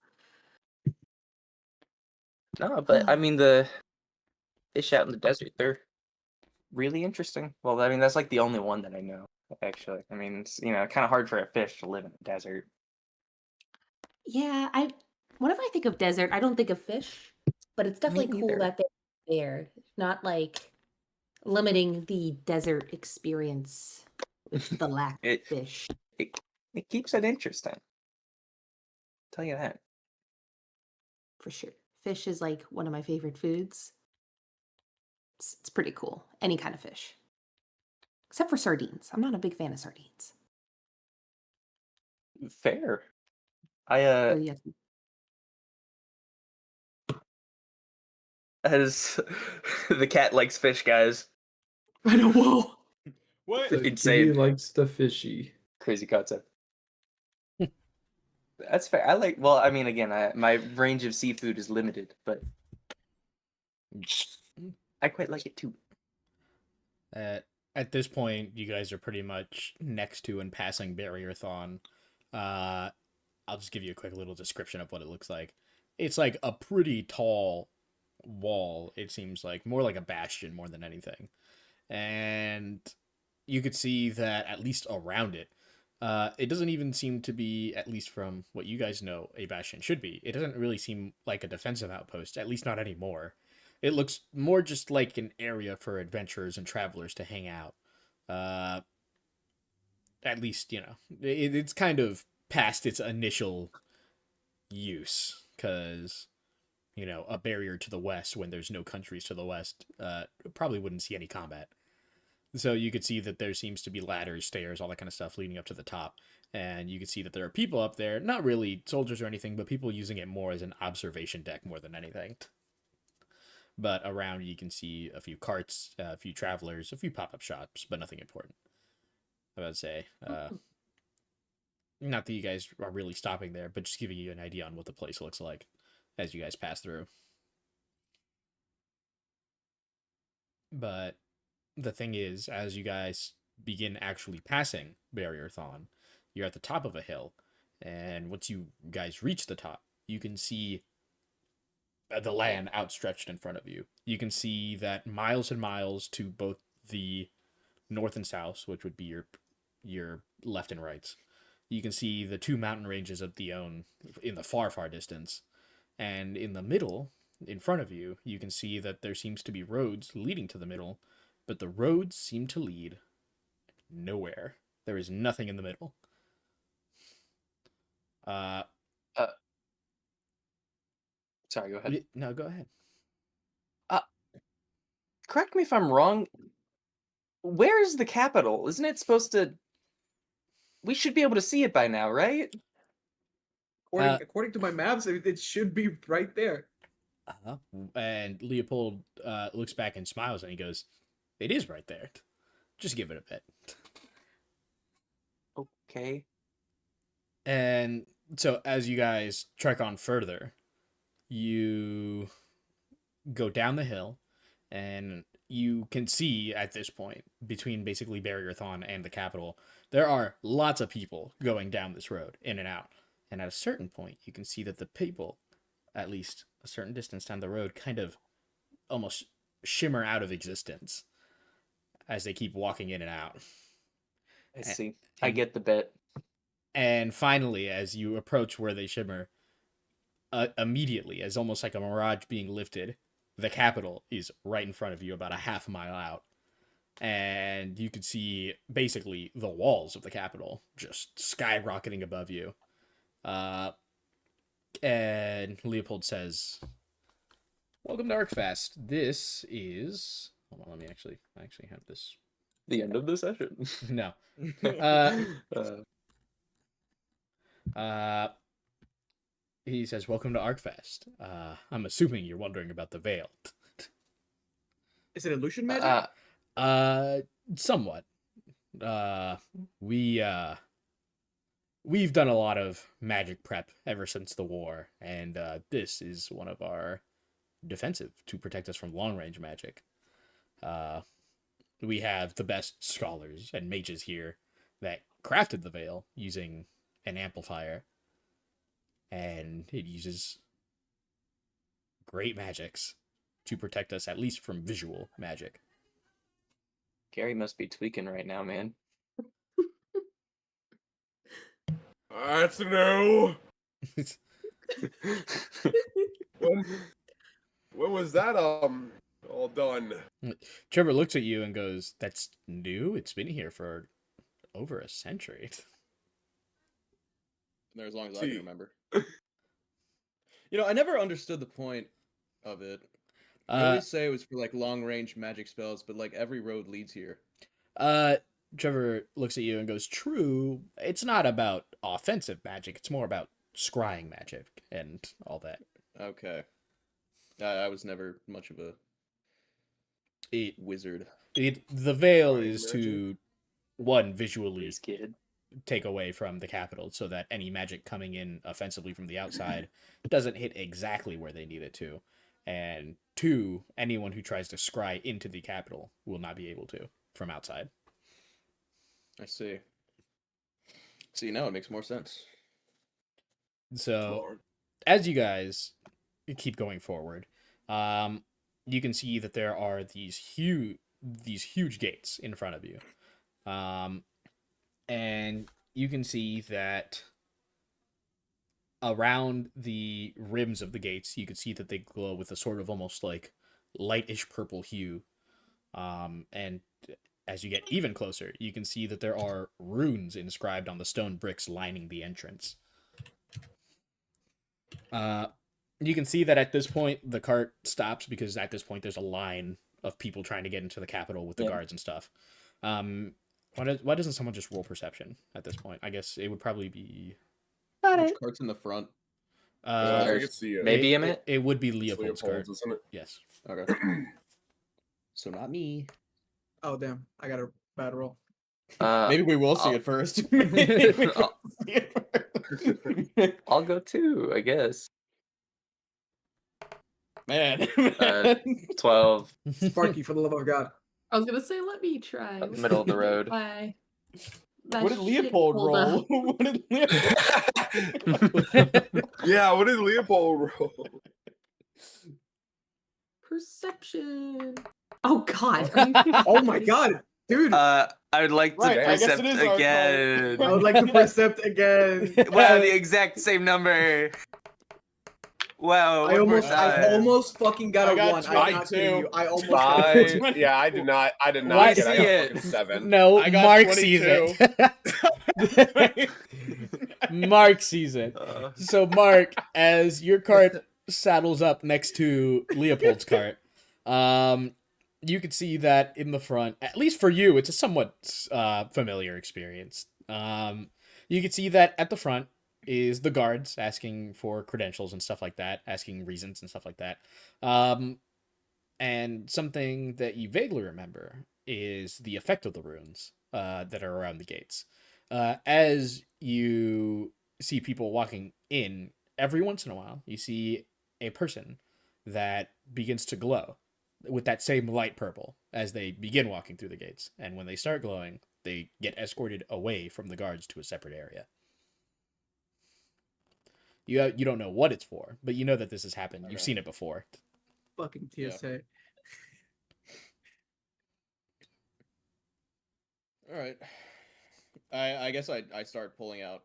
No, but I mean the fish out in the desert, they're really interesting. Well, I mean that's like the only one that I know, actually. I mean, it's kind of hard for a fish to live in a desert. Yeah, whenever I think of desert, I don't think of fish, but it's Me definitely cool neither. that they're there, not like limiting the desert experience with the lack of It fish. it it keeps it interesting. I'll tell you that. For sure. Fish is like one of my favorite foods. It's pretty cool. Any kind of fish. Except for sardines. I'm not a big fan of sardines. Fair. I They're yucky. as the cat likes fish, guys. I know, whoa. What? The Insane. kitty likes the fishy. Crazy concept. That's fair. Well, I mean, again, my range of seafood is limited, but I quite like it too. At this point, you guys are pretty much next to and passing Barrier Thon. I'll just give you a quick little description of what it looks like. It's like a pretty tall wall, it seems like. More like a bastion more than anything. And you could see that at least around it, it doesn't even seem to be, at least from what you guys know, a bastion should be. It doesn't really seem like a defensive outpost, at least not anymore. It looks more just like an area for adventurers and travelers to hang out. Uh, at least, it's kind of past its initial use, because, a barrier to the west when there's no countries to the west probably wouldn't see any combat. So you could see that there seems to be ladders, stairs, all that kind of stuff leading up to the top. And you can see that there are people up there, not really soldiers or anything, but people using it more as an observation deck more than anything. But around you can see a few carts, a few travelers, a few pop-up shops, but nothing important. I would say. Not that you guys are really stopping there, but just giving you an idea on what the place looks like as you guys pass through. But the thing is, as you guys begin actually passing Barrier Thon, you're at the top of a hill, and once you guys reach the top, you can see the land outstretched in front of you. You can see that miles and miles to both the north and south, which would be your left and rights. You can see the two mountain ranges of Theon in the far, far distance. And in the middle, in front of you, you can see that there seems to be roads leading to the middle, but the roads seem to lead nowhere. There is nothing in the middle. Uh, sorry, go ahead. No, go ahead. Correct me if I'm wrong. Where is the capital? Isn't it supposed to? We should be able to see it by now, right? According to my maps, it should be right there. And Leopold looks back and smiles, and he goes, "It is right there. Just give it a bit." Okay. And so as you guys trek on further, you go down the hill, and you can see at this point, between basically Barrier Thon and the capital, there are lots of people going down this road, in and out. And at a certain point, you can see that the people, at least a certain distance down the road, kind of almost shimmer out of existence as they keep walking in and out. I see. I get the bit. And finally, as you approach where they shimmer, immediately, as almost like a mirage being lifted, the capital is right in front of you, about a half mile out. And you can see basically the walls of the capital just skyrocketing above you. And Leopold says, "Welcome to ArcFest. This is..." Hold on, let me actually have this. The end of the session. No. He says, "Welcome to ArcFest. I'm assuming you're wondering about the veil." Is it illusion magic? Somewhat. We've done a lot of magic prep ever since the war, and this is one of our defensive to protect us from long range magic. We have the best scholars and mages here that crafted the veil using an amplifier, and it uses great magics to protect us, at least from visual magic. Gary must be tweaking right now, man. That's new. When was that all done? Trevor looks at you and goes, "That's new? It's been here for over a century." There as long as I can remember. I never understood the point of it. I always say it was for like long range magic spells, but like every road leads here. Trevor looks at you and goes, "True, it's not about offensive magic. It's more about scrying magic and all that." Okay. I was never much of a wizard. The veil Scrying is magic? to, one, visually This kid. take away from the capital so that any magic coming in offensively from the outside doesn't hit exactly where they need it to. And two, anyone who tries to scry into the capital will not be able to from outside. I see. See, now it makes more sense. So Lord. as you guys keep going forward, you can see that there are these huge gates in front of you. And you can see that around the rims of the gates, you can see that they glow with a sort of almost like lightish purple hue. And as you get even closer, you can see that there are runes inscribed on the stone bricks lining the entrance. You can see that at this point, the cart stops because at this point there's a line of people trying to get into the capital with the guards and stuff. Why doesn't someone just roll perception at this point? I guess it would probably be... Which cart's in the front? I think it's the, Maybe it would be it's Leopold's cart. Leopold's, isn't it? Yes. Okay. So not me. Oh damn! I got a bad roll. Maybe we will see I'll- it first. I'll go too, I guess. Man. 12. Sparky, for the love of God. I was gonna say, let me try. Middle of the road. My What did Leopold roll? What did Leopold? Yeah, what did Leopold roll? Perception. Oh God. Are you Oh my God, dude! I would like to Right, I guess percept it is our again. call. I would like to percept again. Wow, the exact same number. Wow, I one more almost, time. I almost fucking got I a got one. I'm not 22. kidding you. I almost got a one. Fine. Yeah, I did not. I did not Why get. I see got it? fucking 7. No, I got Mark 22. sees it. Mark sees it. So Mark, as your cart saddles up next to Leopold's cart, you can see that in the front, at least for you, it's a somewhat familiar experience. You can see that at the front is the guards asking for credentials and stuff like that, asking reasons and stuff like that. And something that you vaguely remember is the effect of the runes that are around the gates. As you see people walking in, every once in a while, you see a person that begins to glow with that same light purple as they begin walking through the gates. And when they start glowing, they get escorted away from the guards to a separate area. You don't know what it's for, but you know that this has happened. You've seen it before. Fucking Yeah. TSA. All right. I guess I start pulling out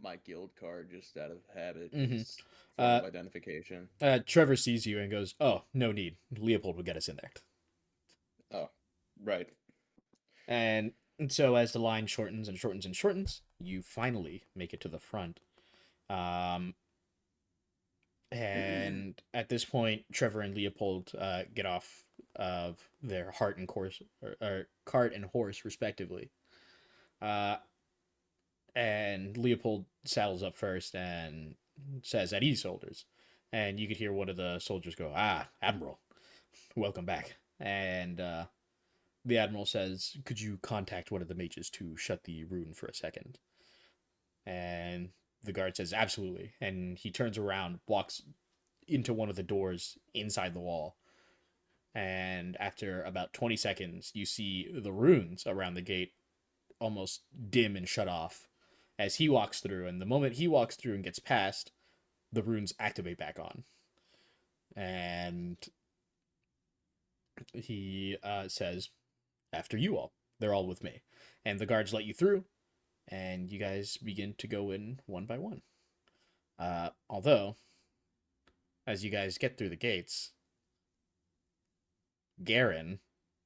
my guild card just out of habit. Mhm. It's form of identification. Trevor sees you and goes, "Oh, no need. Leopold will get us in there." Oh, right. And so as the line shortens and shortens and shortens, you finally make it to the front. And at this point, Trevor and Leopold get off of their cart and horse, respectively. And Leopold saddles up first and says, "At ease, soldiers." And you could hear one of the soldiers go, "Ah, Admiral, welcome back." And the Admiral says, "Could you contact one of the mages to shut the rune for a second?" And the guard says, "Absolutely." And he turns around, walks into one of the doors inside the wall. And after about 20 seconds, you see the runes around the gate almost dim and shut off as he walks through. And the moment he walks through and gets past, the runes activate back on. And he says, "After you all. They're all with me." And the guards let you through, and you guys begin to go in one by one. Although, as you guys get through the gates, Garen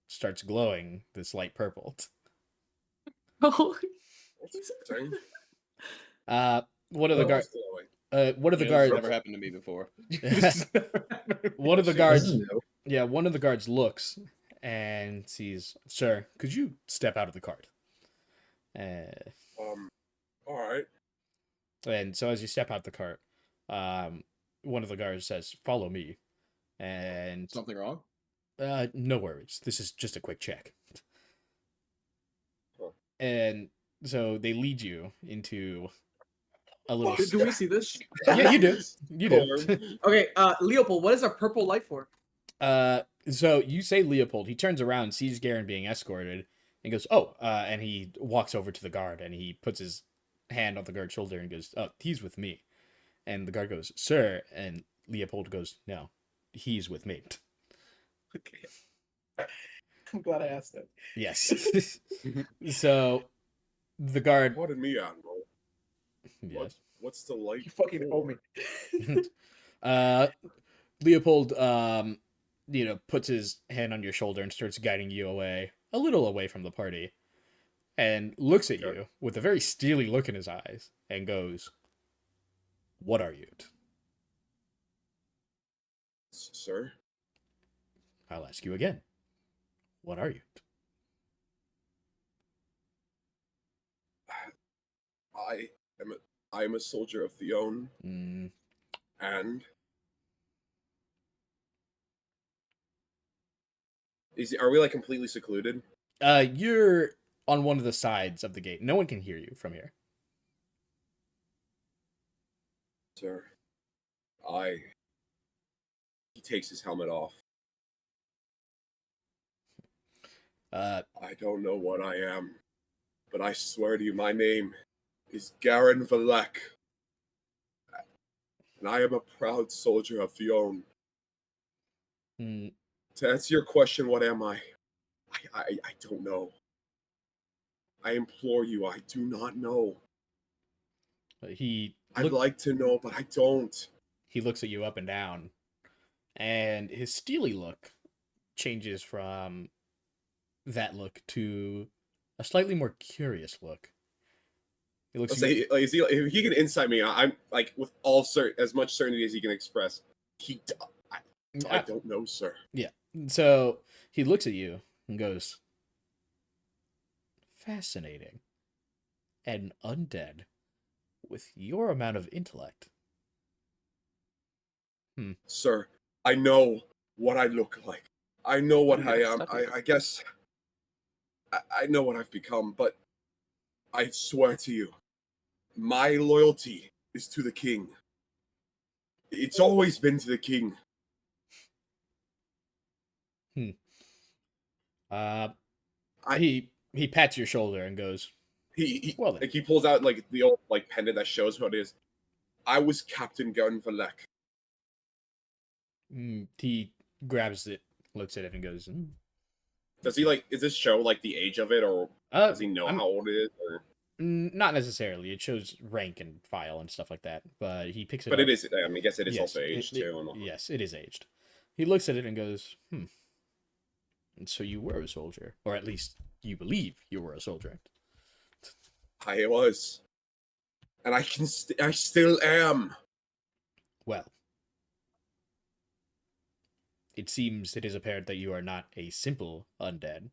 starts glowing this light purple. Oh, Sorry? One of the Oh, guards. it's glowing. One of the This guards. never happened to me before. One of the See, guards. this is new. Yeah, one of the guards looks and sees, "Sir, could you step out of the cart?" All right. And so as you step out the cart, one of the guards says, "Follow me." And Something wrong? no worries. This is just a quick check. Huh. And so they lead you into a little. Do we see this? Yeah, you do. You do. Storm. Okay, Leopold, what is a purple light for? So you say Leopold. He turns around, sees Garen being escorted, and goes, "Oh!" And he walks over to the guard and he puts his hand on the guard's shoulder and goes, "Oh, he's with me." And the guard goes, "Sir," and Leopold goes, "No, he's with me." Okay. I'm glad I asked that. Yes. So the guard. Pardon me, Admiral. Yes. What's the light? You fucking owe for? me. Leopold, puts his hand on your shoulder and starts guiding you away, a little away from the party, and looks at Okay. you with a very steely look in his eyes and goes, "What are you?" Sir? I'll ask you again. What are you? I am a soldier of Theon, Mm, and are we like completely secluded? you're on one of the sides of the gate. No one can hear you from here. Sir, takes his helmet off. Uh, I don't know what I am, but I swear to you, my name is Garen Valek. And I am a proud soldier of Fionn. mm, To answer your question, what am I? I don't know. I implore you, I do not know. he I'd look, like to know, but I don't. he looks at you up and down, and his steely look changes from that look to a slightly more curious look. He looks Let's at you, say, like, if he can insight me, I'm like with all as much certainty as he can express. I don't know, sir. yeah. So he looks at you and goes, "Fascinating. An undead with your amount of intellect." Sir, I know what I look like. I know what you I got am. stuck with I guess I know what I've become, but I swear to you, my loyalty is to the king. It's always been to the king. Uh, I- he pats your shoulder and goes, He "Well then." like he pulls out like the old like pendant that shows what it is. I was Captain Garen Valek. He grabs it, looks at it, and goes, Does he like? Is this show like the age of it, or does he know I'm- how old it is? Or... Not necessarily. It shows rank and file and stuff like that. But he picks it But up. it is. I mean, I guess it is Yes, also aged too. And all. yes, it is aged. He looks at it and goes, And so you were a soldier, or at least you believe you were a soldier. I was, and I still am. Well, it seems it is apparent that you are not a simple undead,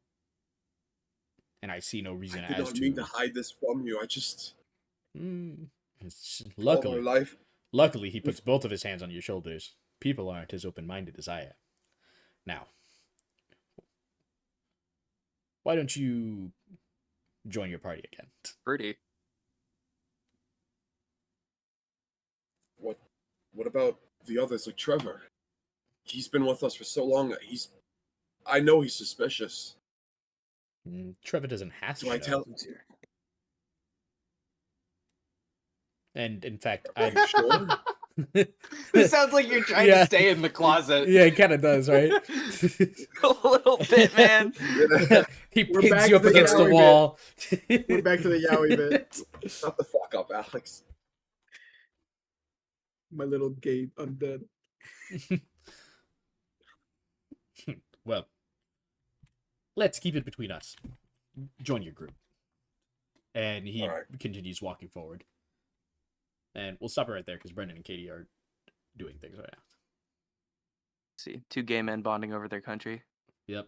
and I see no reason I did as not to. mean to hide this from you. I just It's all our life. luckily, he puts both of his hands on your shoulders. People aren't as open-minded as I am. Now, why don't you join your party again? Pretty. What about the others, like Trevor? He's been with us for so long. I know he's suspicious. Trevor doesn't have to. Do I tell? And in fact, Are you sure? It sounds like you're trying Yeah. to stay in the closet. Yeah, it kind of does, right? A little bit, man. He We're pins back you to up the against the yaoi wall. We're back to the yaoi bit. Shut the fuck up, Alex. My little gay undead. Well, let's keep it between us. Join your group. And he All right. continues walking forward. And we'll stop it right there because Brendan and Katie are doing things right now. See, two gay men bonding over their country. Yep.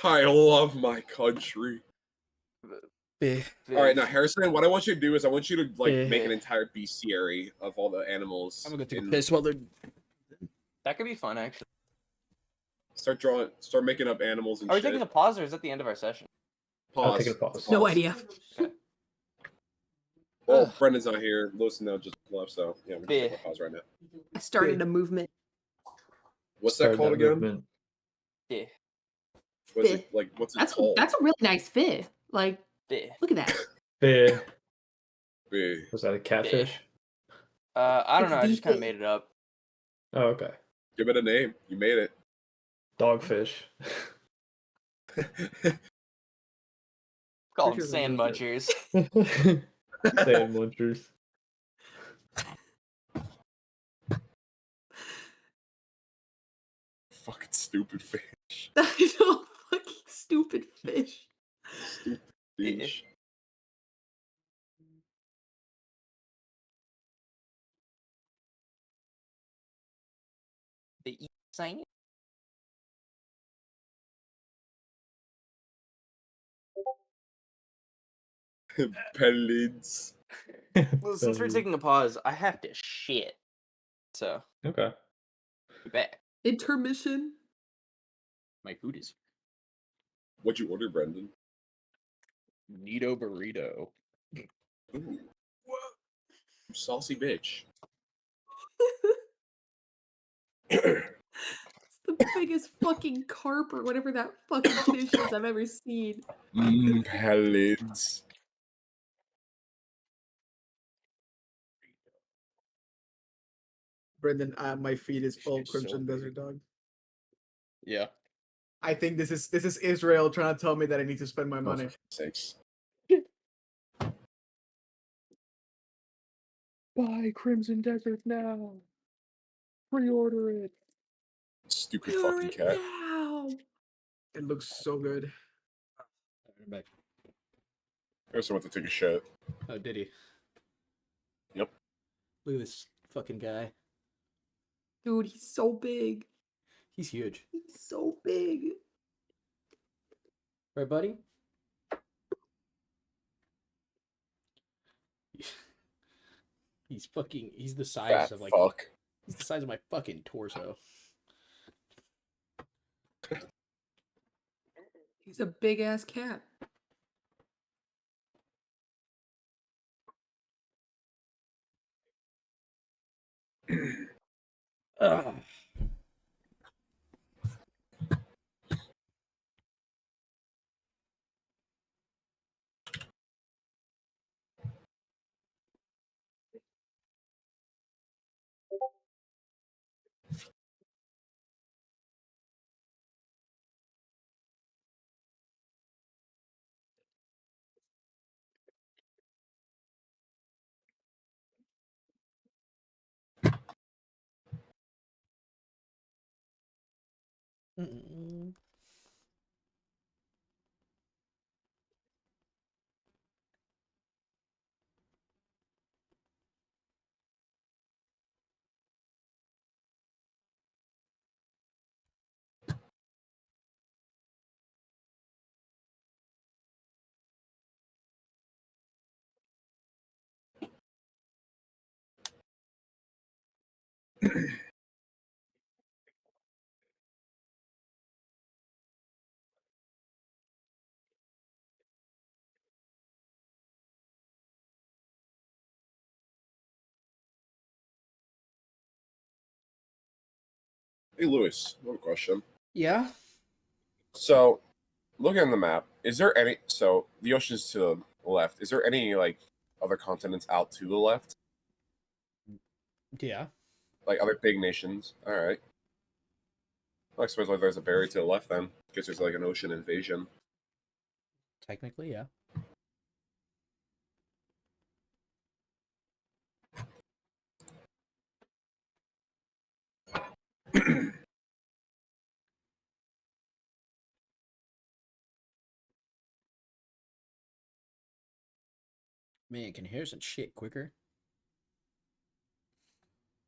I love my country. All right, now Harrison, what I want you to do is I want you to like make an entire bestiary of all the animals. I'm gonna go take a and piss while they're. That could be fun, actually. Start making up animals and Are we shit. taking a pause or is that the end of our session? I'll Pause. take a pause. No idea. Well, Ugh. Brendan's not here. Lewis now just left, so yeah, we're just taking a pause right now. I started a movement. What's that Started called again? movement. Yeah. What's it like? What's it That's called? that's a really nice fit. Like, Yeah. look at that. Fish. Yeah. Was that a catfish? I don't It's know. I just kind of the- made it up. Oh, okay. Give it a name. You made it. Dogfish. Call them Fishes are sand really good. munchers. Sand munchers. Fucking stupid fish. That is a fucking stupid fish. Stupid fish. They eat sand. Pelids. Well, since we're taking a pause, I have to shit. So, Okay. be back. Intermission. My food is What'd you order, Brendan? Nito burrito. Ooh. Saucy bitch. It's the biggest fucking carp or whatever that fucking fish is I've ever seen. Pallets. Brendan, my feed is Shit all is so Crimson big. Desert Dog. Yeah. I think this is Israel trying to tell me that I need to spend my Oh, money. for sakes. Buy Crimson Desert now. Pre-order it. Stupid Order fucking it cat. now. It looks so good. I'm back. I also want to take a shit. Oh, did he? Yep. Look at this fucking guy. Dude, he's so big. He's huge. He's so big. Right, buddy? He's the size Fat of like fuck. he's the size of my fucking torso. He's a big ass cat. Ugh. Mm-mm. Hey, Lewis, one question. Yeah. So, looking at the map, is there any? So the ocean's to the left. Is there any like other continents out to the left, Yeah. like other big nations? All right. Well, I suppose like there's a barrier to the left then, because there's like an ocean invasion. Technically, yeah. Man, can you hear some shit quicker?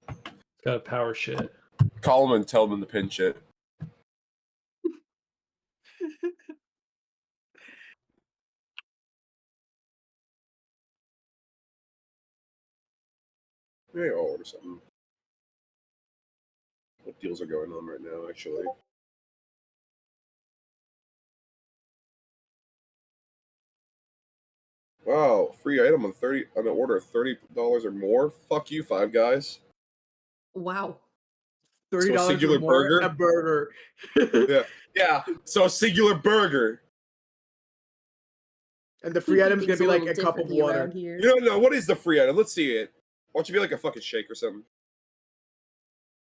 It's got a power shit. Call them and tell them to pinch it. Maybe I'll order something. What deals are going on right now, actually? Wow, free item on an order of $30 or more. Fuck you, Five Guys. Wow. $30 or singular more, burger? a burger. Yeah. So a singular burger. And the We free do item's gonna things be like little a cup of differently water. around here. You don't know what is the free item? Let's see it. Why don't you be like a fucking shake or something?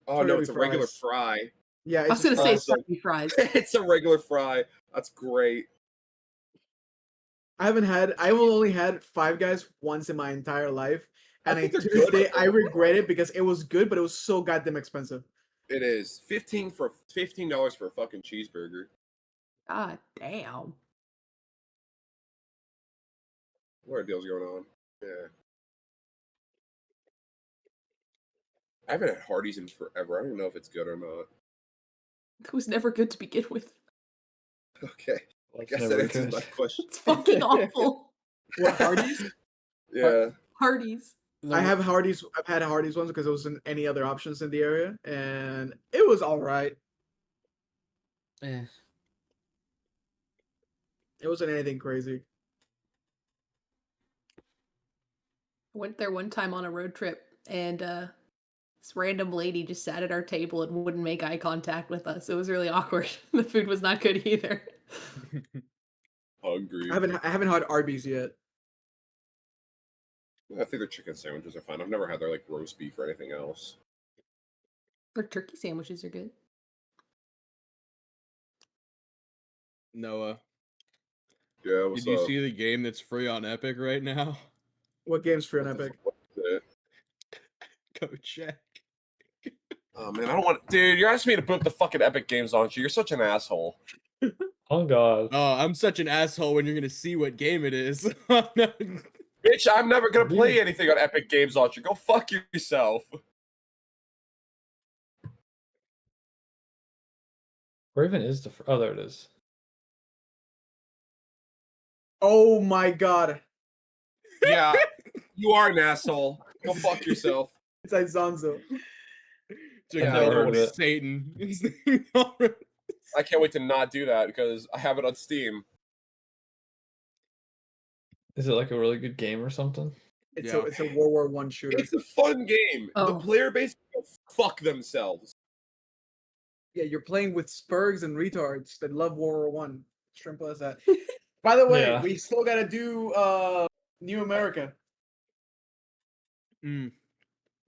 Oh no, Probably it's a regular fries. fry. Yeah, I it's was gonna say awesome. french fries. It's a regular fry. That's great. I've only had Five Guys once in my entire life, and think they're to this good. day I regret it because it was good, but it was so goddamn expensive. It is $15 for a fucking cheeseburger. God damn. What are deals going on? Yeah. I haven't had Hardee's in forever. I don't even know if it's good or not. It was never good to begin with. Okay. I It's guess that never answers good. my question. It's fucking awful. What, Hardee's? Yeah. Hardee's. I have Hardee's. I've had Hardee's ones because there wasn't any other options in the area, and it was all right. Eh. It wasn't anything crazy. I went there one time on a road trip, and This random lady just sat at our table and wouldn't make eye contact with us. It was really awkward. The food was not good either. Hungry. I haven't had Arby's yet. I think their chicken sandwiches are fine. I've never had their like roast beef or anything else. Their turkey sandwiches are good. Noah, Yeah, what's did you up? see the game that's free on Epic right now? What game's free on What the Epic? fuck is it? Go check. Oh man, I don't want. Dude, you're asking me to put the fucking Epic games on you. You're such an asshole. Oh god. Oh, I'm such an asshole when you're gonna see what game it is. Oh, no. Bitch, I'm never gonna play Really? anything on Epic Games Launcher. Go fuck yourself. Where even is the? Oh, there it is. Oh my god. Yeah, you are an asshole. Go fuck yourself. It's Izanzo. Check Yeah, out never heard old of it. Satan. I can't wait to not do that because I have it on Steam. Is it like a really good game or something? It's Yeah. a World War One shooter. It's a fun game. The Oh. player base can go fuck themselves. Yeah, you're playing with spurgs and retards that love World War One. Simple as that. By the way, Yeah. we still gotta do New America. Mm.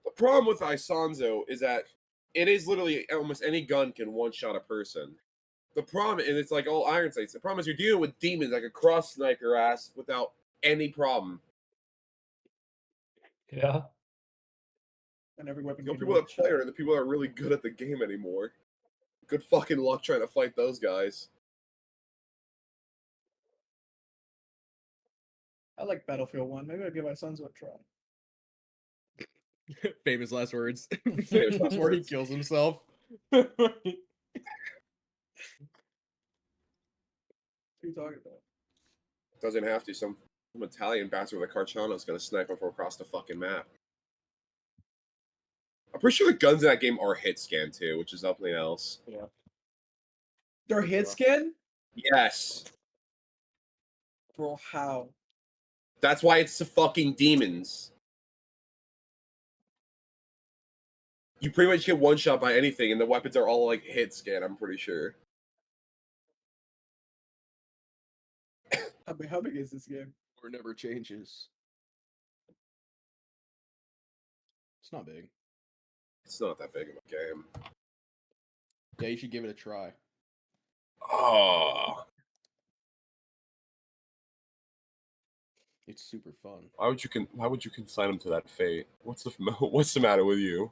The problem with Isonzo is that it is literally almost any gun can one-shot a person. The problem, and it's like all iron sights, the problem is you're dealing with demons that can cross-snipe your ass without any problem. Yeah. And every weapon The can people do that play are the people that are really good at the game anymore. Good fucking luck trying to fight those guys. I like Battlefield 1. Maybe I'll give Izanzo a try. Famous last words. Famous last Before he words. kills himself. What are you talking about? Doesn't have to. Some Italian bastard with a Carciano is going to snipe him from across the fucking map. I'm pretty sure the guns in that game are hit scan too, which is something else. They're hit scan? Yes. Bro, how? That's why it's the fucking demons. You pretty much get one shot by anything, and the weapons are all like hit scan, I'm pretty sure. How big is this game? Or never changes. It's not big. It's not that big of a game. Yeah, you should give it a try. Oh. It's super fun. Why would you consign him to that fate? What's the matter with you?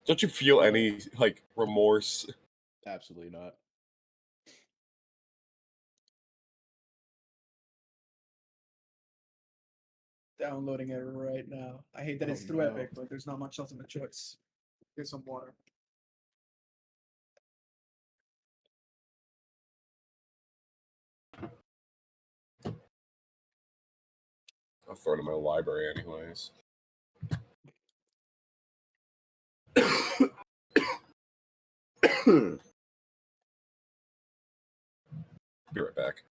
Don't you feel any like remorse? Absolutely not. Downloading it right now. I hate that Oh, it's through no. Epic, but there's not much else in the choice. Here's some water. I'll throw it in my library anyways. Be right back.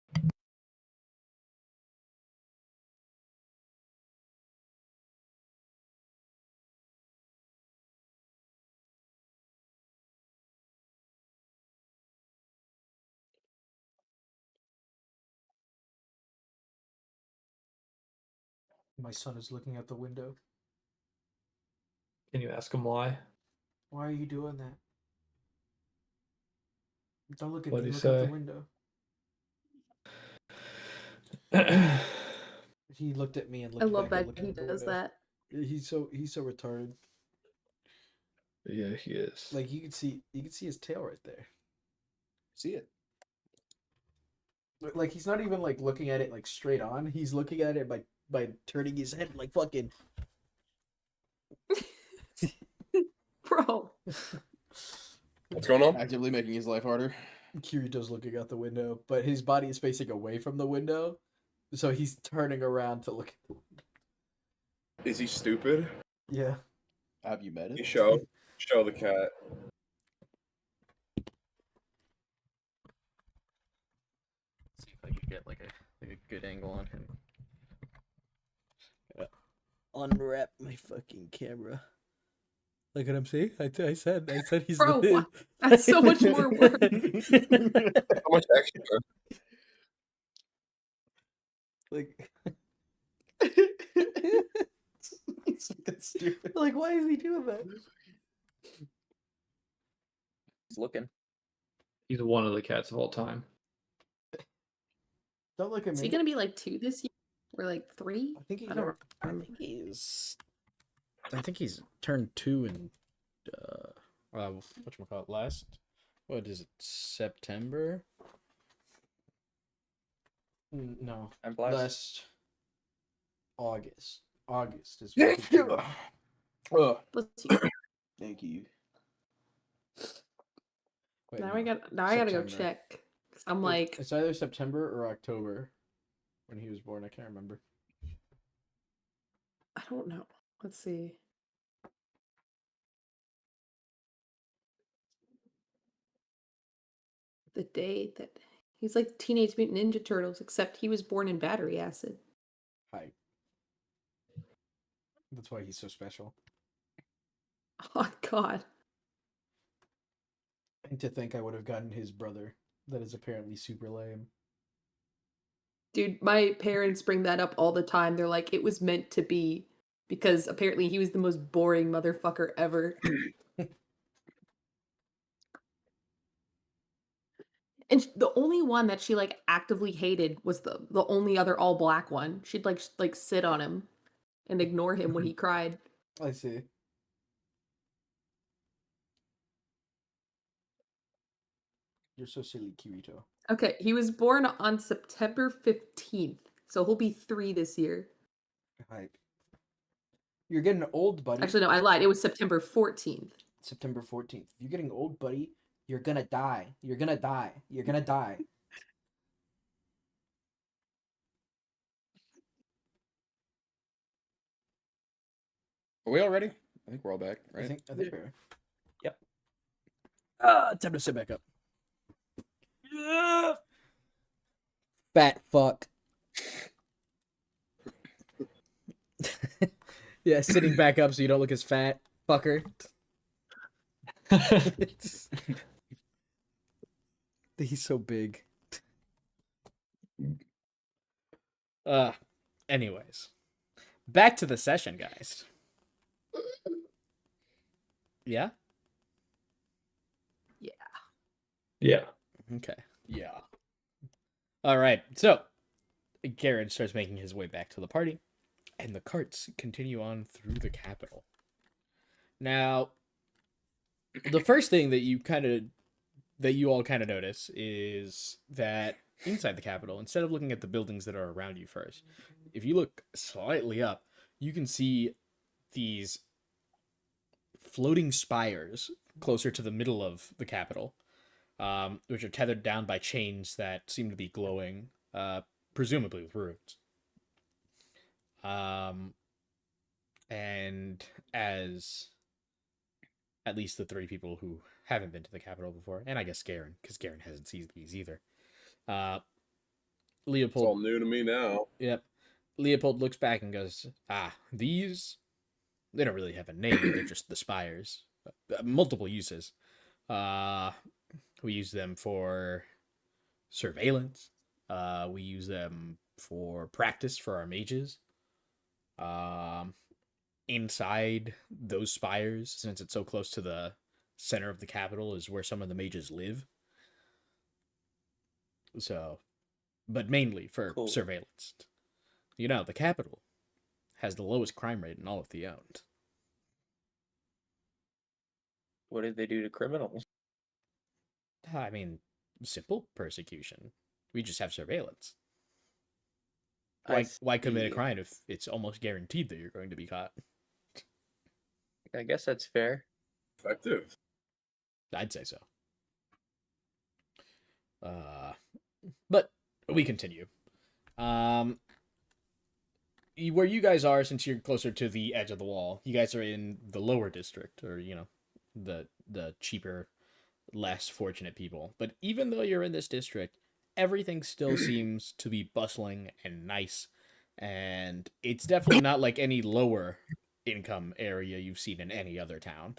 My son is looking out the window. Can you ask him why? Why are you doing that? Don't look at What'd me. he Look out the say? window. He looked at me and I looked love back that and looking he out the does window. that. He's so retarded. Yeah, he is. Like you can see his tail right there. See it. Like he's not even like looking at it like straight on. He's looking at it by turning his head like fucking. Bro. What's going on? Actively making his life harder. Kirito's looking out the window, but his body is facing away from the window, so he's turning around to look at the window. Is he stupid? Yeah. Have you met it? You show the cat. See if I can get like a good angle on him. Unwrap my fucking camera. Look at him, see? I said he's Bro, the what? That's so much more work. How much extra? Like, It's fucking stupid. like, why is he doing that? He's looking. He's one of the cats of all time. Don't look at Is me. he gonna be like 2 this year? Or like 3? I think he's. I don't I remember. think he's. I think he's turned 2 in. Whatchamacallit, last. What is it? September. No, I'm blessed. last August. August is. When he turned- Ugh. Let's see. Thank you. Wait, Now no, I gotta go September. check. 'Cause I'm like, It's either September or October when he was born. I can't remember. I don't know. Let's see. The day that he's like Teenage Mutant Ninja Turtles, except he was born in battery acid. Hi. That's why he's so special. Oh God. And to think I would have gotten his brother. That is apparently super lame. Dude, my parents bring that up all the time. They're like, it was meant to be because apparently he was the most boring motherfucker ever. And the only one that she like actively hated was the only other all black one. She'd like sit on him and ignore him when he cried. I see. You're so silly, Kirito. Okay, he was born on September 15th, so he'll be 3 this year. Hype. You're getting old, buddy. Actually, no, I lied. It was September 14th. September 14th. You're getting old, buddy. You're gonna die. You're gonna die. You're gonna die. Are we all ready? I think we're all back, right? I think we're. Yep. Time to sit back up. Fat fuck. Yeah, sitting back up so you don't look as fat, fucker. He's so big. Anyways. Back to the session, guys. Yeah? Yeah. Okay. Yeah. All right. So, Garen starts making his way back to the party, and the carts continue on through the capital. Now, the first thing that you all kind of notice is that inside the capital, instead of looking at the buildings that are around you first, if you look slightly up, you can see these floating spires closer to the middle of the capital, which are tethered down by chains that seem to be glowing, presumably with runes. And as at least the 3 people who haven't been to the capital before, and I guess Garen, because Garen hasn't seen these either. It's all Leopold. new to me now. Yep. Leopold looks back and goes, these, they don't really have a name. They're just the spires. Multiple uses. We use them for surveillance. We use them for practice for our mages. Inside those spires, since it's so close to the center of the capital, is where some of the mages live. So, but mainly for Cool. surveillance. You know, the capital has the lowest crime rate in all of the island. What did they do to criminals? I mean, simple persecution. We just have surveillance. Why commit a see. crime if it's almost guaranteed that you're going to be caught? I guess that's fair. Effective. I'd say so. But we continue. Where you guys are, since you're closer to the edge of the wall, you guys are in the lower district, or the cheaper, less fortunate people. But even though you're in this district, everything still seems to be bustling and nice, and it's definitely not like any lower income area you've seen in any other town.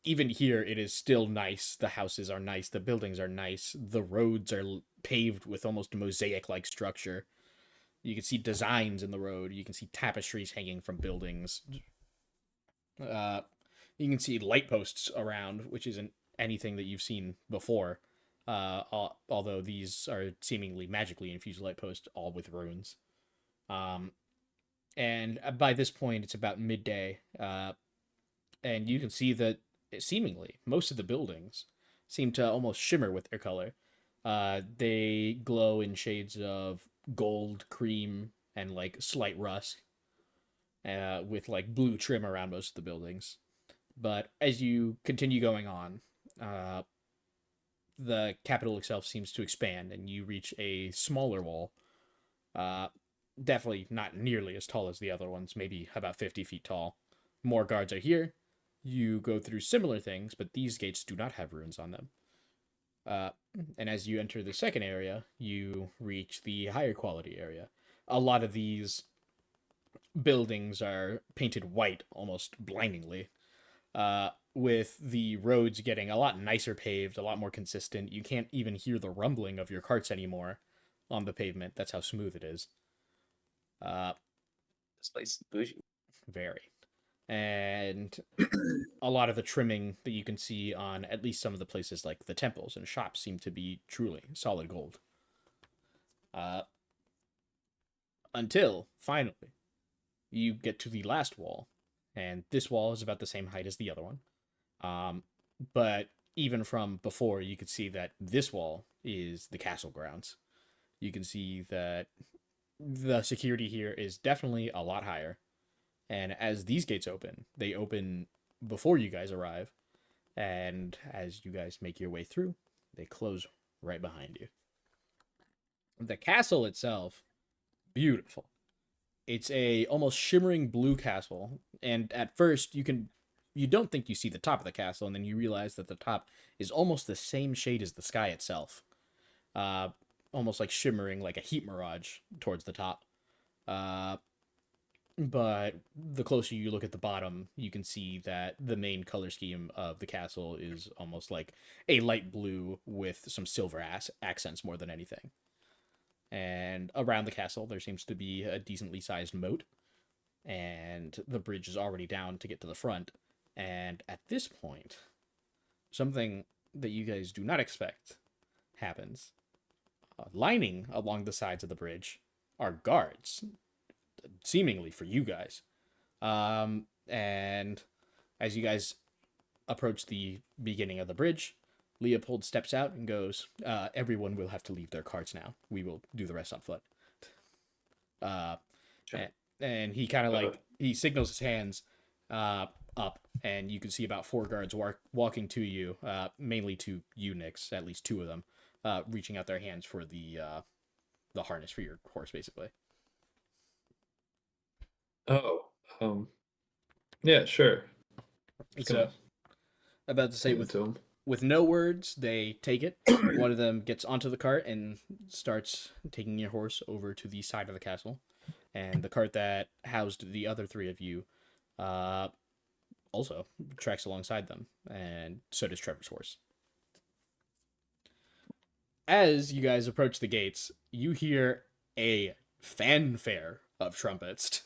Even here, it is still nice. The houses are nice. The buildings are nice. The roads are paved with almost mosaic-like structure. You can see designs in the road. You can see tapestries hanging from buildings. You can see light posts around, which isn't anything that you've seen before. Although these are seemingly magically infused light posts, all with runes. And by this point, it's about midday. And you can see that seemingly most of the buildings seem to almost shimmer with their color. They glow in shades of gold, cream, and like slight rust, with like blue trim around most of the buildings. But as you continue going on, the capital itself seems to expand, and you reach a smaller wall. Definitely not nearly as tall as the other ones, maybe about 50 feet tall. More guards are here. You go through similar things, but these gates do not have runes on them. And as you enter the second area, you reach the higher quality area. A lot of these buildings are painted white almost blindingly, with the roads getting a lot nicer paved, a lot more consistent. You can't even hear the rumbling of your carts anymore on the pavement. That's how smooth it is. This place is bougie. Very. And a lot of the trimming that you can see on at least some of the places like the temples and shops seem to be truly solid gold. Until, finally, you get to the last wall. And this wall is about the same height as the other one. But even from before, you could see that this wall is the castle grounds. You can see that the security here is definitely a lot higher. And as these gates open, they open before you guys arrive. And as you guys make your way through, they close right behind you. The castle itself, beautiful. It's a almost shimmering blue castle. And at first, you don't think you see the top of the castle, and then you realize that the top is almost the same shade as the sky itself. Almost like shimmering like a heat mirage towards the top. But the closer you look at the bottom, you can see that the main color scheme of the castle is almost like a light blue with some silver accents more than anything. And around the castle, there seems to be a decently sized moat. And the bridge is already down to get to the front. And at this point, something that you guys do not expect happens. Lining along the sides of the bridge are guards, seemingly for you guys. And as you guys approach the beginning of the bridge, Leopold steps out and goes, everyone will have to leave their carts now. We will do the rest on foot. Sure. And he kind of like, he signals his hands up, and you can see about 4 guards walking to you, mainly to you, Nyx, at least 2 of them, reaching out their hands for the harness for your horse, basically. Oh, yeah, sure. It's Gonna about to say hand it to him. with no words, they take it. One of them gets onto the cart and starts taking your horse over to the side of the castle. And the cart that housed the other 3 of you also tracks alongside them. And so does Trevor's horse. As you guys approach the gates, you hear a fanfare of trumpets.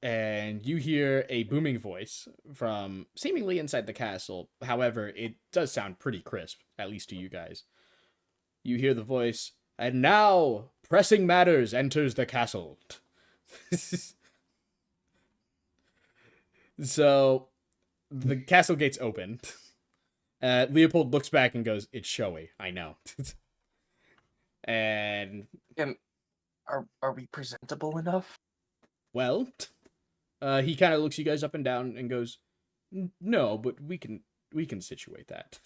And you hear a booming voice from seemingly inside the castle. However, it does sound pretty crisp, at least to you guys. You hear the voice, and now pressing matters enters the castle. So, the castle gates open. Leopold looks back and goes, "It's showy, I know." And Are we presentable enough? well, he kind of looks you guys up and down and goes, "No, but we can situate that."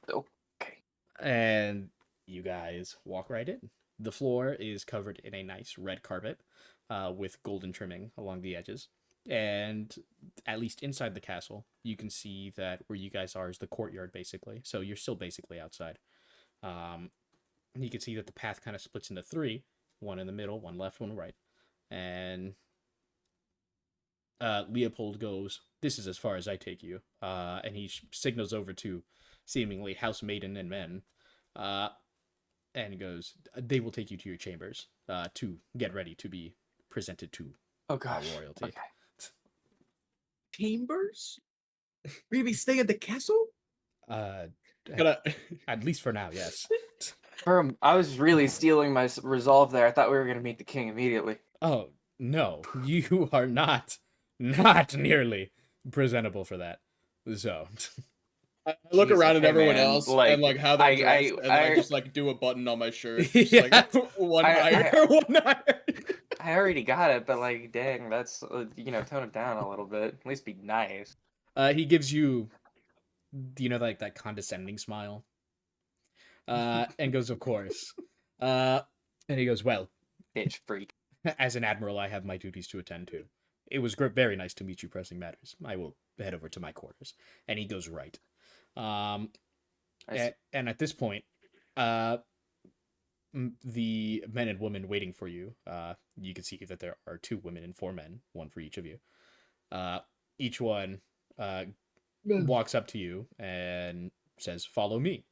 Okay. And you guys walk right in. The floor is covered in a nice red carpet, with golden trimming along the edges. And at least inside the castle, you can see that where you guys are is the courtyard, basically. So you're still basically outside. You can see that the path kind of splits into 3, one in the middle, one left, one right. And Leopold goes, "This is as far as I take you." And he signals over to seemingly house maiden and men. And goes, "They will take you to your chambers to get ready to be presented to Oh gosh. royalty." Okay. Chambers? Will you be staying at the castle? At, Gonna- at least for now, yes. I was really stealing my resolve there. I thought we were gonna meet the king immediately. Oh no, you are not nearly presentable for that. So I look Jesus, around at hey, everyone man, else like, and like how they're dressed, and I I- just like do a button on my shirt, just Yeah. like one higher, one higher. I already got it, but like, dang, that's tone it down a little bit. At least be nice. he gives you, like that condescending smile. And goes, "Of course." And he goes, "Well, Bitch freak. as an admiral, I have my duties to attend to. It was very nice to meet you, pressing matters. I will head over to my quarters." And he goes, "Right." And at this point, the men and women waiting for you, you can see that there are 2 women and 4 men, one for each of you. Each one walks up to you and says, "Follow me."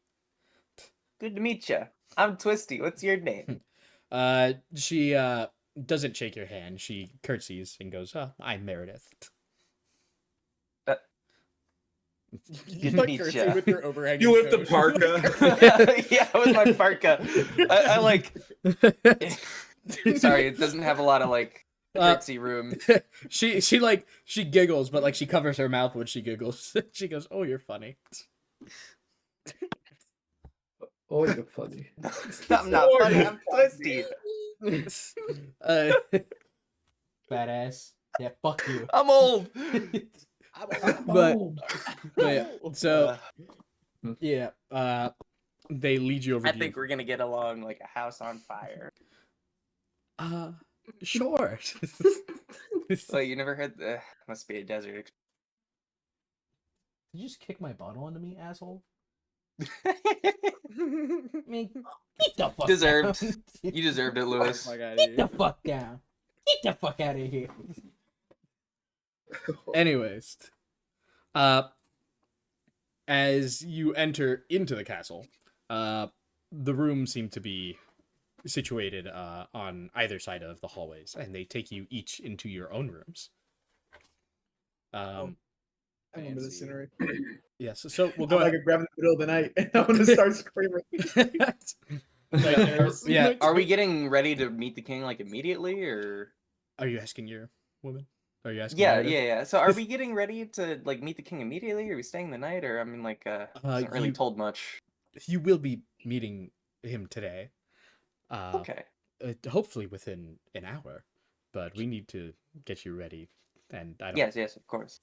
Good to meet you. I'm Twisty. What's your name? She doesn't shake your hand. She curtsies and goes, "I'm Meredith." Good to meet Curtsy ya. with your overhanging You with the coat. parka. Yeah, with my parka. I like. Sorry, it doesn't have a lot of like curtsy room. she giggles, but like she covers her mouth when she giggles. She goes, "Oh, you're funny." Oh, you're funny. I'm not funny. I'm Twisty. Badass. Yeah, fuck you. I'm old. But Oh. yeah, so yeah, they lead you over I to think we're gonna get along like a house on fire. Sure. So you never heard the must be a desert. Did you just kick my bottle into me, asshole? Deserved. Me. Get the fuck down. You deserved it, Lewis. Fuck outta Get here. the fuck down. Get the fuck out of here. Anyways, as you enter into the castle, the rooms seem to be situated on either side of the hallways, and they take you each into your own rooms. I remember this fancy. scenery. Yes, so we'll Go go like ahead. a grab in the middle of the night, and I'm gonna start screaming. Yeah. Are we getting ready to meet the king like immediately, or? Are you asking your woman? Are you asking? Yeah, Meredith? yeah. So are we getting ready to like meet the king immediately? Or are we staying the night? Or I mean, like, wasn't really you- told much. You will be meeting him today. Okay. Hopefully within an hour, but we need to get you ready. And I don't. Yes, of course.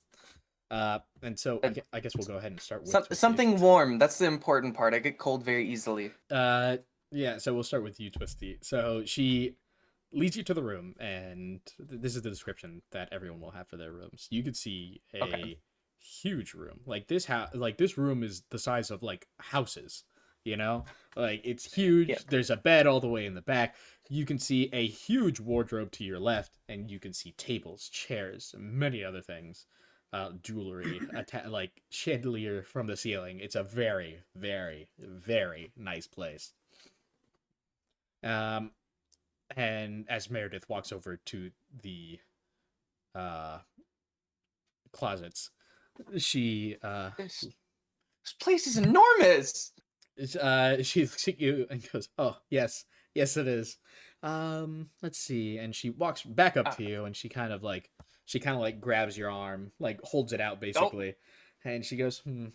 And so I guess we'll go ahead and start with Twisty. Something warm. That's the important part. I get cold very easily. Yeah. So we'll start with you, Twisty. So she leads you to the room, and this is the description that everyone will have for their rooms. You could see a huge room. Like this this room is the size of like houses. You know, like it's huge. Yeah. There's a bed all the way in the back. You can see a huge wardrobe to your left, and you can see tables, chairs, many other things. Jewelry, like chandelier from the ceiling. It's a very, very, very nice place. And as Meredith walks over to the closets, she This place is enormous. she looks at you and goes, "Oh, yes, it is. Let's see." And she walks back up to you, and she kind of like grabs your arm, like holds it out basically, and she goes, "Do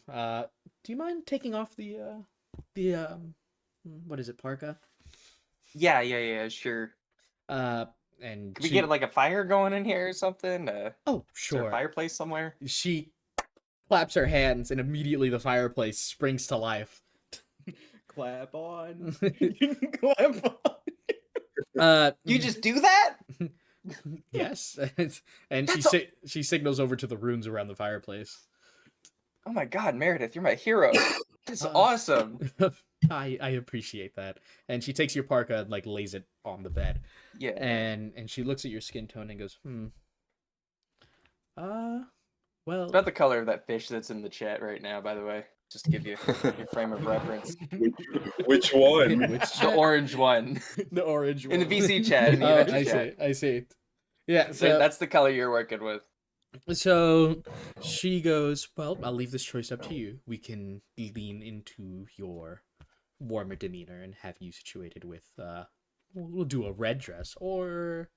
you mind taking off the what is it, parka?" Yeah, sure. And Can we get like a fire going in here or something? oh, Is there a sure. fireplace somewhere? She claps her hands, and immediately the fireplace springs to life. Clap on. Clap on. You just do that? Yes, and That's she signals over to the runes around the fireplace. Oh my God, Meredith, you're my hero. That's awesome. I appreciate that. And she takes your parka and like lays it on the bed. Yeah. And she looks at your skin tone and goes, well, It's about the color of that fish that's in the chat right now, by the way. Just to give you your frame of reference. Which one? which The chat? orange one. The orange In the one. VC chat, in the Oh, Avengers chat. I see. Yeah, so That's the color you're working with. So she goes, well, I'll leave this choice up to you. We can lean into your warmer demeanor and have you situated with, we'll do a red dress, or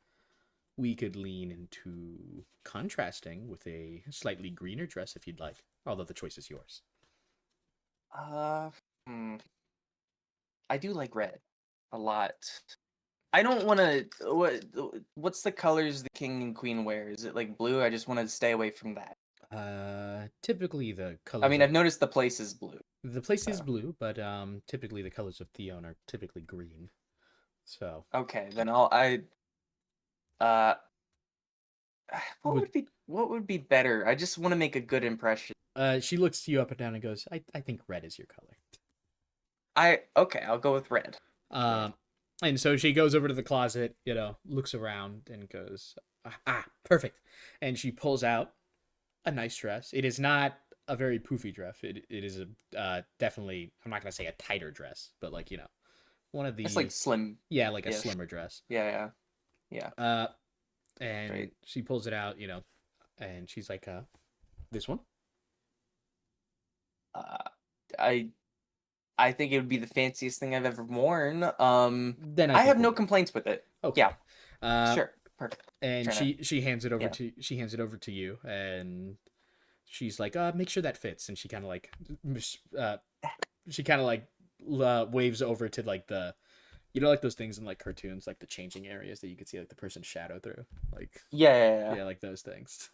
we could lean into contrasting with a slightly greener dress if you'd like, although the choice is yours. I do like red a lot. I don't want to. What's the colors the king and queen wear? Is it like blue? I just want to stay away from that. Typically the colors. I mean, I've noticed the place is blue. The place is blue, but typically the colors of Theon are typically green. So okay, then what would be better? I just want to make a good impression. She looks you up and down and goes, I think red is your color. Okay, I'll go with red. And so she goes over to the closet, looks around and goes, perfect. And she pulls out a nice dress. It is not a very poofy dress. It is a definitely, I'm not gonna say a tighter dress, but like one of these. It's like slim. Yeah, like a slimmer dress. Yeah. And Great. she pulls it out, and she's like, this one. I think it would be the fanciest thing I've ever worn. Then I have no complaints with it. Okay. Yeah. Sure. Perfect. And she hands it over to you, and she's like, make sure that fits. And she kind of like waves over to like the, like those things in like cartoons, like the changing areas that you could see like the person's shadow through, like yeah, like those things.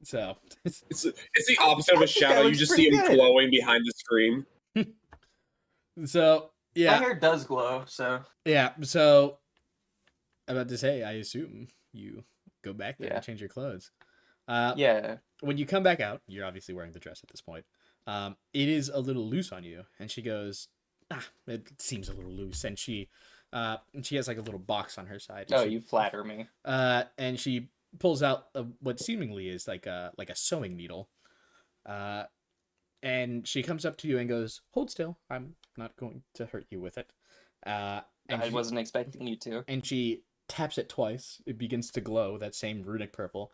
So it's the opposite of a shadow. You just see him glowing behind the screen. So yeah, my hair does glow. So yeah, so I'm about to say, I assume you go back there and change your clothes. Yeah. When you come back out, you're obviously wearing the dress at this point. It is a little loose on you, and she goes, it seems a little loose, and she has like a little box on her side. Oh, you flatter me. And she pulls out what seemingly is like a sewing needle. And she comes up to you and goes, hold still. I'm not going to hurt you with it. I wasn't expecting you to. And she taps it twice. It begins to glow, that same runic purple.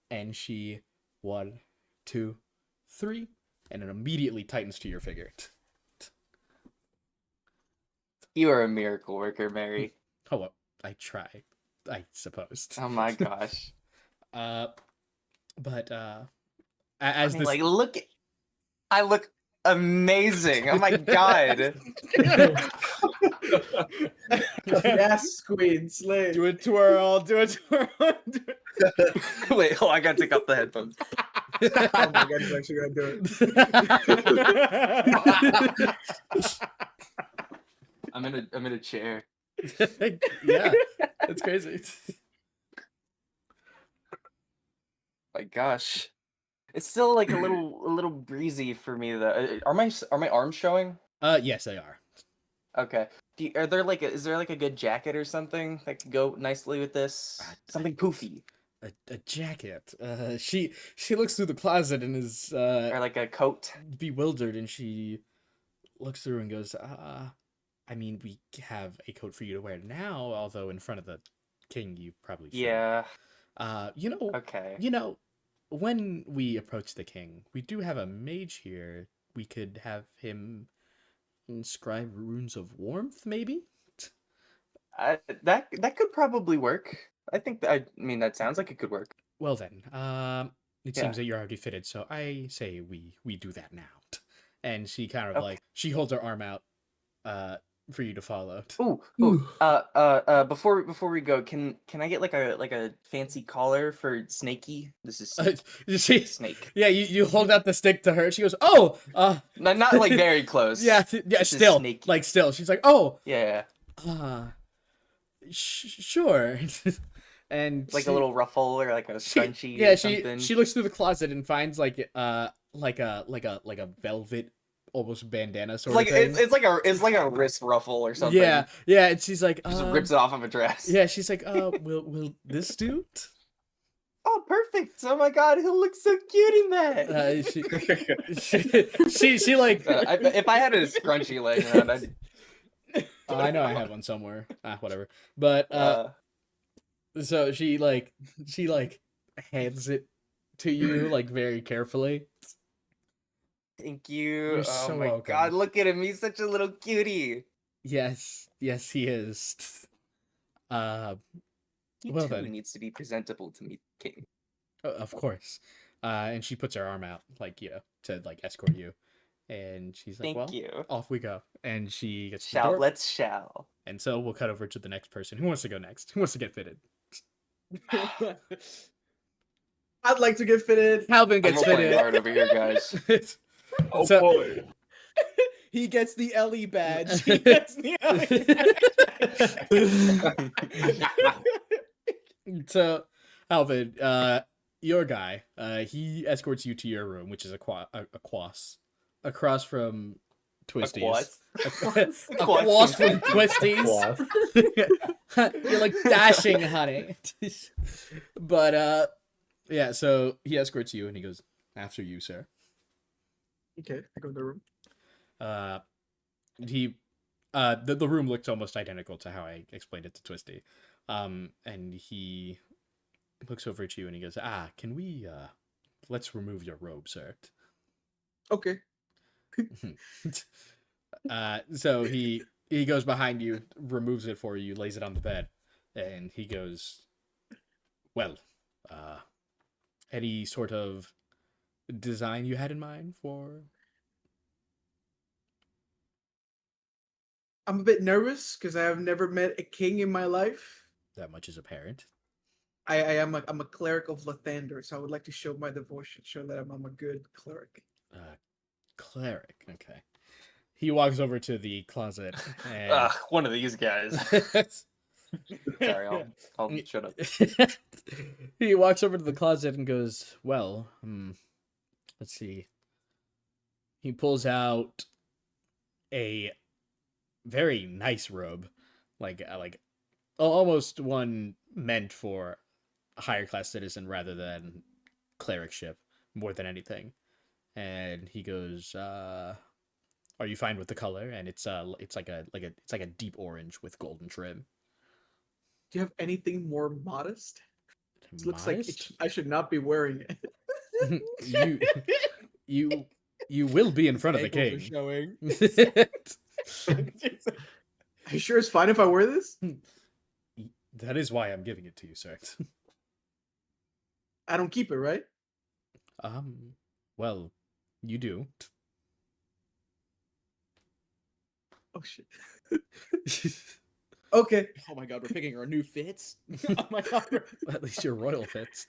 And she, 1, 2, 3, and it immediately tightens to your figure. You are a miracle worker, Mary. Oh, well, I try, I suppose. Oh my gosh. But as this, like, I look amazing. Oh my god. Yes, Queen, slay. do a twirl. Wait, I gotta take off the headphones. Oh my god, he's actually gonna do it. I'm in a chair. Yeah, that's crazy. My gosh, it's still like a little breezy for me though. Are my arms showing? Yes, they are. Okay. Is there like a good jacket or something that could go nicely with this? Something poofy. A jacket. She looks through the closet and is or like a coat. bewildered, and she looks through and goes, I mean, we have a coat for you to wear now, although in front of the king you probably should. Yeah. Okay. When we approach the king, we do have a mage here. We could have him inscribe runes of warmth, maybe? That could probably work. I mean that sounds like it could work. Well then, it seems that you're already fitted, so I say we do that now. And she kind of she holds her arm out for you to follow. Ooh. Before we go, can I get like a fancy collar for Snakey? This is Snake. Yeah, you hold out the stick to her. She goes, "Oh, not like very close." Yeah, still. Like still. She's like, "Oh." Yeah. Sure. And like a little ruffle or like a scrunchie. She looks through the closet and finds like a velvet almost bandana It's sort like of thing. it's like a wrist ruffle or something. Yeah, yeah, and she's like, Just rips it off of a dress. yeah, she's like, will this do? Oh, perfect! Oh my god, he'll look so cute in that. She like, if I had a scrunchy laying around, I'd. I know I have one somewhere. Whatever. But so she hands it to you like very carefully. Thank you. You're Oh so my welcome. god, look at him. He's such a little cutie. Yes, he is. He Well too then. needs to be presentable to meet the king. Of course. And she puts her arm out, like, to like escort you. And she's like, Thank well, you. off we go. And she gets to the Shall door. let's shall. And so we'll cut over to the next person. Who wants to go next? Who wants to get fitted? I'd like to get fitted. Calvin I'm gets playing fitted. hard over here, guys. Oh So- boy. He gets the Ellie badge. He gets the Ellie So, Alvin, your guy, he escorts you to your room, which is across from Twisties. Across from Twisties. You're like dashing, honey. But yeah. So he escorts you, and he goes, "After you, sir." Okay, I go to the room. The room looks almost identical to how I explained it to Twisty. And he looks over at you and he goes, can we let's remove your robe, sir. Okay. So he goes behind you, removes it for you, lays it on the bed, and he goes, well, any sort of design you had in mind for? I'm a bit nervous because I have never met a king in my life. That much is apparent. I'm a cleric of Lathander, so I would like to show my devotion, show that I'm a good cleric. Cleric, okay. He walks over to the closet and One of these guys. Sorry, I'll shut up. he walks over to the closet and goes, well, let's see. He pulls out a very nice robe, like almost one meant for a higher class citizen rather than clericship, more than anything. And he goes, "Are you fine with the color?" And it's like a deep orange with golden trim. Do you have anything more modest? It looks like Modest? I should not be wearing it. you will be in front of the ankles king. are showing. Are you sure it's fine if I wear this? That is why I'm giving it to you, sir. I don't keep it, right? Well, you do. Oh shit. Okay. Oh my god, we're picking our new fits. Oh my god. At least your royal fits.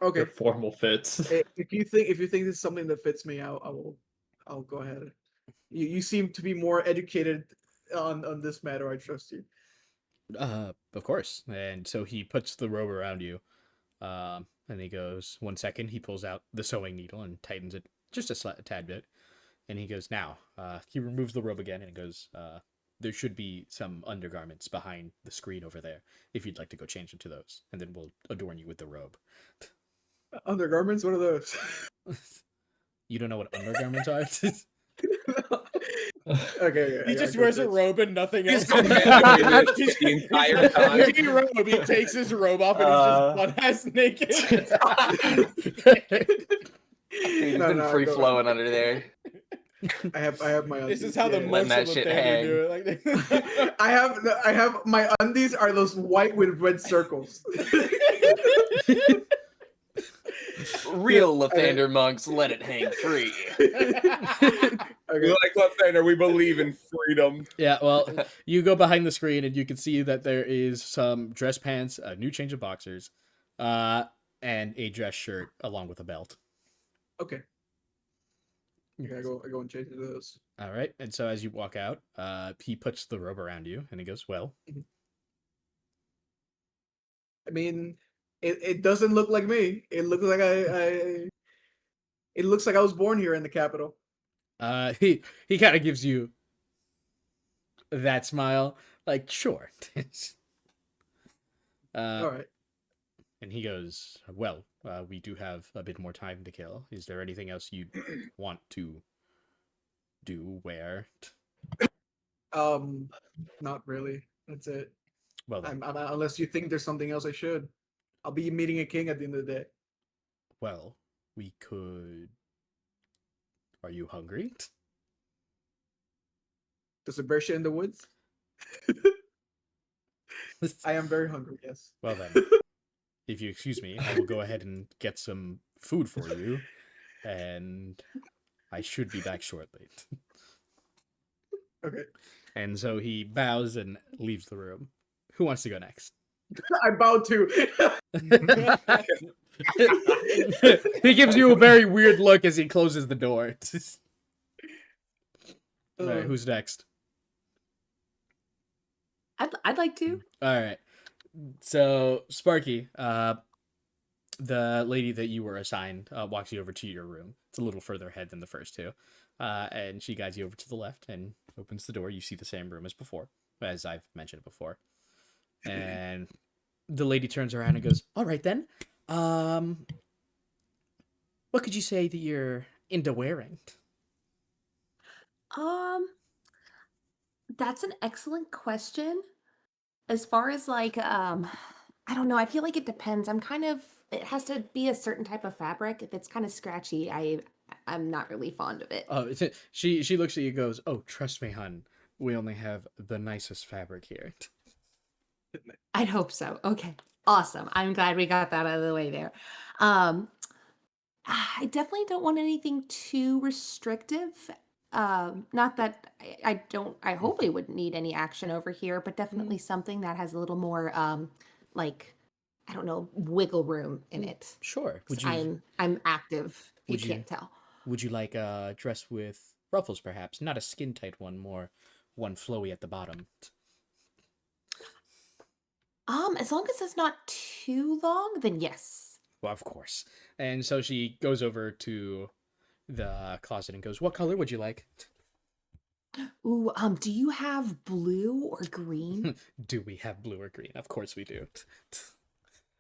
Okay. Your formal fits. If you think this is something that fits me, I'll go ahead. You seem to be more educated on this matter. I trust you. Of course. And so he puts the robe around you. And he goes, 1 second, he pulls out the sewing needle and tightens it just a tad bit. And he goes, now, he removes the robe again and goes, there should be some undergarments behind the screen over there if you'd like to go change into those. And then we'll adorn you with the robe. Undergarments? What are those? You don't know what undergarments are? Okay. He just wears a robe and nothing else. He's going back to the entire time. Empty robe. He takes his robe off and he's just butt-ass naked. Dude, he's been free flowing under there. I have my undies. This is how the yeah. Letting monks that of shit Lathander do it. Like I have my undies are those white with red circles. Real Lathander monks let it hang free. We like Lathander. We believe in freedom. Yeah, well, you go behind the screen and you can see that there is some dress pants, a new change of boxers, and a dress shirt along with a belt. Okay. Okay, I go and change into those. All right, and so as you walk out, he puts the robe around you and he goes, well, I mean, it doesn't look like me. It looks like it It looks like I was born here in the capital. He kind of gives you that smile, like sure. All right. And he goes, well, we do have a bit more time to kill. Is there anything else you want to do? Where? Not really. That's it. Well then, Unless you think there's something else I should. I'll be meeting a king at the end of the day. well, we could. Are you hungry? Does a bear shit in the woods? I am very hungry. Yes. Well then, if you excuse me, I will go ahead and get some food for you, and I should be back shortly. Okay. And so he bows and leaves the room. Who wants to go next? I bow too. He gives you a very weird look as he closes the door. All right, who's next? I'd like to. All right. So, Sparky, the lady that you were assigned walks you over to your room. It's a little further ahead than the first two. And she guides you over to the left and opens the door. You see the same room as before, as I've mentioned before. And the lady turns around and goes, all right then. What could you say that you're into wearing? That's an excellent question. As far as like, I don't know. I feel like it depends. It has to be a certain type of fabric. If it's kind of scratchy, I'm not really fond of it. Oh, she looks at you and goes, oh, trust me, hun. We only have the nicest fabric here. I'd hope so. Okay. Awesome. I'm glad we got that out of the way there. I definitely don't want anything too restrictive. Not that I hope I wouldn't need any action over here, but definitely something that has a little more like I don't know, wiggle room in it. Sure. 'Cause I'm active, if you would you- can't tell. Would you like a dress with ruffles, perhaps? Not a skin tight one, more one flowy at the bottom. As long as it's not too long, then yes. Well, of course. And so she goes over to the closet and goes, what color would you like? Ooh, do you have blue or green? Do we have blue or green? Of course we do.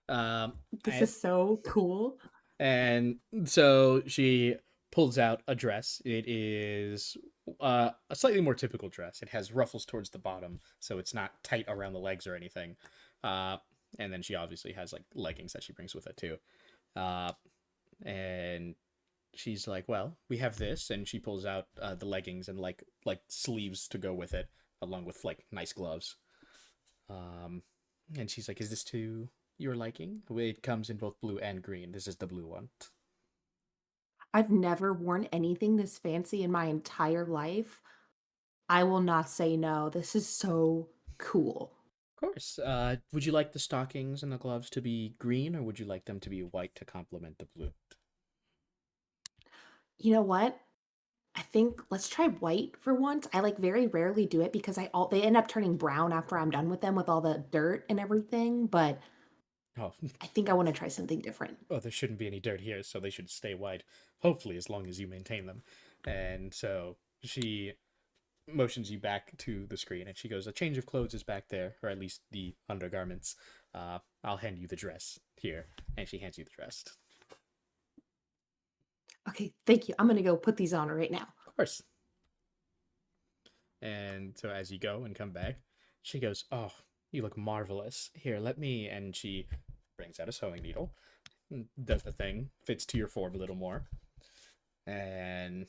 This is so cool. And so she pulls out a dress. It is a slightly more typical dress. It has ruffles towards the bottom, so it's not tight around the legs or anything. And then she obviously has like leggings that she brings with it too. And she's like, well, we have this, and she pulls out the leggings and like sleeves to go with it, along with like nice gloves. And she's like, is this to your liking? It comes in both blue and green. This is the blue one. I've never worn anything this fancy in my entire life. I will not say no. This is so cool. Of course. Would you like the stockings and the gloves to be green, or would you like them to be white to complement the blue? You know what? I think let's try white for once. I like very rarely do it because they end up turning brown after I'm done with them with all the dirt and everything, but Oh, I think I want to try something different. oh, there shouldn't be any dirt here, so they should stay white. Hopefully, as long as you maintain them. And so she motions you back to the screen, and she goes, a change of clothes is back there, or at least the undergarments. I'll hand you the dress here. And she hands you the dress. Okay, thank you. I'm going to go put these on right now. Of course. And so as you go and come back, she goes, oh, you look marvelous. Here, let me... And she brings out a sewing needle, does the thing, fits to your form a little more. And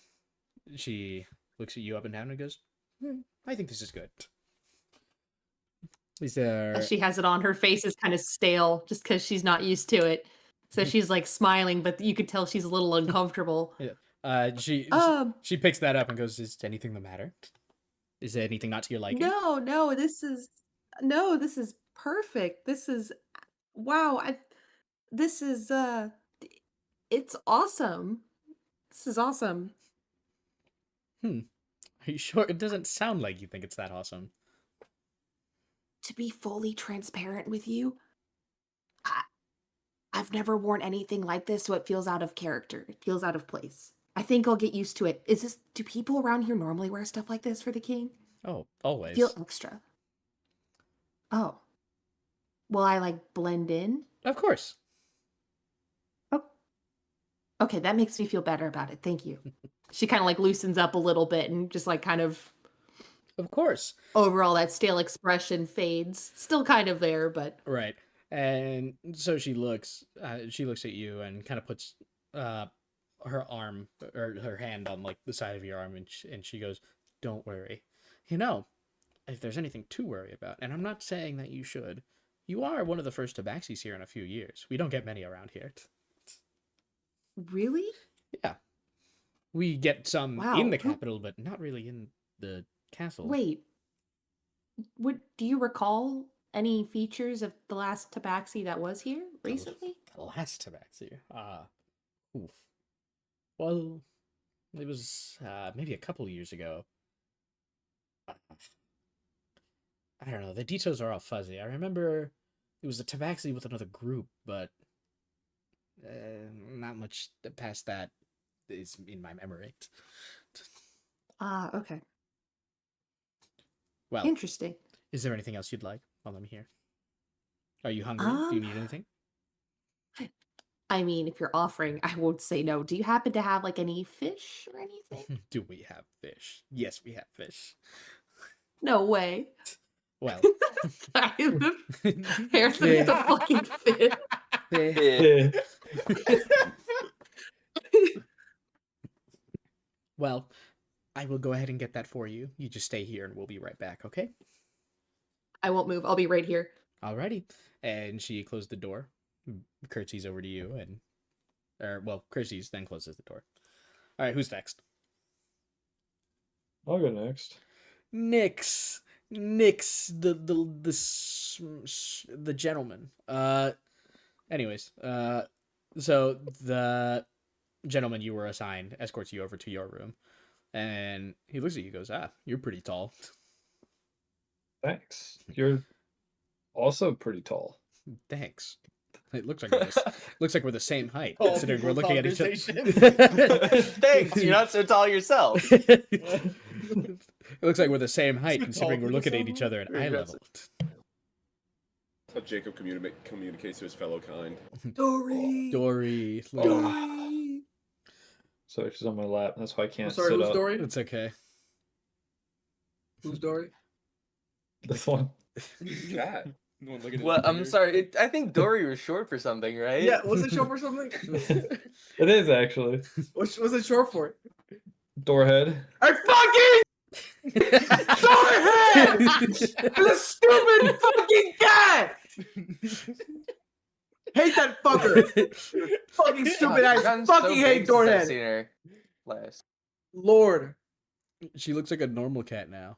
she looks at you up and down and goes, I think this is good. Is there... As she has it on, her face is kind of stale just because she's not used to it. So she's like smiling, but you could tell she's a little uncomfortable. Yeah. She picks that up and goes, is anything the matter? Is there anything not to your liking? No, this is perfect. This is wow. This is it's awesome. This is awesome. Are you sure? It doesn't sound like you think it's that awesome. To be fully transparent with you, I've never worn anything like this, so it feels out of character. It feels out of place. I think I'll get used to it. Do people around here normally wear stuff like this for the king? Oh, I feel always. extra. Oh. Will I like blend in? Of course. Oh. Okay, that makes me feel better about it. Thank you. She kind of like loosens up a little bit and just like kind of Of course. overall that stale expression fades. Still kind of there, but Right. And so she looks at you and kind of puts her arm or her hand on like the side of your arm, and she goes, "Don't worry. You know, if there's anything to worry about, and I'm not saying that you should, you are one of the first tabaxis here in a few years. We don't get many around here." really? Yeah. We get some in Wow. the capital, but not really in the castle. Wait. Do you recall any features of the last tabaxi that was here recently? The last tabaxi. Oof. Well, it was maybe a couple of years ago. I don't know. The details are all fuzzy. I remember it was a tabaxi with another group, but not much past that is in my memory. Okay. Well, Interesting. is there anything else you'd like while I'm here? Are you hungry? Do you need anything? I mean, if you're offering, I won't say no. Do you happen to have like any fish or anything? Do we have fish? Yes, we have fish. No way. Well, Harrison with the fucking fish. well, I will go ahead and get that for you. You just stay here and we'll be right back, okay? I won't move. I'll be right here. Alrighty. And she closed the door, curtsies over to you, curtsies, then closes the door. Alright, who's next? I'll go next. Nix, the gentleman. Anyways, so the gentleman you were assigned escorts you over to your room, and he looks at you, goes, you're pretty tall. Thanks. You're also pretty tall. Thanks. It looks like we're the same height, considering we're looking at each other. Thanks, you're not so tall yourself. It looks like we're the same height, considering we're looking at each other at eye level. That's how Jacob communicates to his fellow kind. Dory. So she's on my lap. That's why I can't I'm sorry, sit who's up. Dory? It's okay. Who's Dory? This one. Cat. Well, I'm sorry. I think Dory was short for something, right? Yeah, was it short for something? It is actually. What was it short for? Doorhead. I fucking Doorhead! The stupid fucking cat! Hate that fucker! Fucking stupid ass. Gotten Fucking so hate big since I've Doorhead. seen her last. Lord. She looks like a normal cat now.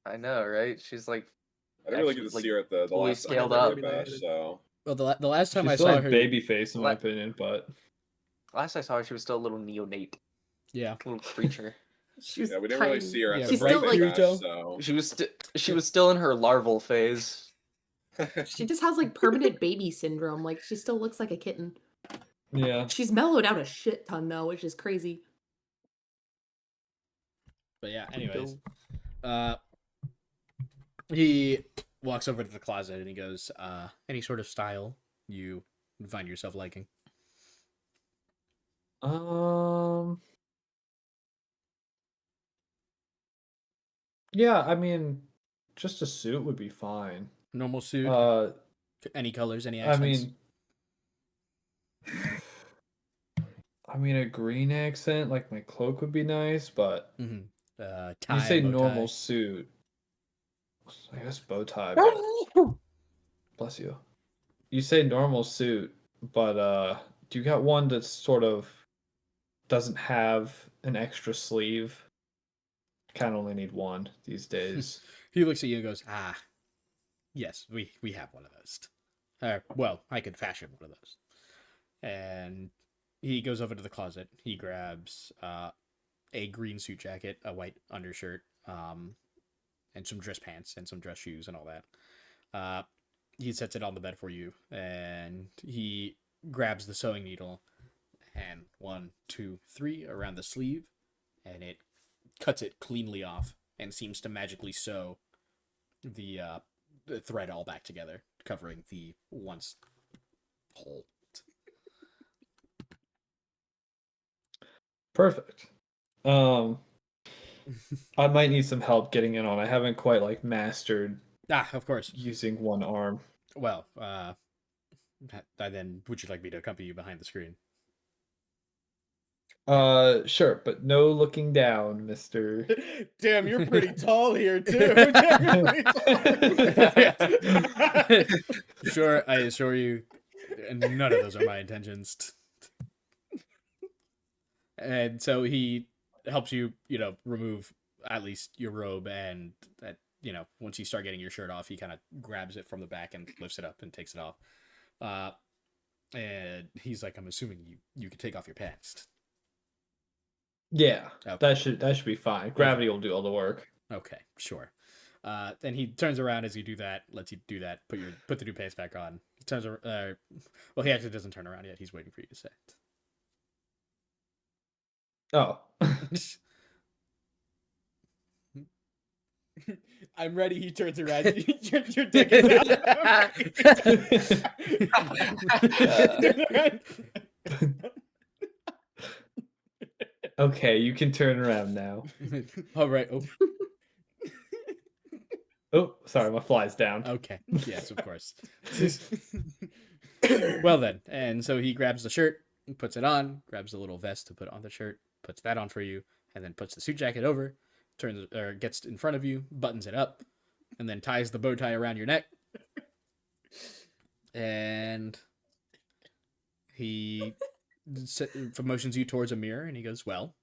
I know, right? She's like I didn't really get to Actually, see her at the fully last time scaled I up. read about, so Well, the last time She's I still saw like her, baby face in my What? opinion, but last I saw her, she was still a little neonate, yeah, little creature. She was yeah, we didn't really tiny. see her Yeah, at She's the still, birthday like- bash, so She was still in her larval phase. She just has like permanent baby syndrome. Like she still looks like a kitten. yeah. She's mellowed out a shit ton though, which is crazy. but yeah. Anyways, he walks over to the closet and he goes, "Any sort of style you find yourself liking?" Yeah, I mean, just a suit would be fine. Normal suit, any colors, any I accents? mean, a green accent, like my cloak would be nice, but Mm-hmm. Tie, you say bow normal tie. suit. I guess bow tie. But... Bless you. You say normal suit, but do you got one that sort of doesn't have an extra sleeve? Kind of only need one these days. He looks at you and goes, yes, we have one of those. Well, I could fashion one of those. And he goes over to the closet. He grabs a green suit jacket, a white undershirt, and some dress pants and some dress shoes and all that. He sets it on the bed for you, and he grabs the sewing needle and 1, 2, 3 around the sleeve, and it cuts it cleanly off and seems to magically sew the thread all back together, covering the once hole. Perfect. I might need some help getting in on. I haven't quite like mastered Of course. using one arm. Well, then would you like me to accompany you behind the screen? Sure, but no looking down, Mister. Damn, you're pretty tall here too. Sure, I assure you, none of those are my intentions. And so he helps you, remove at least your robe, and that, once you start getting your shirt off, he kind of grabs it from the back and lifts it up and takes it off. And he's like, I'm assuming you can take off your pants. Yeah, Okay. that should be fine. Gravity will do all the work. Okay, sure. Then he turns around as you do that, lets you do that, put the new pants back on. He turns around, well, he actually doesn't turn around yet. He's waiting for you to say it. Oh. I'm ready. He turns around. Your dick is out. Okay, you can turn around now. All right. Oh. Oh, sorry, my fly's down. Okay. Yes, of course. Well then, and so he grabs the shirt, puts it on, grabs the little vest to put on the shirt, puts that on for you, and then puts the suit jacket over, gets in front of you, buttons it up, and then ties the bow tie around your neck. And he motions you towards a mirror, and he goes, "Well."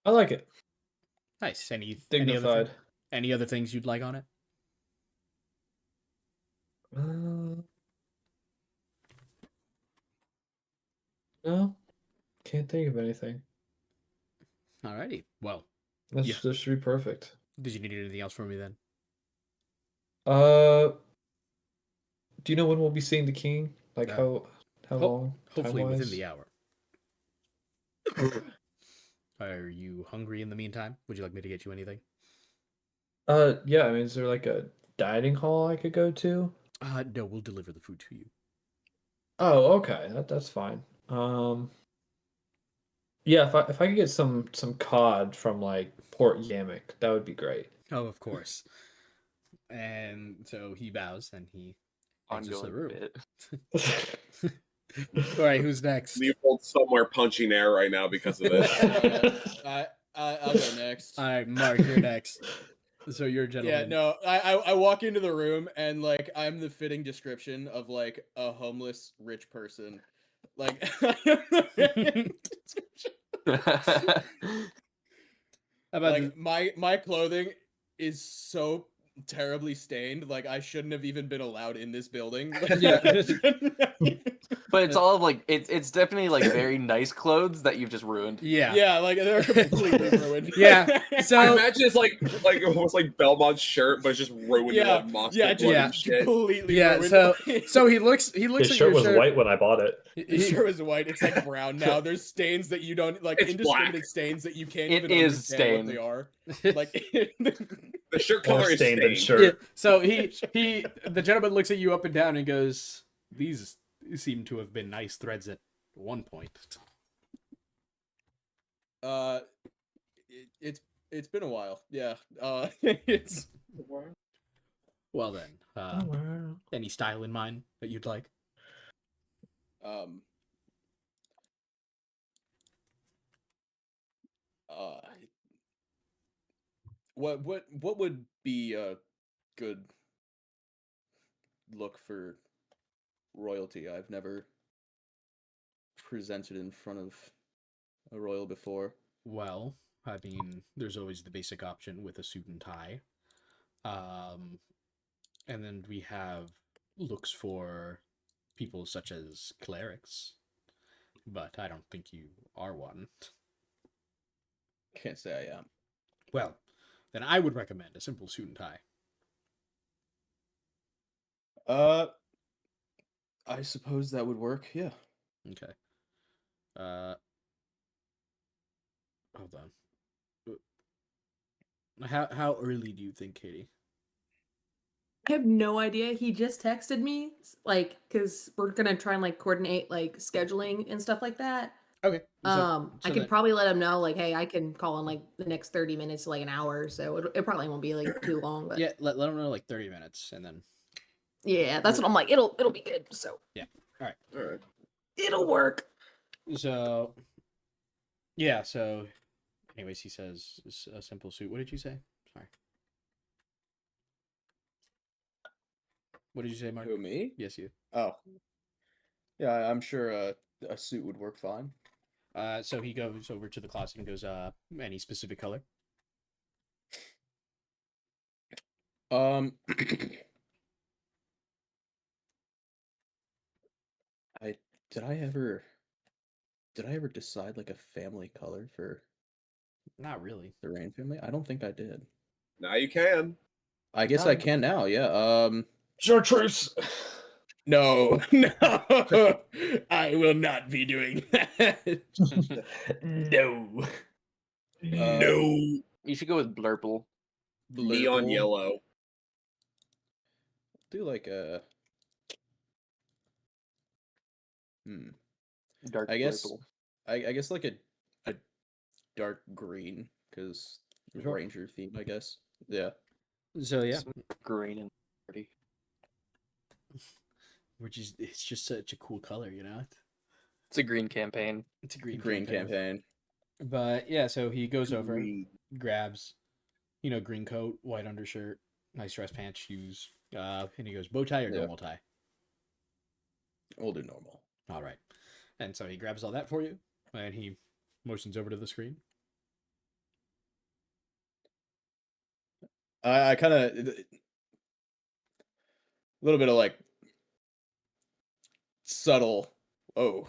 I like it. Nice. Dignified. Any other things you'd like on it? No, can't think of anything. Alrighty. Well, This Yeah. should be perfect. did you need anything else from me then? Do you know when we'll be seeing the king? Like Uh, how long? Hopefully within time-wise? the hour. Are you hungry in the meantime? Would you like me to get you anything? Yeah. I mean, is there like a dining hall I could go to? No, we'll deliver the food to you. Oh, okay. That's fine. Yeah. If I could get some cod from like Port Yammick, that would be great. Oh, of course. And so he bows and he exits the Ongoing room. bit. All right, who's next? Leopold's somewhere punching air right now because of this. I'll go next. All right, Mark, you're next. So you're a Yeah, gentleman. no, I walk into the room and like I'm the fitting description of like a homeless rich person. Like like my clothing is so terribly stained. Like I shouldn't have even been allowed in this building. Yeah. But it's all like it's definitely like very nice clothes that you've just ruined. Yeah. Yeah, like they're completely ruined. Yeah. I So imagine it's like almost like Belmont's shirt, but it's just ruined Yeah, with like monster yeah, blood yeah. and shit. completely yeah, ruined. so he looks His at shirt your was shirt. white when I bought it. His shirt was white. It's like brown now. There's stains that you don't like. It's Indiscriminate black. stains that you can't It even is understand what they are. Like The shirt Or color is stained in stained. Yeah, shirt. so the gentleman looks at you up and down and goes, "These seem to have been nice threads at one point." It's been a while. Yeah. It's Well then, Oh, wow. any style in mind that you'd like? um. Uh. What would be a good look for royalty? I've never presented in front of a royal before. Well, I mean, there's always the basic option with a suit and tie. And then we have looks for people such as clerics, but I don't think you are one. Can't say I am. Well, then I would recommend a simple suit and tie. I suppose that would work. Yeah. Okay. Uh, hold on. How early do you think, Katie? I have no idea. He just texted me, like, because we're gonna try and like coordinate like scheduling and stuff like that. Okay. I so could then- probably let him know, like, hey, I can call in like the next 30 minutes to like an hour, so it probably won't be like too long. But yeah, let him know like 30 minutes, and then yeah, that's what I'm like. It'll be good. So All right. it'll work. so yeah. So, anyways, he says it's a simple suit. What did you say? Sorry. What did you say, Mark? Who, me? Yes, you. Oh, yeah. I'm sure a suit would work fine. So he goes over to the closet and goes, any specific color? Um, I did I ever decide like a family color for Not really. the Rain family? I don't think I did. Now you can. I guess I can now. Yeah. Chartreuse. No, no, I will not be doing that. No. No. You should go with blurple. Neon Blurple. yellow. Do like a. Dark I guess. blurple. I guess like a dark green because Sure. Ranger theme. I guess. Yeah. So yeah, Some green and pretty. it's just such a cool color, you know. It's a green campaign. It's a green Green campaign. But yeah, so he goes over, Green. grabs, green coat, white undershirt, nice dress pants, shoes, and he goes bow tie or Yeah. normal tie. We'll do normal. All right, and so he grabs all that for you, and he motions over to the screen. I kind of a little bit of like subtle. Oh.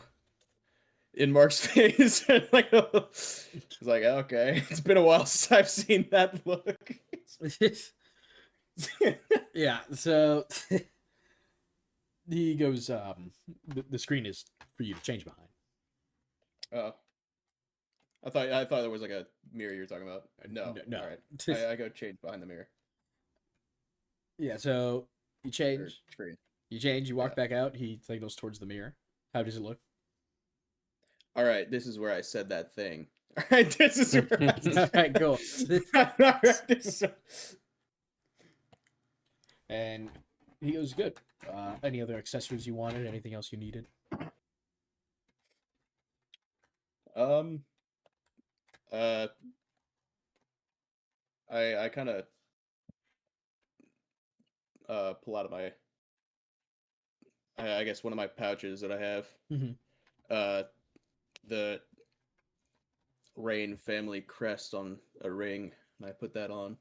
In Mark's face, like it's like okay, it's been a while since I've seen that look. Yeah, so he goes. The screen is for you to change behind. Oh, I thought there was like a mirror you were talking about. No, No. All right, I go change behind the mirror. Yeah, so you Or change. screen. You walk Yeah. back out. He signals towards the mirror. How does it look? All right, this is where I said that thing. All right, this is where All right, cool. All right, And he goes, good. Any other accessories you wanted? Anything else you needed? um, I kind of pull out of my I guess one of my pouches that I have Mhm. the Rain family crest on a ring, and I put that on.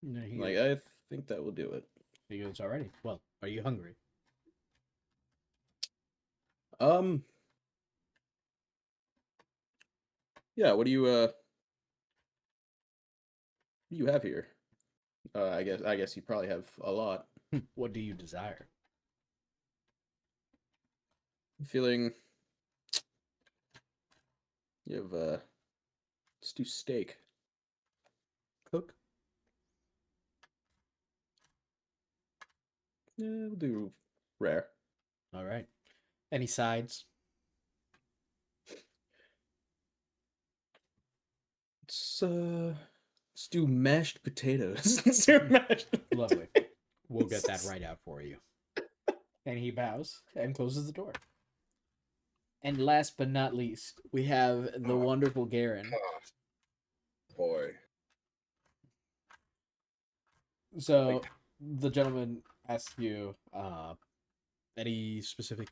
And then Like I think that will do it. he goes, alrighty. Well, are you hungry? Yeah. What do you have here? I guess you probably have a lot. What do you desire? I'm feeling. You have let's do steak. Cook. Yeah, we'll do rare. All right. Any sides? Let's do mashed potatoes. Let's do mashed potatoes. Lovely. We'll get that right out for you. And he bows and closes the door. And last but not least, we have the wonderful Garen. Boy. So the gentleman asked you any specific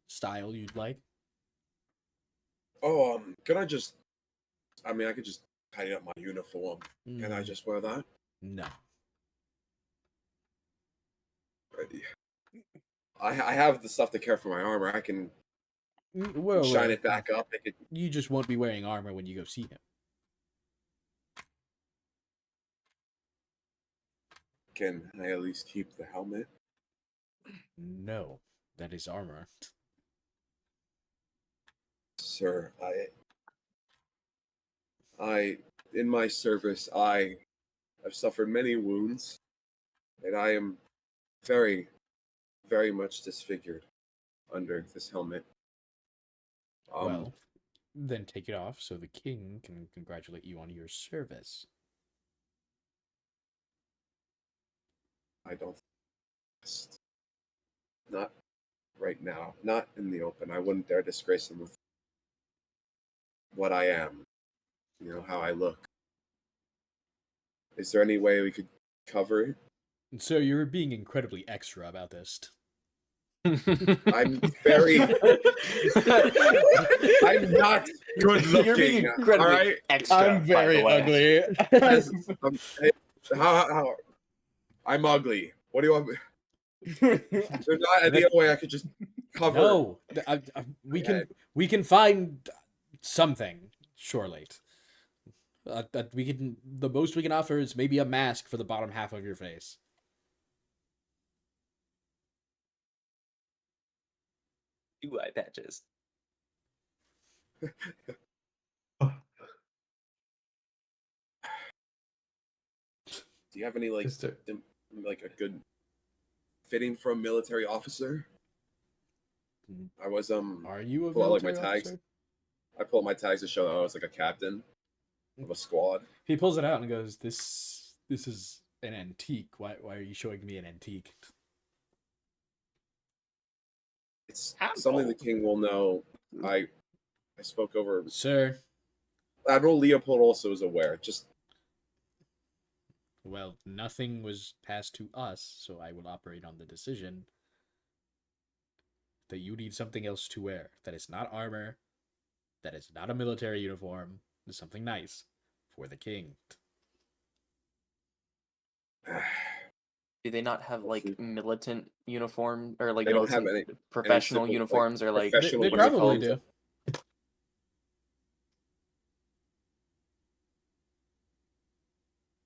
style you'd like. Oh, can I just? I mean, I could just tidy up my uniform. Can I Mm, just wear that? No. I have the stuff to care for my armor. I can Well, shine it back up. Make it. You just won't be wearing armor when you go see him. Can I at least keep the helmet? No, that is armor. Sir, in my service, I have suffered many wounds, and I am very, very much disfigured under this helmet. Well, then take it off so the king can congratulate you on your service. I don't. Not right now. Not in the open. I wouldn't dare disgrace him with what I am. You know, how I look. Is there any way we could cover it? And so you're being incredibly extra about this. I'm very. I'm not good looking. You're being incredibly all right? extra. I'm very ugly. How? I'm ugly. What do you want? There's not any other way I could just cover. No, we can find something surely. That we can. The most we can offer is maybe a mask for the bottom half of your face. Two eye patches. Do you have any like Just to- like a good fitting for a military officer? I was Are you a pull out, like, my military tags. officer? I pulled my tags to show that I was like a captain of a squad. He pulls it out and goes, "This is an antique. Why are you showing me an antique?" It's something the king will know. I spoke over. Sir, Admiral Leopold also is aware. Just well, nothing was passed to us, so I will operate on the decision that you need something else to wear. That is not armor. That is not a military uniform. It's something nice for the king. Do they not have like militant uniform or like They don't have militant any professional simple, like, uniforms or like professional They what is it probably called? do.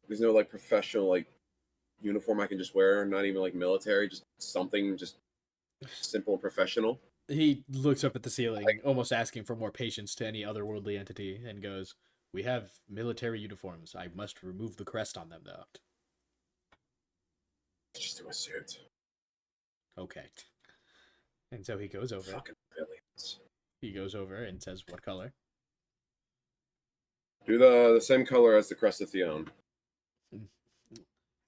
there's no like professional like uniform I can just wear. Not even like military. Just something just simple and professional. He looks up at the ceiling, almost asking for more patience to any otherworldly entity, and goes, "We have military uniforms. I must remove the crest on them, though." Just do a suit. Okay. And so he goes over. Fucking billions. He goes over and says, "What color?" Do the same color as the crest of Theon.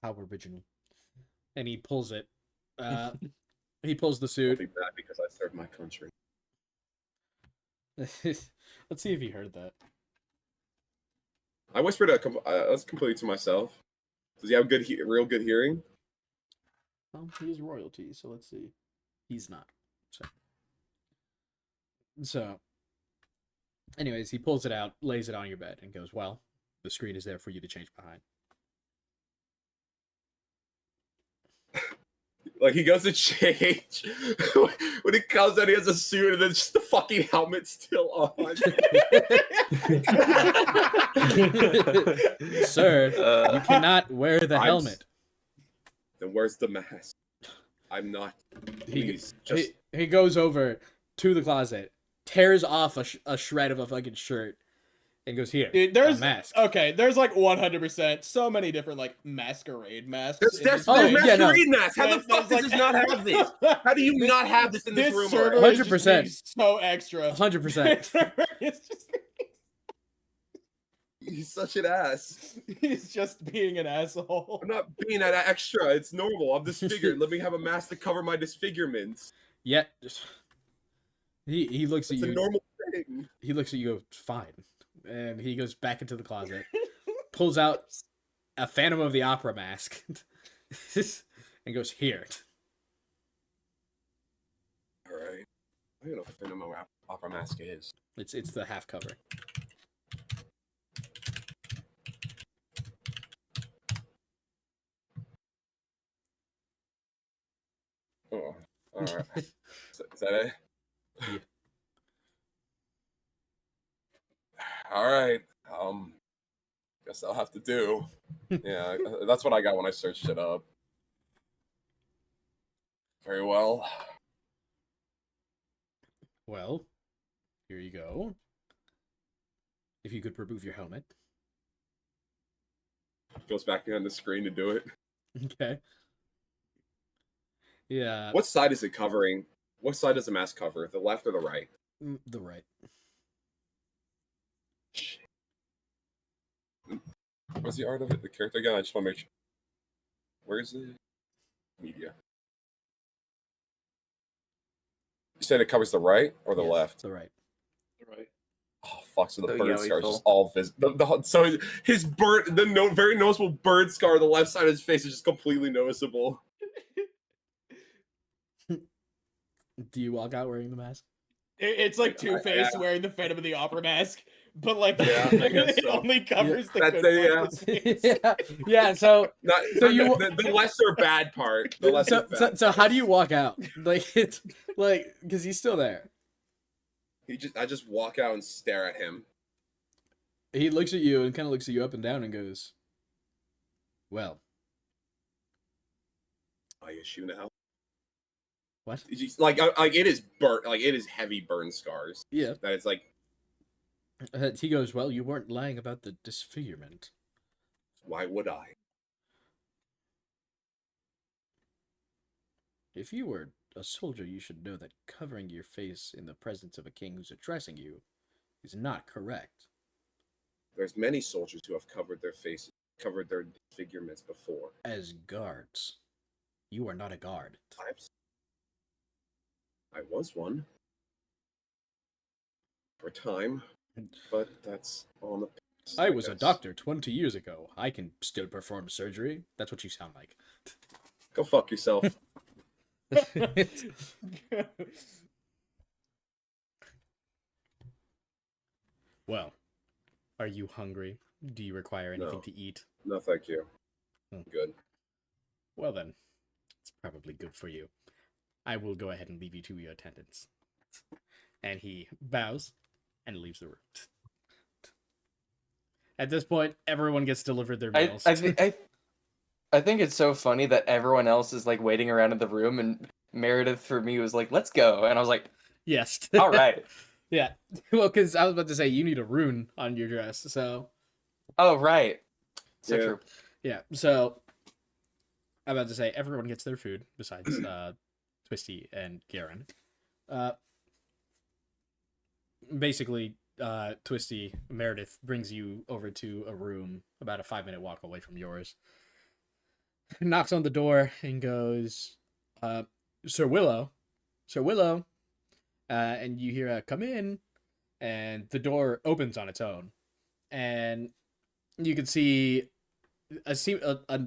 How original. And he pulls it. He pulls the I'll suit. be bad because I serve my country. Let's see if he heard that. I whispered that's completely to myself. Does he have good, real good hearing? Well, he is royalty, so let's see. He's not. So, anyways, he pulls it out, lays it on your bed, and goes, "Well, the screen is there for you to change behind." Like, he goes to change. When he comes out, he has a suit and then just the fucking helmet still on. Sir, you cannot wear the helmet. Then where's the mask? I'm not. Please, He goes over to the closet, tears off a shred of a fucking shirt, and goes, "Here, Dude, a there's mask." okay. There's like 100% so many different like masquerade masks. There's Oh, yeah, no. masquerade masks. How the fuck does this not have this? How do you not have this in this room? server already? is just being 100%. so extra. 100%. It's just, He's such an ass. he's just being an asshole. I'm not being that extra. It's normal. I'm disfigured. Let me have a mask to cover my disfigurements. Yet, he looks at It's a you. normal thing. He looks at you. Goes, "Fine," and he goes back into the closet, pulls out a Phantom of the Opera mask, and goes, "Here." All right. I don't know what the Phantom Opera mask is. It's the half cover. Oh, all right. Is that it? Yeah. All right. Guess I'll have to do. Yeah, that's what I got when I searched it up. Very well. Well, here you go. If you could remove your helmet. Goes back behind the screen to do it. Okay. Yeah. What side is it covering? What side does the mask cover? The left or the right? The right. What's the art of it? The character again? I just want to make sure. Where's the media? You said it covers the right or the Yes, left? The right. Right. Oh fuck! So the So bird yellow scar is full. just all visible. So his bird, very noticeable bird scar on the left side of his face is just completely noticeable. Do you walk out wearing the mask? It's like Two-Face wearing the Phantom of the Opera mask, but like Yeah, I guess it so. only covers the That's good it, part of his face. Yeah. So Not, So not you- the lesser bad part. The lesser bad. so how part. do you walk out? Like it's like because he's still there. I just walk out and stare at him. He looks at you and kind of looks at you up and down and goes, "Well, Are you issue now? what? Like it is burnt. Like it is heavy burn scars. Yeah." That it's like He goes, "Well, you weren't lying about the disfigurement. why would I? If you were a soldier, you should know that covering your face in the presence of a king who's addressing you is not correct." There's many soldiers who have covered their faces, covered their disfigurements before. As guards, you are not a guard. I was one for a time, but that's on the past, I was a guess. doctor 20 years ago. I can still perform surgery. That's what you sound like. Go fuck yourself. Well, are you hungry? Do you require anything No. to eat? No, thank you. Hmm. Good. Well then, it's probably good for you. I will go ahead and leave you to your attendants. And he bows and leaves the room. At this point, everyone gets delivered their meals. I think it's so funny that everyone else is like waiting around in the room, and Meredith for me was like, "Let's go," and I was like, Yes. "All right." Yeah. Well, because I was about to say you need a rune on your dress, so Oh right. So Yeah. true. yeah. So I'm about to say everyone gets their food besides Twisty and Garen. Basically, Twisty Meredith brings you over to a room about a 5-minute walk away from yours. Knocks on the door and goes, Sir Willow, and you hear a "come in," and the door opens on its own, and you can see a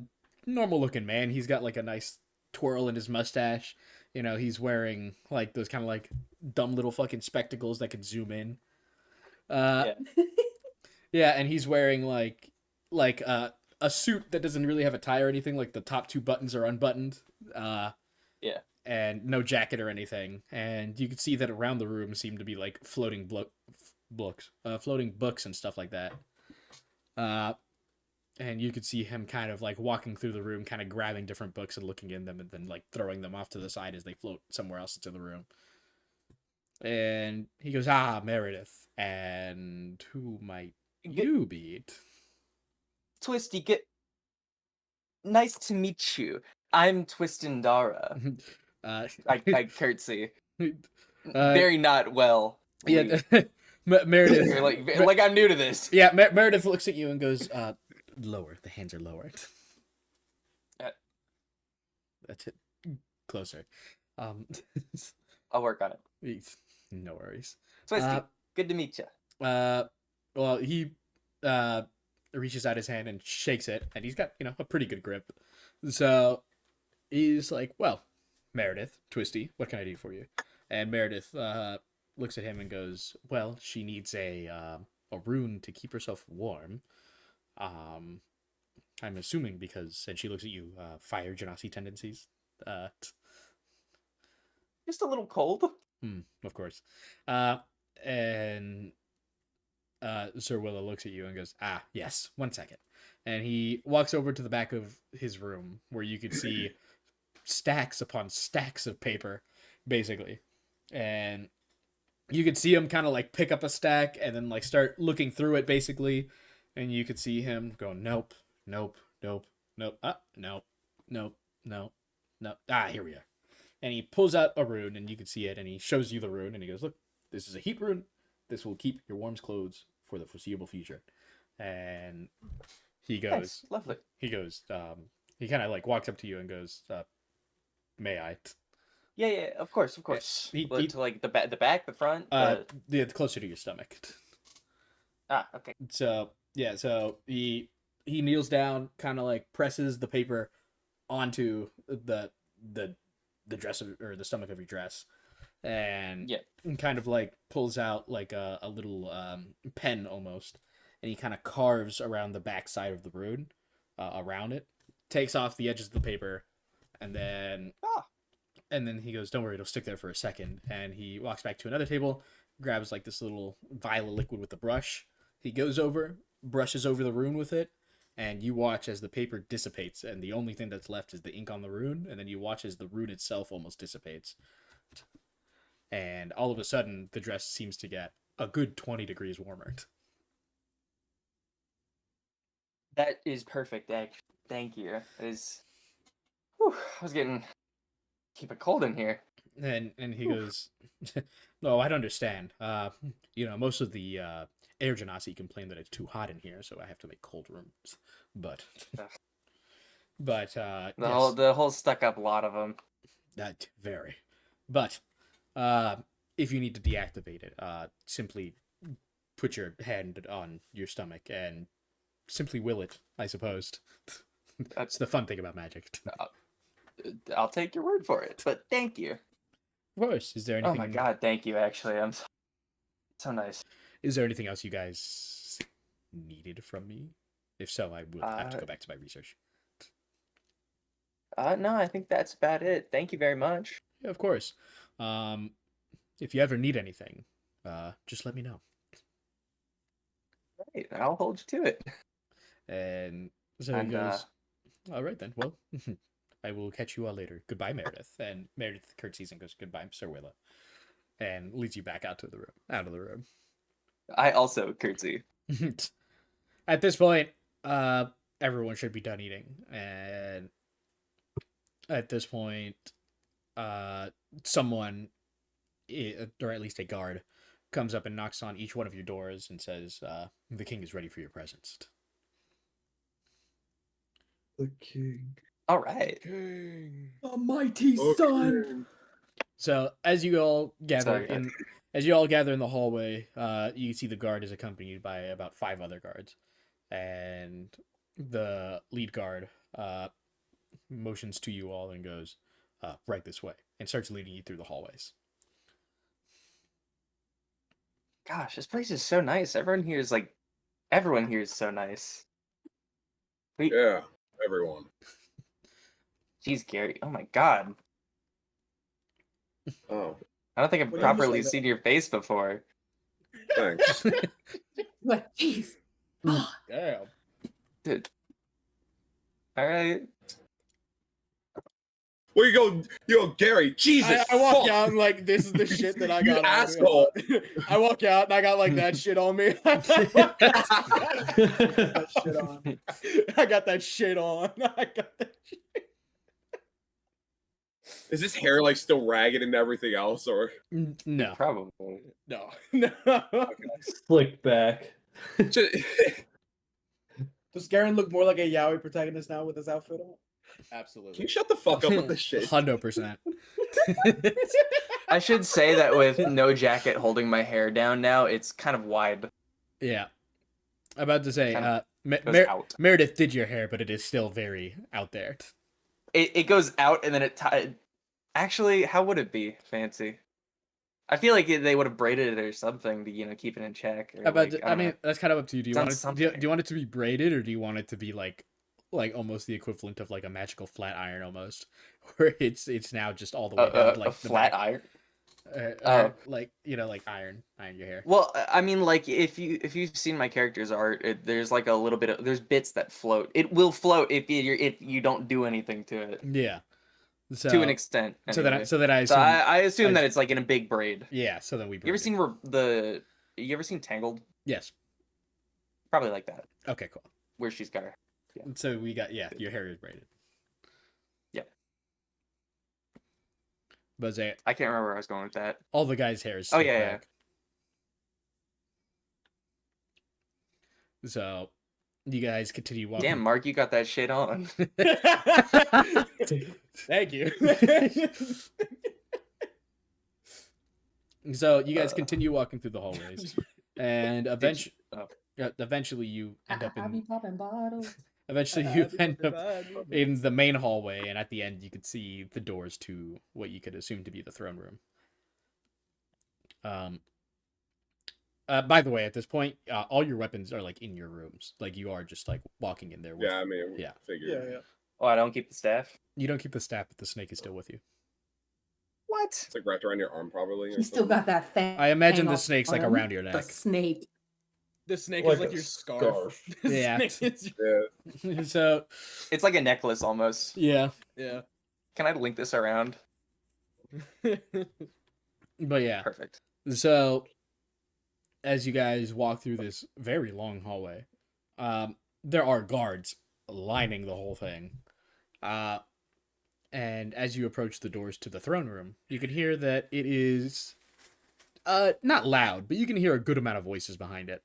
normal looking man. He's got like a nice twirl in his mustache. You know, he's wearing like those kind of like dumb little fucking spectacles that can zoom in. Yeah. Yeah, and he's wearing like a suit that doesn't really have a tie or anything. Like the top 2 buttons are unbuttoned. Yeah. And no jacket or anything. And you can see that around the room seem to be like floating floating books and stuff like that. And you could see him kind of like walking through the room, kind of grabbing different books and looking in them, and then like throwing them off to the side as they float somewhere else into the room. And he goes, "Ah, Meredith, and who might you be?" Twisty, nice to meet you. I'm Twistindara. I curtsy. Very not well. Yeah, Meredith. You're like I'm new to this. Yeah, Meredith looks at you and goes, "Lower. The hands are lowered." That's it. Closer. I'll work on it. No worries. Twisty, good to meet you. Well, he reaches out his hand and shakes it, and he's got, a pretty good grip. So he's like, "Well, Meredith, Twisty, what can I do for you?" And Meredith looks at him and goes, "Well, she needs a rune to keep herself warm. I'm assuming because," and she looks at you, fire genasi tendencies. Just a little cold. Of course. And Sir Willow looks at you and goes, "Ah, yes, 1 second." And he walks over to the back of his room where you could see stacks upon stacks of paper, basically. And you could see him kind of like pick up a stack and then like start looking through it, basically. And you could see him go, nope, nope, nope, nope, nope, nope, nope, nope. Ah, here we are. And he pulls out a rune, and you can see it, and he shows you the rune, and he goes, look, this is a heat rune. This will keep your warm clothes for the foreseeable future. And he goes, Nice, lovely. he goes, he kind of like walks up to you and goes, may I? Yeah, of course, of course. He- To like the back, the front. Yeah, closer to your stomach. Okay. So yeah, so he kneels down, kind of like presses the paper onto the dress or the stomach of your dress, and kind of like pulls out like a little pen almost, and he kind of carves around the back side of the rune, around it, takes off the edges of the paper, and then he goes, don't worry, it'll stick there for a second. And he walks back to another table, grabs like this little vial of liquid with a brush. He goes over, brushes over the rune with it, and you watch as the paper dissipates, and the only thing that's left is the ink on the rune, and then you watch as the rune itself almost dissipates. And all of a sudden, the dress seems to get a good 20 degrees warmer. That is perfect, actually. Thank you. It is. Whew, I was getting keep it cold in here. And he goes, no, I'd understand. Most of the air genasi complain that it's too hot in here, so I have to make cold rooms. But The whole stuck up lot of them. That very. But if you need to deactivate it, simply put your hand on your stomach and simply will it, I suppose. That's the fun thing about magic. I'll take your word for it, but thank you. Of course. Is there anything? Oh my god, thank you, actually. I'm so nice. Is there anything else you guys needed from me? If so, I will have to go back to my research. No, I think that's about it. Thank you very much. Yeah, of course. If you ever need anything, just let me know. Right, I'll hold you to it. And so he goes, all right then, well, I will catch you all later. Goodbye, Meredith. And Meredith curtsies and goes, goodbye, Sir Willow. And leads you back out of the room. I also curtsy. At this point, everyone should be done eating. And at this point, someone, or at least a guard, comes up and knocks on each one of your doors and says, the king is ready for your presence. The king. All right. King. A mighty son. So as you all gather in the hallway, you can see the guard is accompanied by about 5 other guards, and the lead guard motions to you all and goes, right this way, and starts leading you through the hallways. Gosh, this place is so nice. Everyone here is so nice. Yeah, everyone. Jeez, Gary. Oh my god. Oh, I don't think I've What do you properly say seen your face before. thanks. Like, jeez. Damn. Dude. All right. Where you go, Gary? Jesus, I walk fuck. out and like, this is the shit that I You got on asshole. me. I walk out and I got like that shit on me. That shit on. I got that shit on. I got that shit. Is this hair like still ragged and everything else, or No. Probably. No. Slick back. just, Does Garen look more like a yaoi protagonist now with his outfit on? Absolutely. can you shut the fuck up with this shit? 100%. I should say that with no jacket holding my hair down now, it's kind of wide. Yeah. I'm about to say, Kind Goes out. Meredith did your hair, but it is still very out there. It goes out and then it actually, how would it be, Fancy? I feel like they would have braided it or something to, keep it in check. Or I mean, that's kind of up to you. Do you Done want it? something. Do you want it to be braided, or do you want it to be like almost the equivalent of like a magical flat iron, almost, where it's now just all the way down to like a flat iron, like iron your hair. Well, I mean, like if you've seen my character's art, there's like a little bit of there's bits that float. It will float if you don't do anything to it. Yeah. So, to an extent. so that I, anyway. so that I So assume, I assume I- that it's like in a big braid. yeah. So then we. You ever braid it. seen You ever seen Tangled? Yes. Probably like that, Okay. Cool. where she's got her. So we got your hair is braided. Yep. But I can't remember where I was going with that. all the guys' hair is Oh, slicked yeah. back. So you guys continue walking. Damn, Mark, you got that shit on. Thank you. So you guys continue walking through the hallways, and eventually you end up I be in. popping bottles. Eventually you end up in the main hallway, and at the end you could see the doors to what you could assume to be the throne room. By the way, at this point, all your weapons are like in your rooms. Like you are just like walking in there. With, Yeah, I mean, yeah. figure. Yeah. Oh, I don't keep the staff? You don't keep the staff, but the snake is still with you. What? It's like wrapped around your arm, probably. Or You still something. got that thing. I imagine the on snake's like him. around your The neck. snake. The snake Like is like a your scarf. The Yeah. snake is Yeah. So It's like a necklace almost. yeah, yeah. Can I link this around? but yeah. Perfect. So as you guys walk through this very long hallway, there are guards lining the whole thing. And as you approach the doors to the throne room, you can hear that it is not loud, but you can hear a good amount of voices behind it.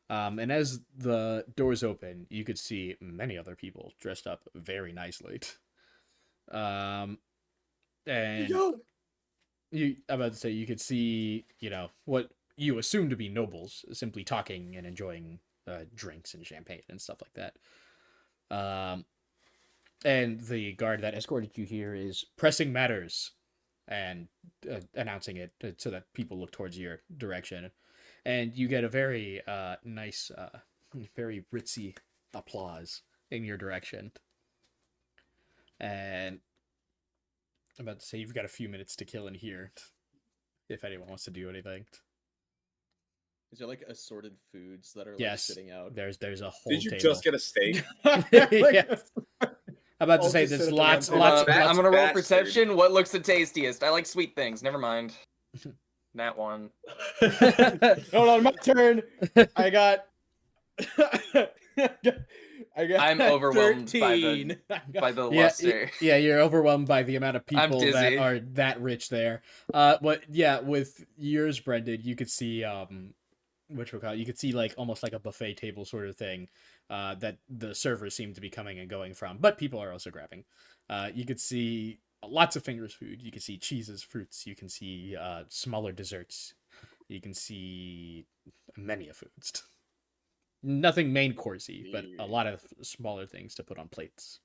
And as the doors open, you could see many other people dressed up very nicely. And I'm about to say you could see, what you assume to be nobles simply talking and enjoying drinks and champagne and stuff like that. And the guard that escorted you here is pressing matters and announcing it so that people look towards your direction. And you get a very nice, very ritzy applause in your direction. And I'm about to say you've got a few minutes to kill in here if anyone wants to do anything. Is there like assorted foods that are like Yes. sitting out? There's a whole Did you table. just get a steak? Yeah. I'm about to I'll say just there's sit at the lots, round lots, table. lots. I'm gonna roll bastard. perception. What looks the tastiest? I like sweet things. Never mind. That one. Hold on, my turn. I got. I'm overwhelmed 13. by the Yeah, luster. yeah, you're overwhelmed by the amount of I'm people that dizzy. are that rich there. But yeah, with yours, Brendan, you could see you could see like almost like a buffet table sort of thing that the servers seem to be coming and going from, but people are also grabbing. You could see lots of fingers food. You can see cheeses, fruits. You can see smaller desserts. You can see many of foods. Nothing main coursey, but a lot of smaller things to put on plates.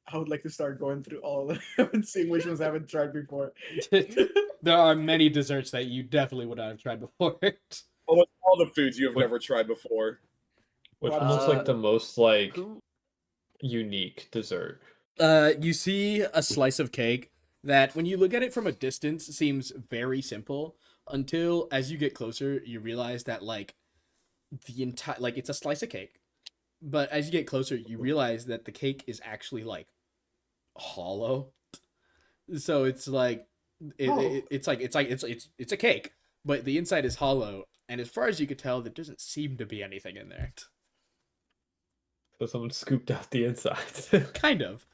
I would like to start going through all of them and seeing which ones I haven't tried before. There are many desserts that you definitely would not have tried before. Almost all the foods you have never tried before. Which Uh, one looks like the most like unique dessert? You see a slice of cake that, when you look at it from a distance, seems very simple until, as you get closer, you realize that like the entire it's a slice of cake, but as you get closer, you realize that the cake is actually like hollow. So it's like it's a cake, but the inside is hollow, and as far as you could tell, there doesn't seem to be anything in there. So someone scooped out the inside. Kind of.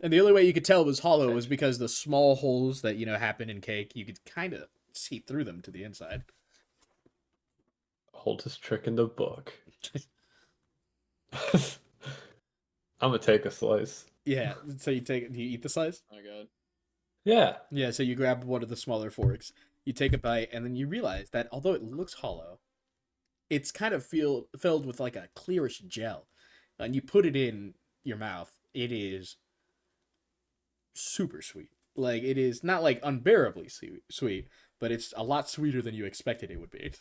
And the only way you could tell it was hollow was because the small holes that happen in cake, you could kind of see through them to the inside. Oldest trick in the book. I'm gonna take a slice. Yeah. So do you eat the slice? Oh my god. Yeah. Yeah. So you grab one of the smaller forks, you take a bite, and then you realize that although it looks hollow, it's kind of filled with like a clearish gel, and you put it in your mouth. It is super sweet. Like, it is not like unbearably sweet, but it's a lot sweeter than you expected it would be.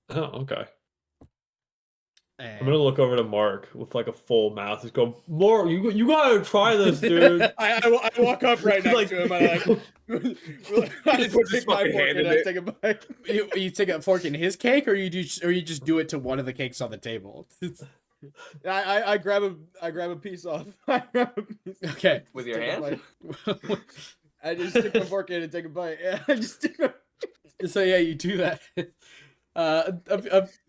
Oh, okay. And I'm gonna look over to Mark with like a full mouth. Just go, Mark, you gotta try this, dude. I walk up right next Like- to him and I He puts his fucking hand in it. take a bite. you take a fork in his cake, or you just do it to one of the cakes on the table. I grab a piece off. I grab a piece. Okay. With Just your take a hand? bite. I just stick my fork in and take a bite. Yeah, I just stick my... So yeah, you do that.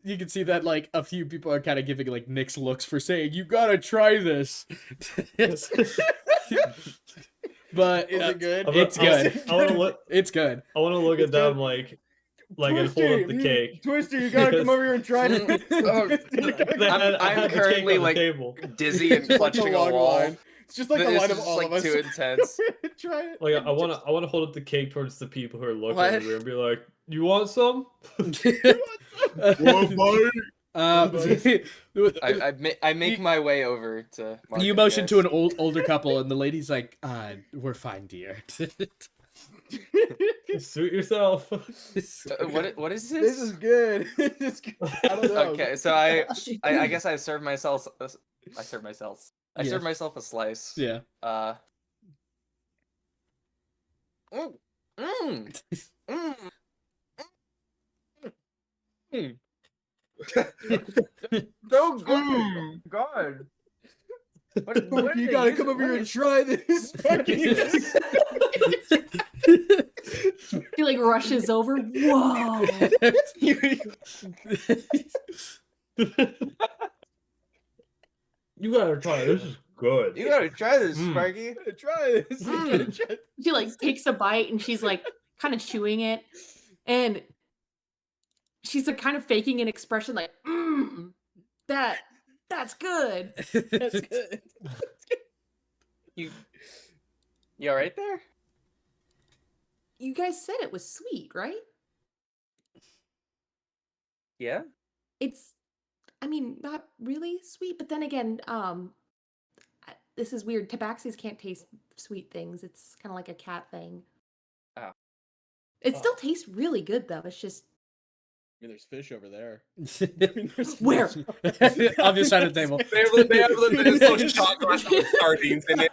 You can see that like a few people are kind of giving like Nick's looks for saying you gotta try this. But Is it good? It's good. I want to look. It's good. I want to look at them like and hold up the cake. Twister, you gotta come over here and try it. I'm currently like table. dizzy and It's like clutching a a long wall. line. It's just like This a line is of just, all like, of us. too intense. Try it. Like I want to hold up the cake towards the people who are looking What? over and be like, "You want some?" I make my way over to Mark You and motion to guys. an older couple, and the lady's like, "We're fine, dear." Suit yourself. What is This this? is good. This is good. I don't know. Okay, so I guess I served myself. I served Yeah. myself a slice. Yeah. Mm, mm, mm, mm. So good. God. What You did they gotta use come it over here and with? try this. He like rushes over. Whoa! You gotta try it. This is good. You gotta try this, Mm. Sparky. Try this. You gotta Mm. try- She like takes a bite and she's like kind of chewing it, and she's like kind of faking an expression like, that's good. That's good. You all right there? You guys said it was sweet, right? Yeah. It's, I mean, not really sweet, but then again, this is weird. Tabaxis can't taste sweet things. It's kind of like a cat thing. Oh. It still tastes really good though. It's just I mean, there's fish over there. where On the side of the table. They have the little shot glass with sardines in it.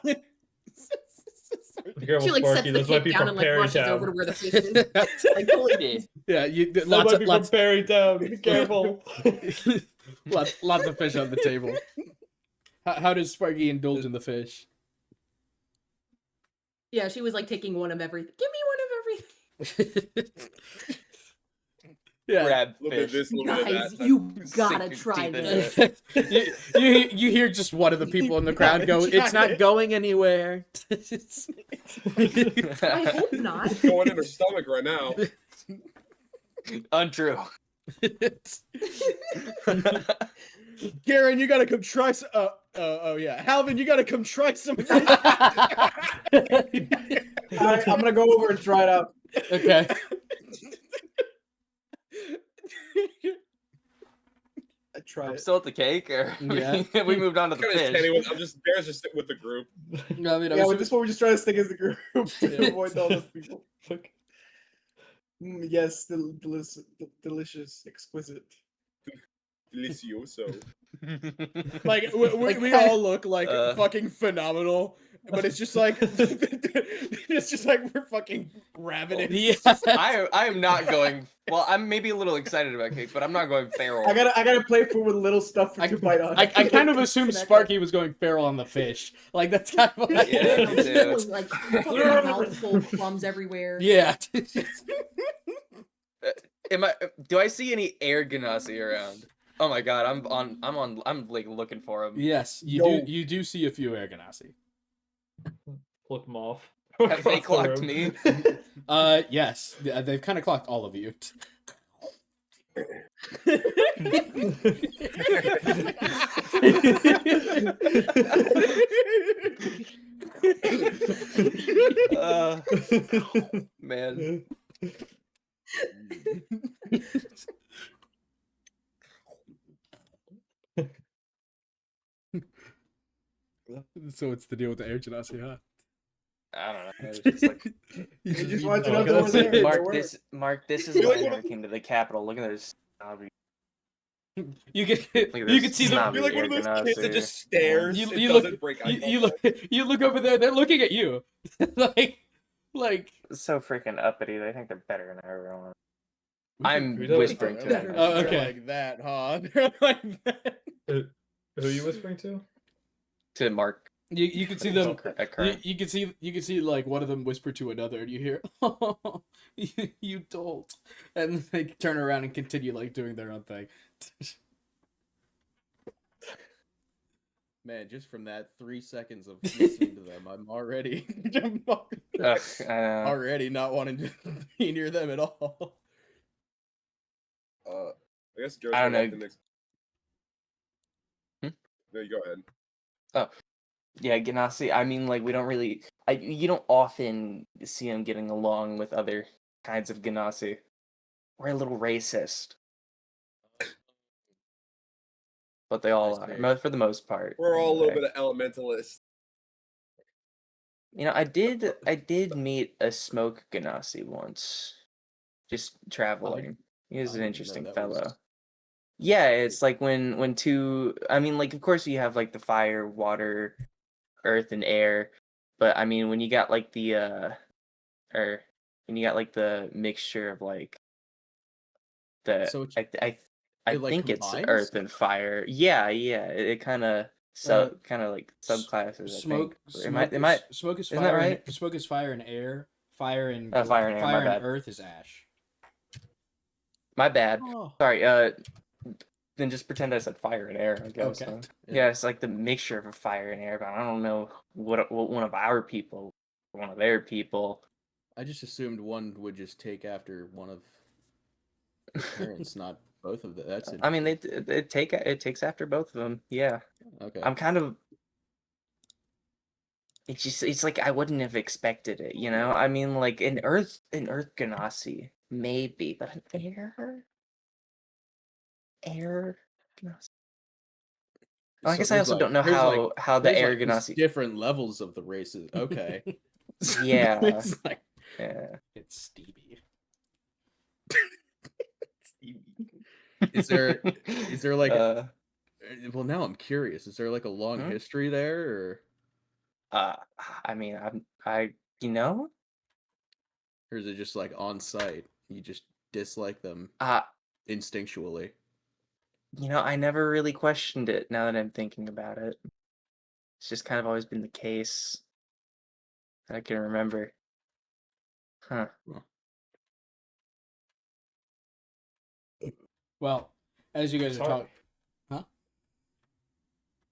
Be careful, she like Sparky. sets the Those might cake be down from and like Perry rushes over to Town. where the fish is. Like, totally. Yeah, Those might be from Perry Town. Be careful. lots of fish on the table. How does Sparky indulge in the fish? Yeah, she was like taking one of everything. Give me one of everything. Yeah. Grab Little bit of fish. this, little bit of Guys, that. you gotta Sink try deep into this. you hear just one of the people in the crowd go, "It's not going anywhere." I hope not. It's going in her stomach right now. Untrue. Karen, you gotta come try some. Oh yeah, Halvin, you gotta come try some. I'm gonna go over and try it out. Okay. I tried I'm it. still at the cake, or Yeah. we moved on to the Kinda fish. standing with- I'm just Bear's just sitting with the group. No, I mean, Yeah, with this one, we're just trying to stick as a group to avoid all those people. Yes, delicious, exquisite. Delicioso. like we all look like Uh. fucking phenomenal, but it's just like it's just like we're fucking ravenous. Yeah. I am not going. Well, I'm maybe a little excited about cake, but I'm not going feral. I gotta play food with little stuff for to bite on. I kind of assumed Sparky was going feral on the fish. Like that's kind of what Yeah, me too. Like fucking mouthful of plums everywhere. Yeah. Do I see any air ganassi around? Oh my god, I'm like looking for him. Yes, Yo. you do see a few air ganassi. Flip them off. Have they Across clocked the room. me? Yes, they've kind of clocked all of you. Man. So it's the deal with the air ganassi, huh? I don't know. It's just like, You just eat want to all know of if it. they were Mark, there. this is You're why like I one never came to the capital. Look at this. You can at you this can see them. snobby You're like one of air those kids that ganassi. just stares. You, and you doesn't look break eye you contact. look over there. They're looking at you, like. So freaking uppity. They think they're better than everyone. We I'm don't- whispering to them. Better. Oh, okay. Like that, huh? They're like that. They're Who are you whispering to? To Mark You can see them. at current. You can see like one of them whisper to another, and you hear, "Oh, you don't," and they turn around and continue like doing their own thing. Man, just from that 3 seconds of listening to them, I'm already Ugh, already not wanting to be near them at all. I guess Joe's I don't gonna know. the next. Hmm? No, you go ahead. Oh, yeah, Ganassi. I mean, like we don't really. You don't often see him getting along with other kinds of Ganassi. We're a little racist, but they all I are, see. for the most part. We're all a little anyway. bit of elementalists. You know, I did meet a smoke Ganassi once, just traveling. He was I an didn't know interesting that fellow. was- Yeah, it's like when two. I mean, like of course you have like the fire, water, earth, and air, but I mean when you got like the or when you got like the mixture of like the So it's, I it like think it's combines? earth and fire. Yeah, it kind of kind of like subclasses. I think. Smoke is Isn't that fire. right? Smoke is fire and air. Fire and Fire and air, my fire and bad. earth is ash. My bad. Oh. Sorry. Then just pretend I said fire and air. I guess. Okay. Yeah, it's like the mixture of a fire and air, but I don't know what one of our people, one of their people. I just assumed one would just take after one of the parents, not both of them. That's I mean, interesting. it takes after both of them. Yeah, Okay. I'm kind of. It's like I wouldn't have expected it. You know, I mean, like an Earth Ganassi maybe, but an air Ganassi. I guess I there's also don't know how the there's air like these Ganassi. different levels of the races. Okay. Yeah. It's like Yeah. It's Stevie. is there like well, now I'm curious. Is there like a long Hmm? history there, or I mean, I you know, is it just like on site? You just dislike them uh, instinctually. I never really questioned it. Now that I'm thinking about it, it's just kind of always been the case that I can remember. Huh. Well, as you guys are Sorry. talking, huh?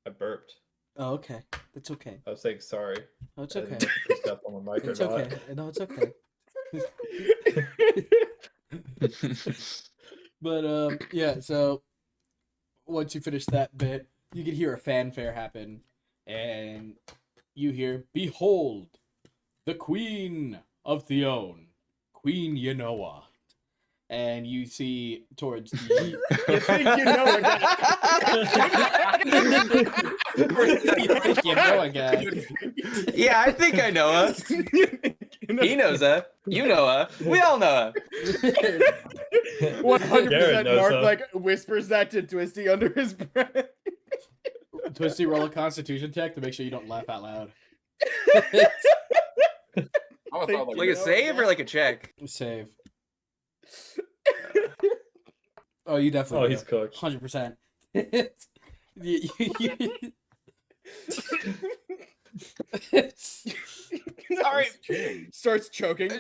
I burped. Oh, okay. That's okay. I was saying sorry. Oh, it's I okay. didn't know if you picked up on the mic It's or not. okay. No, it's okay. But yeah. So once you finish that bit, you can hear a fanfare happen, and you hear, "Behold, the Queen of Theon, Queen Yanoa." And you see towards the You think you know a guy? you think you know a guy. Yeah, I think I know her. He knows her. You know her. We all know her. 100% Garrett knows Mark her. like whispers that to Twisty under his breath. Twisty, roll a Constitution check to make sure you don't laugh out loud. Like a save or like a check? Save. Oh, you definitely. Oh, he's cooked. 100%. Sorry. Starts choking.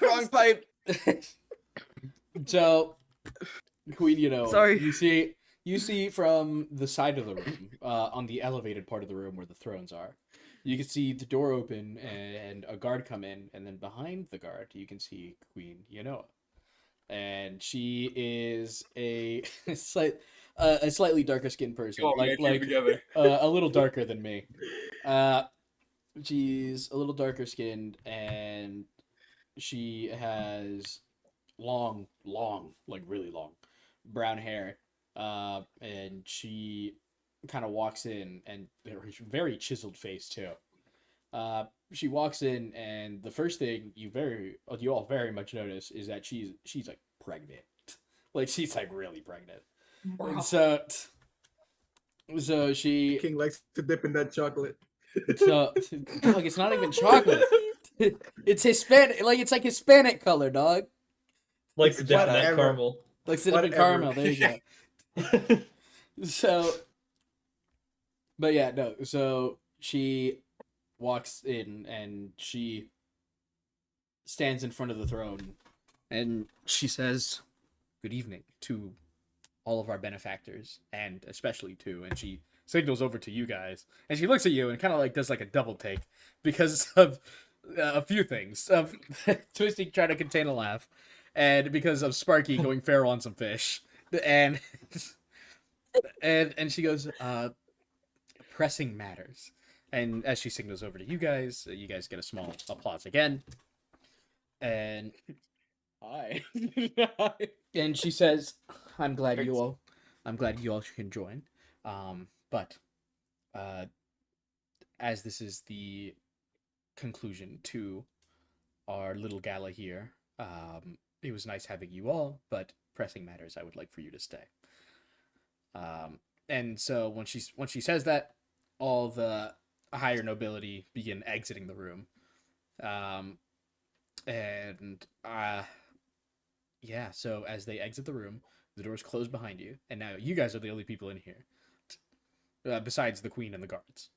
Wrong pipe. So, Queen, Sorry. you see from the side of the room, on the elevated part of the room where the thrones are, you can see the door open and a guard come in, and then behind the guard, you can see Queen Yanoa. And she is a slightly darker skinned person, Oh, man, keep it together. a little darker than me. She's a little darker skinned, and she has long, like really long, brown hair. And she kind of walks in, and her very chiseled face too. She walks in, and the first thing you all very much notice is that she's like pregnant, like she's like really pregnant. And so she King likes to dip in that chocolate. dog, it's not even chocolate. It's Hispanic, like it's like Hispanic color, dog. Likes to dip in that Whatever. caramel. Like cinnamon Whatever. caramel. There you go. So But yeah, no. So she walks in and she stands in front of the throne and she says, "Good evening to all of our benefactors, and especially to," and she signals over to you guys, and she looks at you and kind of like does like a double take because of a few things of Twisty trying to contain a laugh, and because of Sparky going feral on some fish, and and she goes, "Pressing matters," and as she signals over to you guys get a small applause again, and Hi. and she says, I'm glad Thanks. you all can join. But uh, as this is the conclusion to our little gala here, it was nice having you all, but pressing matters, I would like for you to stay. And so when she says that, all the higher nobility begin exiting the room. Um, and yeah, so as they exit the room, the doors close behind you, and now you guys are the only people in here, besides the queen and the guards.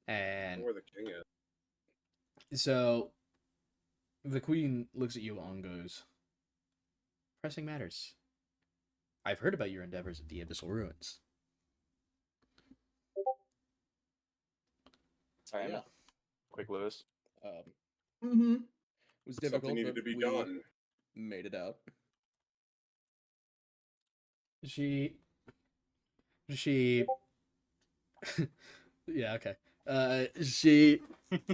And Where the king is. so the queen looks at you all and goes, "Pressing matters. I've heard about your endeavors at the Abyssal Ruins." Sorry, I'm Yeah. a quick Lewis. It Mm-hmm. was Something difficult, needed but to be we done. made it out. She yeah, okay. She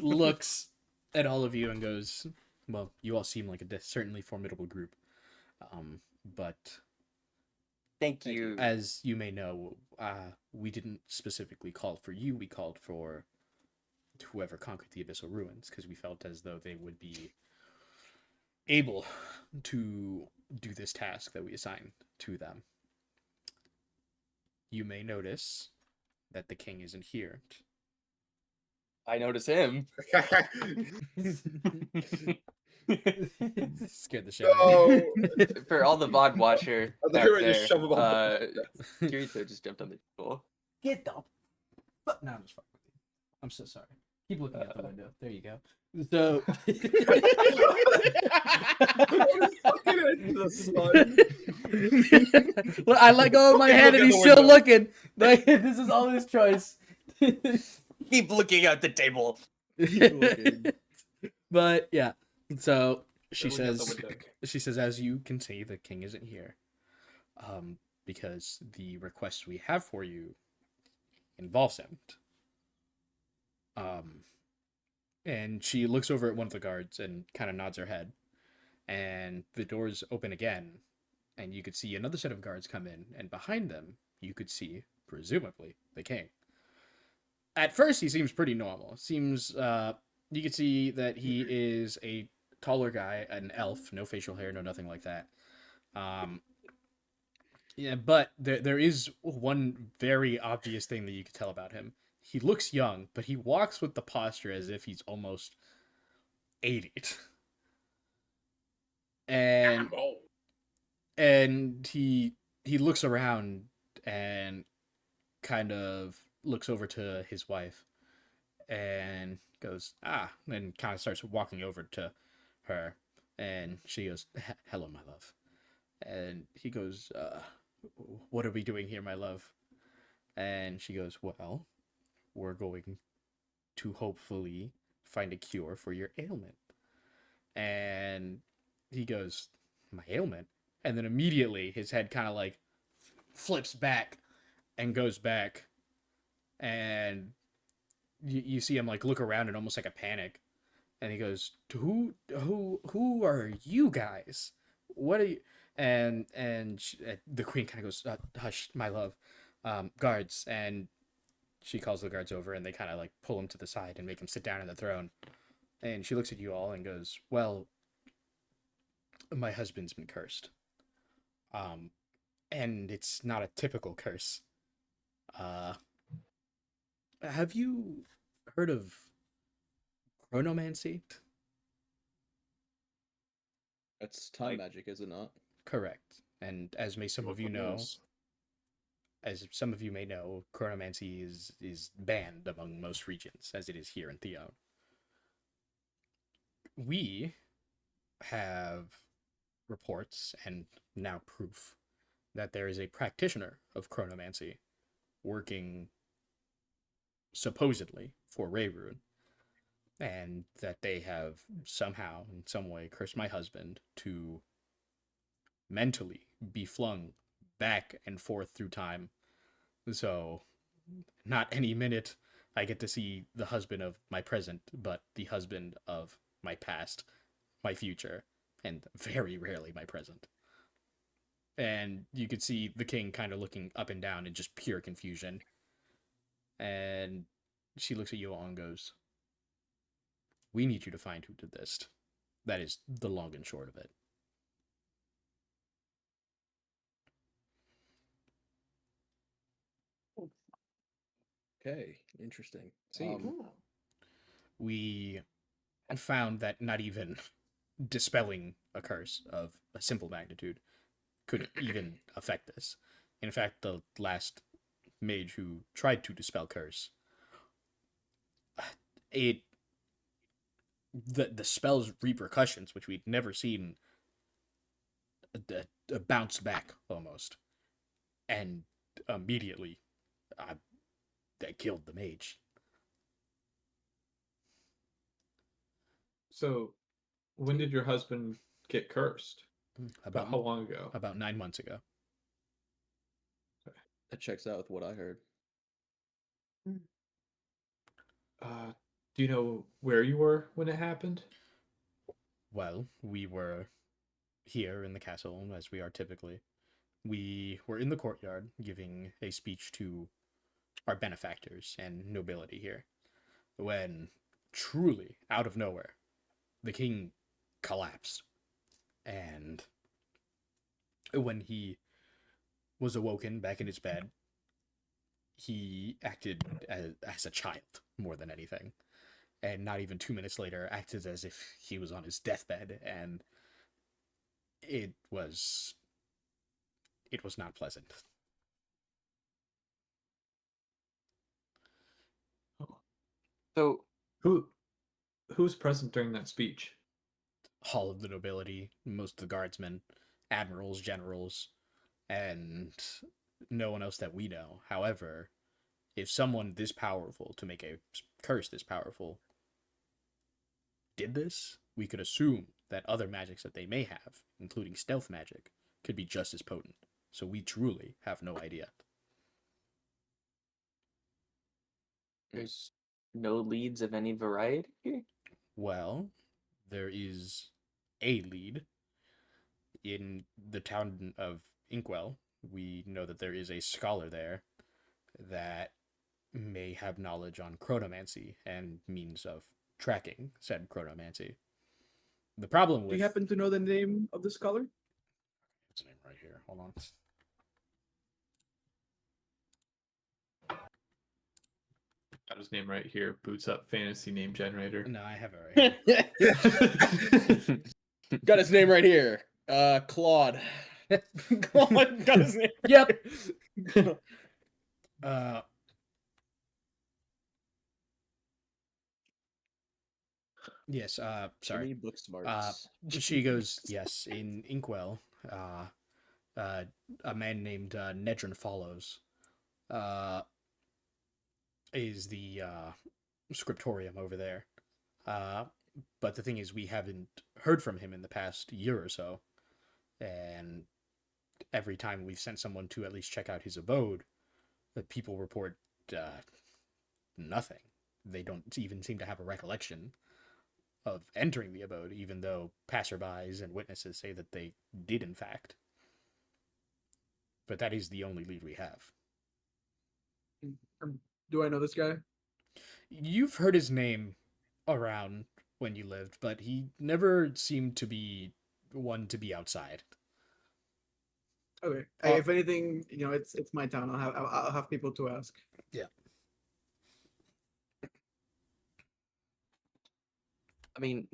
looks at all of you and goes, "Well, you all seem like a certainly formidable group. But Thank you. as you may know, we didn't specifically call for you. We called for whoever conquered the Abyssal Ruins because we felt as though they would be able to do this task that we assigned to them. You may notice that the king isn't here." I notice him. Scared the shit out of No. me. For all the VOD watcher I thought out you were there, just shove him off. Kirito just jumped on the table. Get the fuck. No, I'm just fucking with you. I'm so sorry. Keep looking out the window. There you go. So. Well, I let go of my Fucking hand look and out he's the still window. looking. Like, this is all his choice. Keep looking out the table. But yeah, so she Look out the says, window. as you can see, the king isn't here, because the request we have for you involves him. And she looks over at one of the guards and kind of nods her head, and the doors open again, and you could see another set of guards come in, and behind them you could see, presumably, the king. At first, he seems pretty normal. You could see that he is a taller guy, an elf, no facial hair, no nothing like that. Yeah, but there is one very obvious thing that you could tell about him. He looks young, but he walks with the posture as if he's almost 80. And Oh. and he looks around and kind of looks over to his wife and goes, and kind of starts walking over to her, and she goes, "Hello, my love." And he goes, "What are we doing here, my love?" And she goes, "Well, we're going to hopefully find a cure for your ailment." And he goes, "My ailment?" And then immediately his head kind of like flips back and goes back, and you see him like look around in almost like a panic, and he goes, who are you guys? What are you?" And the queen kind of goes, "Hush, my love, guards." And she calls the guards over, and they kind of like pull him to the side and make him sit down on the throne. And she looks at you all and goes, "Well, my husband's been cursed, and it's not a typical curse. Have you heard of Chronomancy?" That's time magic, is it not? Correct. And as may some of you know, Yes. as some of you may know, chronomancy is banned among most regions, as it is here in Theon. We have reports and now proof that there is a practitioner of chronomancy working supposedly for Rayroon, and that they have somehow, in some way, cursed my husband to mentally be flung back and forth through time. So, not any minute I get to see the husband of my present, but the husband of my past, my future, and very rarely my present. And you could see the king kind of looking up and down in just pure confusion. And she looks at you all and goes, "We need you to find who did this." That is the long and short of it. Okay, interesting. See. Oh. We found that not even dispelling a curse of a simple magnitude could even affect this. In fact, the last mage who tried to dispel curse, the spell's repercussions, which we'd never seen, bounce back almost, and immediately, that killed the mage. So, when did your husband get cursed? About how long ago? About 9 months ago. That checks out with what I heard. Do you know where you were when it happened? Well, we were here in the castle, as we are typically. We were in the courtyard giving a speech to our benefactors and nobility here, when, truly, out of nowhere, the king collapsed. And when he was awoken back in his bed, he acted as a child more than anything. And not even 2 minutes later, acted as if he was on his deathbed, and it was not pleasant. So Who's present during that speech? All of the nobility, most of the guardsmen, admirals, generals, and no one else that we know. However, if someone this powerful, to make a curse this powerful, did this, we could assume that other magics that they may have, including stealth magic, could be just as potent. So we truly have no idea. there's no leads of any variety here? Well, there is a lead in the town of Inkwell. We know that there is a scholar there that may have knowledge on chronomancy and means of tracking said chronomancy. The problem with... Do you happen to know the name of the scholar? What's the name right here? Hold on. Got his name right here. Boots up fantasy name generator. No, I have it right here. Got his name right here. Claude. Claude got his name. Yep. Yes, sorry. Jimmy book smarts. She goes, yes, in Inkwell, a man named Nedrin Follows is the scriptorium over there. But the thing is, we haven't heard from him in the past year or so, and every time we've sent someone to at least check out his abode, the people report nothing. They don't even seem to have a recollection of entering the abode, even though passerbys and witnesses say that they did in fact. But that is the only lead we have. Do I know this guy? You've heard his name around when you lived, but he never seemed to be one to be outside. Okay. Hey, if anything, it's my town. I'll have people to ask. Yeah. I mean,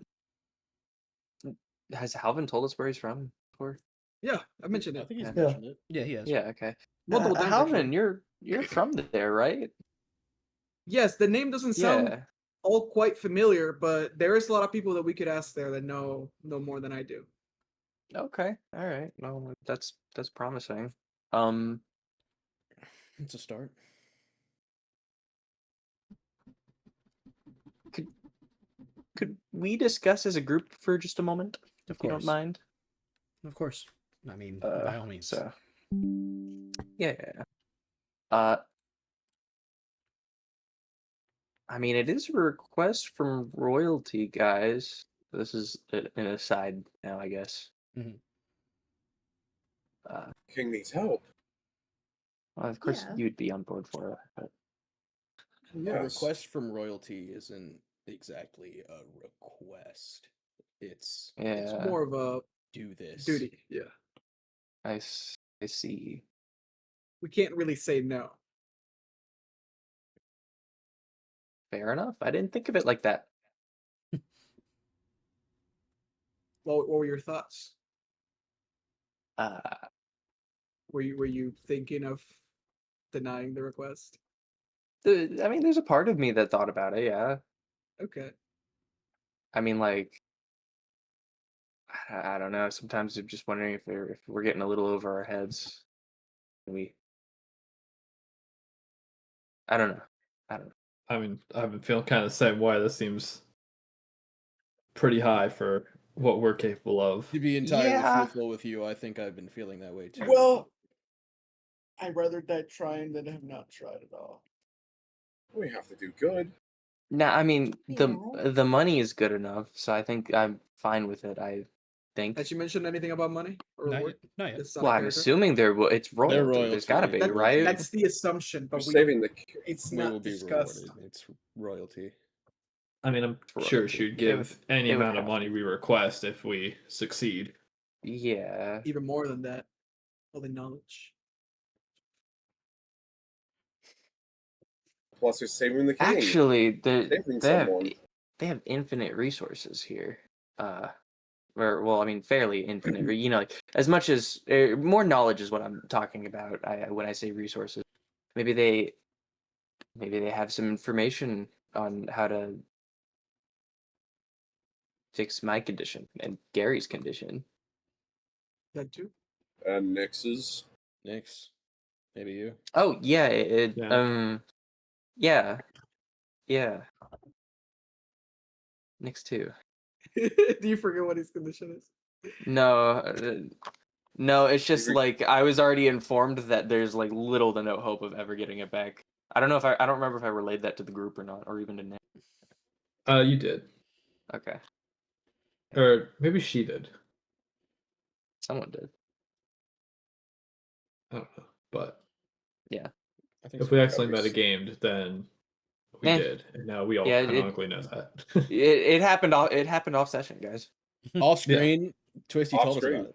has Halvin told us where he's from before? Yeah, I mentioned I it. think he's Yeah. mentioned it. Yeah, he has. Yeah, okay. multiple times. Halvin, Actually. you're from there, right? Yes, the name doesn't sound Yeah. all quite familiar, but there is a lot of people that we could ask there that know more than I do. Okay. All right. Well, that's promising. It's a start. Could we discuss as a group for just a moment, Of if you don't course. mind? Of course. I mean, by all means. So, yeah. Uh, I mean, it is a request from royalty, guys. This is an aside now, I guess. Mhm. King needs help. Well, of course, Yeah. you'd be on board for it, but A Yes. request from royalty isn't exactly a request. It's It's yeah, more of a do this. duty. Yeah, I see. we can't really say no. Fair enough. I didn't think of it like that. What were your thoughts? Uh, Were you thinking of denying the request? I mean, there's a part of me that thought about it. Yeah. Okay. I mean, like, I don't know. Sometimes I'm just wondering if we're getting a little over our heads. We, I don't know. I don't know. I mean, I've been feeling kind of the same way. This seems pretty high for what we're capable of. To be entirely Yeah. truthful with you, I think I've been feeling that way too. Well, I'd rather die trying than have not tried at all. We have to do good. Now, I mean, Yeah. the money is good enough, so I think I'm fine with it. I think. Has she mentioned anything about money or Not reward? yet. Not yet. It's not a Well, I'm character? assuming it's royalty. There's got to royalty. be, That- right? That's the assumption, We're but we saving the. it's we not will be discussed. rewarded. It's royalty. I mean, I'm sure Royalty. she'd It give would- any it would amount of have money to. we request if we succeed. Yeah. Even more than that, all the knowledge. Plus, you're saving the king. Actually, Saving someone. they have infinite resources here. Or well, I mean, fairly infinite. Or, like, as much as more knowledge is what I'm talking about. When I say resources, maybe they have some information on how to fix my condition and Gary's condition. That too. And Nix's. Nix, maybe you. Oh yeah, Yeah. yeah. Next too. Do you forget what his condition is? No, it's just re- like I was already informed that there's like little to no hope of ever getting it back. I don't know if I don't remember if I relayed that to the group or not, or even to Nick. You did, Okay, or maybe she did. someone did. I don't know, but I think if we so. accidentally metagamed, then we Eh, did, and now we all yeah, canonically know that. it happened. It happened off session, guys. Off screen, Twisty Off told us screen. about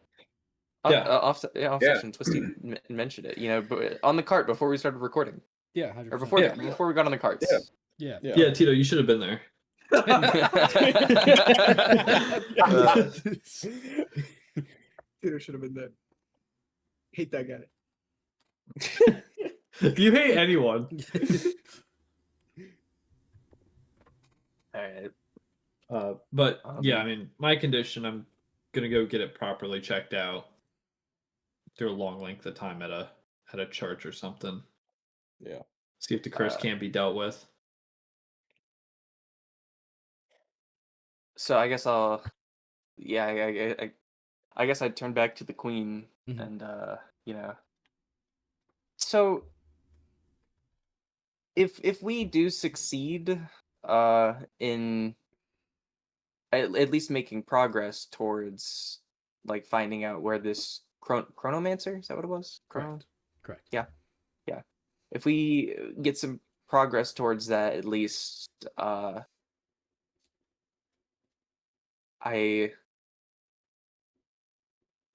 it. Yeah. Off Yeah. session. Twisty mentioned it. On the cart before we started recording, Yeah, or 100%. before Yeah. before we got on the carts. Yeah. Yeah. Yeah, Tito, you should have been there. Peter should have been there. Hate that guy. You hate anyone. All right. But yeah, I Um, mean, my condition, I'm gonna go get it properly checked out through a long length of time at a church or something. Yeah. See if the curse can be dealt with. So I guess I'll. Yeah, I guess I'd turn back to the queen Mhm. and So if we do succeed in at least making progress towards like finding out where this chronomancer, is that what it was? Correct. Correct. Yeah. If we get some progress towards that, at least I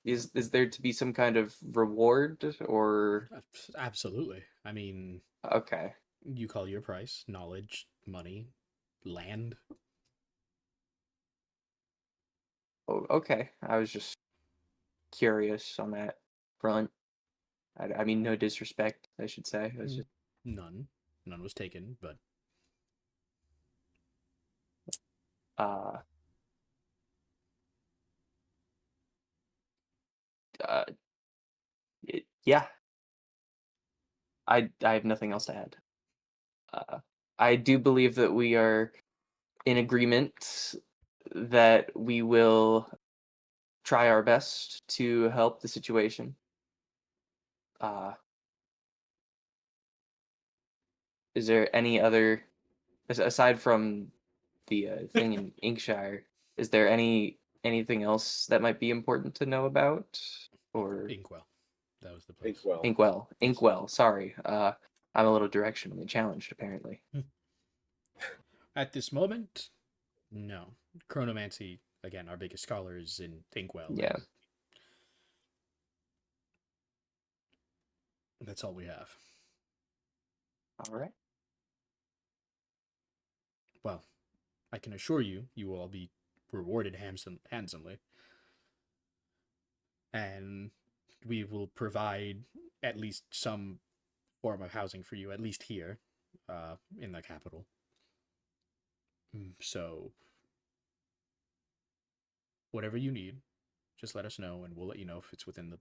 is there to be some kind of reward or Absolutely. I mean, okay. you call your price: knowledge, money, land. Oh, okay. I was just curious on that front. I mean, no disrespect, I should say. It was just, None was taken, but uh, uh, yeah. I have nothing else to add. I do believe that we are in agreement that we will try our best to help the situation. Is there any other, aside from the thing in Inkshire, is there anything else that might be important to know about? Or Inkwell, that was the place. Inkwell. Inkwell. Sorry, I'm a little directionally challenged apparently. At this moment, no. Chronomancy, again, our biggest scholar is in Inkwell. Yeah. That's all we have. All right. Well, I can assure you, you will all be rewarded handsomely. And we will provide at least some form of housing for you, at least here, in the capital. So, whatever you need, just let us know, and we'll let you know if it's within the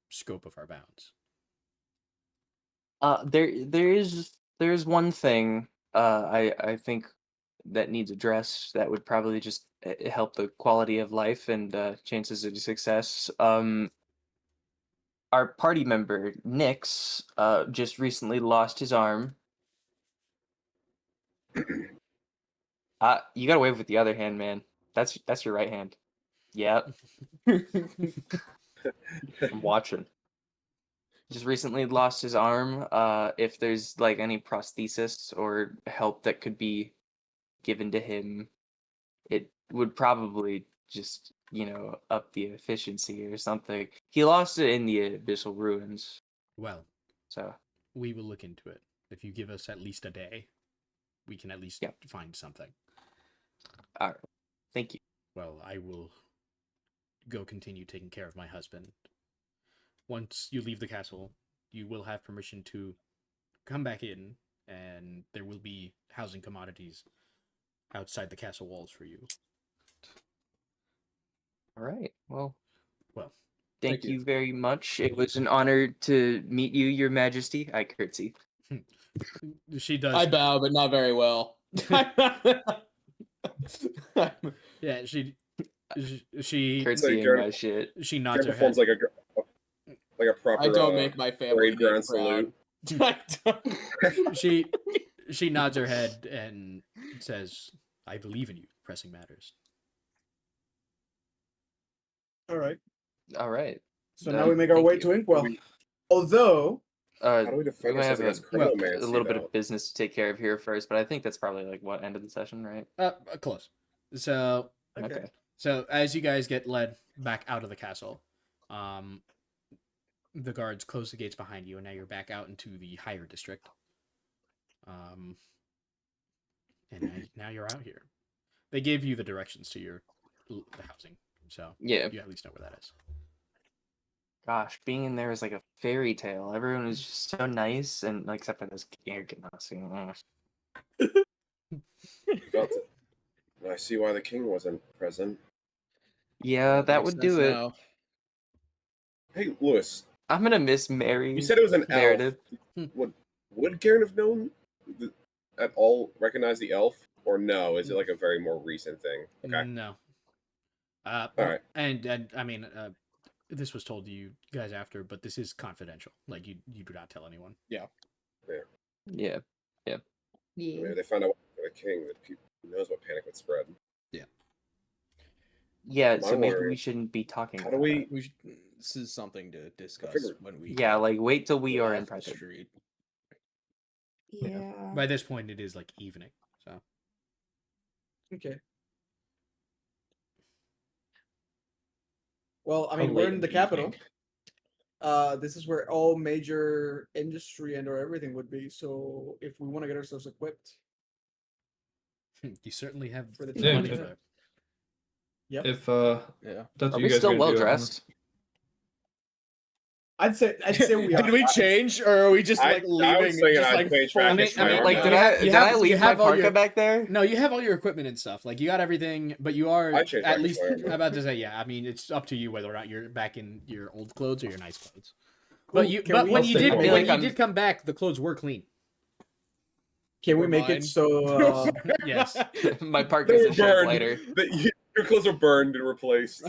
scope of our bounds. There is one thing I think that needs addressed that would probably just help the quality of life and chances of success. Our party member Nix just recently lost his arm. You gotta wave with the other hand, man. That's your right hand. Yep. I'm watching. Just recently lost his arm. If there's like any prosthesis or help that could be given to him, it would probably just, up the efficiency or something. He lost it in the abyssal ruins. Well, So we will look into it. If you give us at least a day, we can at least find something. all right. Thank you. Well, I will go continue taking care of my husband. Once you leave the castle, you will have permission to come back in, and there will be housing commodities outside the castle walls for you. All right. Well, Thank thank you. you very much. It was an honor to meet you, Your Majesty. I curtsy. She does. I bow, but not very well. Yeah, she Curtsying my shit. she nods her Performs head. like a proper. I don't make my family parade ground name proud. salute. I don't. She nods her head and says, "I believe in you. Pressing matters." All right. All right. So now we make our way to Inkwell. Although, How do we we defend might have ourselves against a Chronomancy? little bit though? of business to take care of here first, but I think that's probably like what end of the session, right? Close. So okay. So as you guys get led back out of the castle, the guards close the gates behind you, and now you're back out into the higher district. And now you're out here. They gave you the directions to the housing, so Yeah. you at least know where that is. Gosh, being in there is like a fairy tale. Everyone is just so nice, and like, except for this Ganassi. Got it. I see why the king wasn't present. Yeah, that makes would do sense it. now. Hey, Lewis, I'm gonna miss Mary. you said it was an narrative. elf. Would Garen have known at all, recognize the elf, or no? Is it like a very more recent thing? Okay. No. All right. And I mean, this was told to you guys after, but this is confidential. Like you do not tell anyone. Yeah. Maybe they found out for the king that people who knows what panic would spread. Yeah, so My maybe worry we is, shouldn't be talking how about do we? that. We should, this is something to discuss figured- when we. Yeah, like wait till we go are off in the private. street. Yeah. By this point, it is like evening. So Okay. Well, I How mean, we're late in the the capital. evening? This is where all major industry and or everything would be. So if we want to get ourselves equipped, you certainly have For the the time money being. for it. yep. If Yeah. that's Are what we you guys still are gonna well do, dressed? I'd say we are. Did we change, or are we just like I leaving? was thinking just, I'd like, change full- back I mean, into my Like, armor. did I you leave my have all parka your- back there? No, you have all your equipment and stuff. Like you got everything, but you are I changed back at into least. my armor. I'm about to say, yeah. I mean, it's up to you whether or not you're back in your old clothes or your nice clothes. But Ooh, you, can but we- when I'll you say did, I when feel like you I'm- did come back, the clothes were clean. Can we Or make mine. it so? Yes. My They parka's were a shirt burned. later. Your clothes were burned and replaced.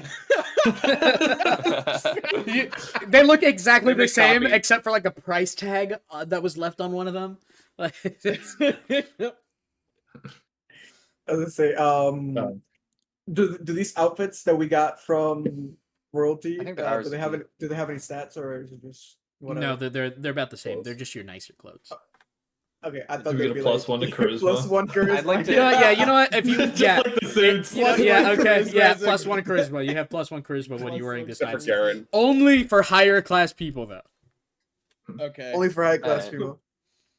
They look exactly They the same, copy. except for like a price tag that was left on one of them. Like, As I say, do these outfits that we got from royalty? I think that ours Do they would have be- any, do they have any stats or is it just whatever? no, they're about the same. Clothes. They're just your nicer clothes. Okay, I Do thought we they'd get a be plus like, one to charisma? plus one charisma. I'd like to- You know what? Yeah, you know what? If you Just yeah, like the suits. you know, Plus yeah, one okay, charisma yeah, is a- plus one charisma. You have plus one charisma when Plus you're wearing one- this Except for outfit. Garen. Only for higher class people, though. Okay. Only for high class Alright. people.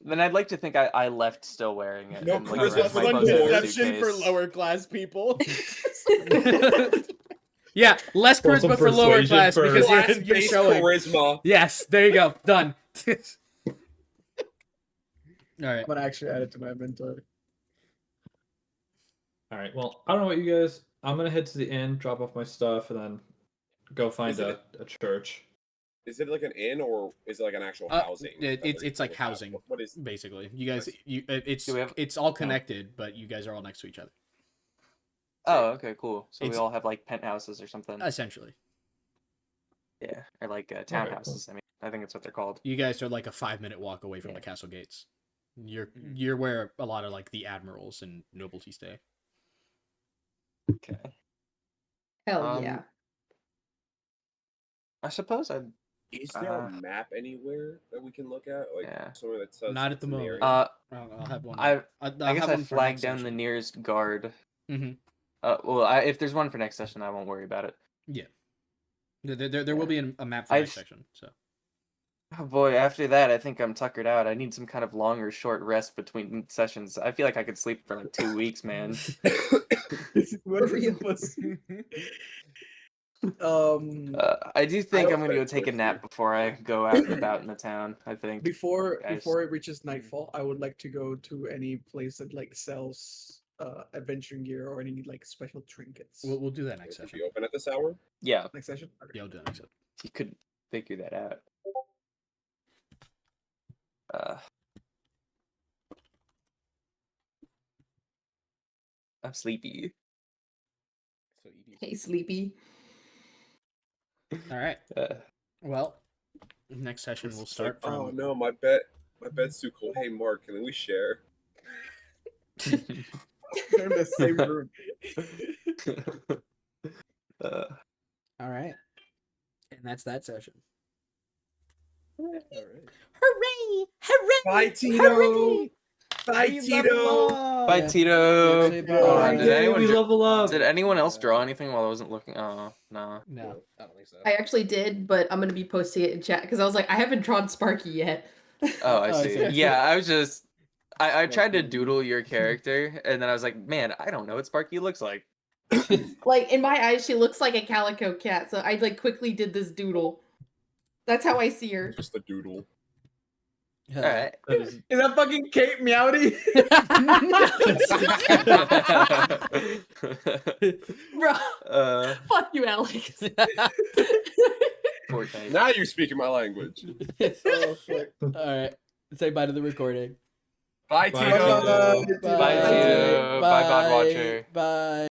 Then I'd like to think I left still wearing it. No and, like, charisma the rest of for my the clothes are in a deception suitcase. class people. Yeah, less Plus some charisma for lower persuasion class for- because you're Class-based showing. charisma. Yes, there you go. Done. All right. I'm gonna actually add it to my inventory. All right. Well, I don't know what you guys. I'm gonna head to the inn, drop off my stuff, and then go find Is a it- church. Is it like an inn or is it like an actual Uh, housing? it- that it's- they're it's like gonna have? housing. What is? Basically, you guys, Nice. it's Do we have- it's all connected, but you guys are all next to each other. Oh, okay, cool. So we It's- all have like penthouses or something. Essentially, Yeah, or like cool. townhouses. I mean, I think that's what they're called. you guys are like a 5-minute walk away from Yeah. the castle gates. You're where a lot of like the admirals and nobility stay. Okay. Hell Um, yeah. I suppose I'd. Is there a map anywhere that we can look at? Like Yeah. somewhere that says Not at it's the in moment. area? I'll have one. I I'll guess have I one for flagged next down the session. nearest guard. Mhm. Well, if there's one for next session, I won't worry about it. Yeah, there will be a map for I've- next section. So Oh boy, after that, I think I'm tuckered out. I need some kind of long or short rest between sessions. I feel like I could sleep for like 2 weeks, man. What For real. was- I do think don't I'm gonna go think take a so. nap before I go out and about in the town. I think. before guys. before it reaches nightfall, I would like to go to any place that like sells adventuring gear or any like special trinkets. we'll do that next Would session. be open at this hour? Yeah, Next session. Okay. Yeah, we'll do that next session. you could figure that out. I'm sleepy. Hey, sleepy. All right. Uh, Well, next session we'll It's like, start from. oh no, my bed's too cold. Hey Mark, can we share? They're in the same room. uh, All right. And that's that session. All right. Hooray! Hooray! Bye, Tito. Bye, Tito. Bye, Tito. Yeah, say Oh, bye. did Yay, anyone we dr- level up. Did anyone else draw anything while I wasn't looking? Oh, no. No, I don't think so. I actually did, but I'm gonna be posting it in chat because I was like, I haven't drawn Sparky yet. Oh, I Oh, I see. see. Yeah, I was just. I tried to doodle your character, and then I was like, man, I don't know what Sparky looks like. Like in my eyes, she looks like a calico cat, so I like quickly did this doodle. That's how I see her. Just a doodle. All right. That is- Is that fucking Kate Meowdy? Bro, fuck you, Alex. Poor Kate. Now you're speaking my language. Oh, fuck. All right. Say bye to the recording. Bye, Bye, Tito. Tito. Bye, Tito. Bye, Bot Watcher. Bye.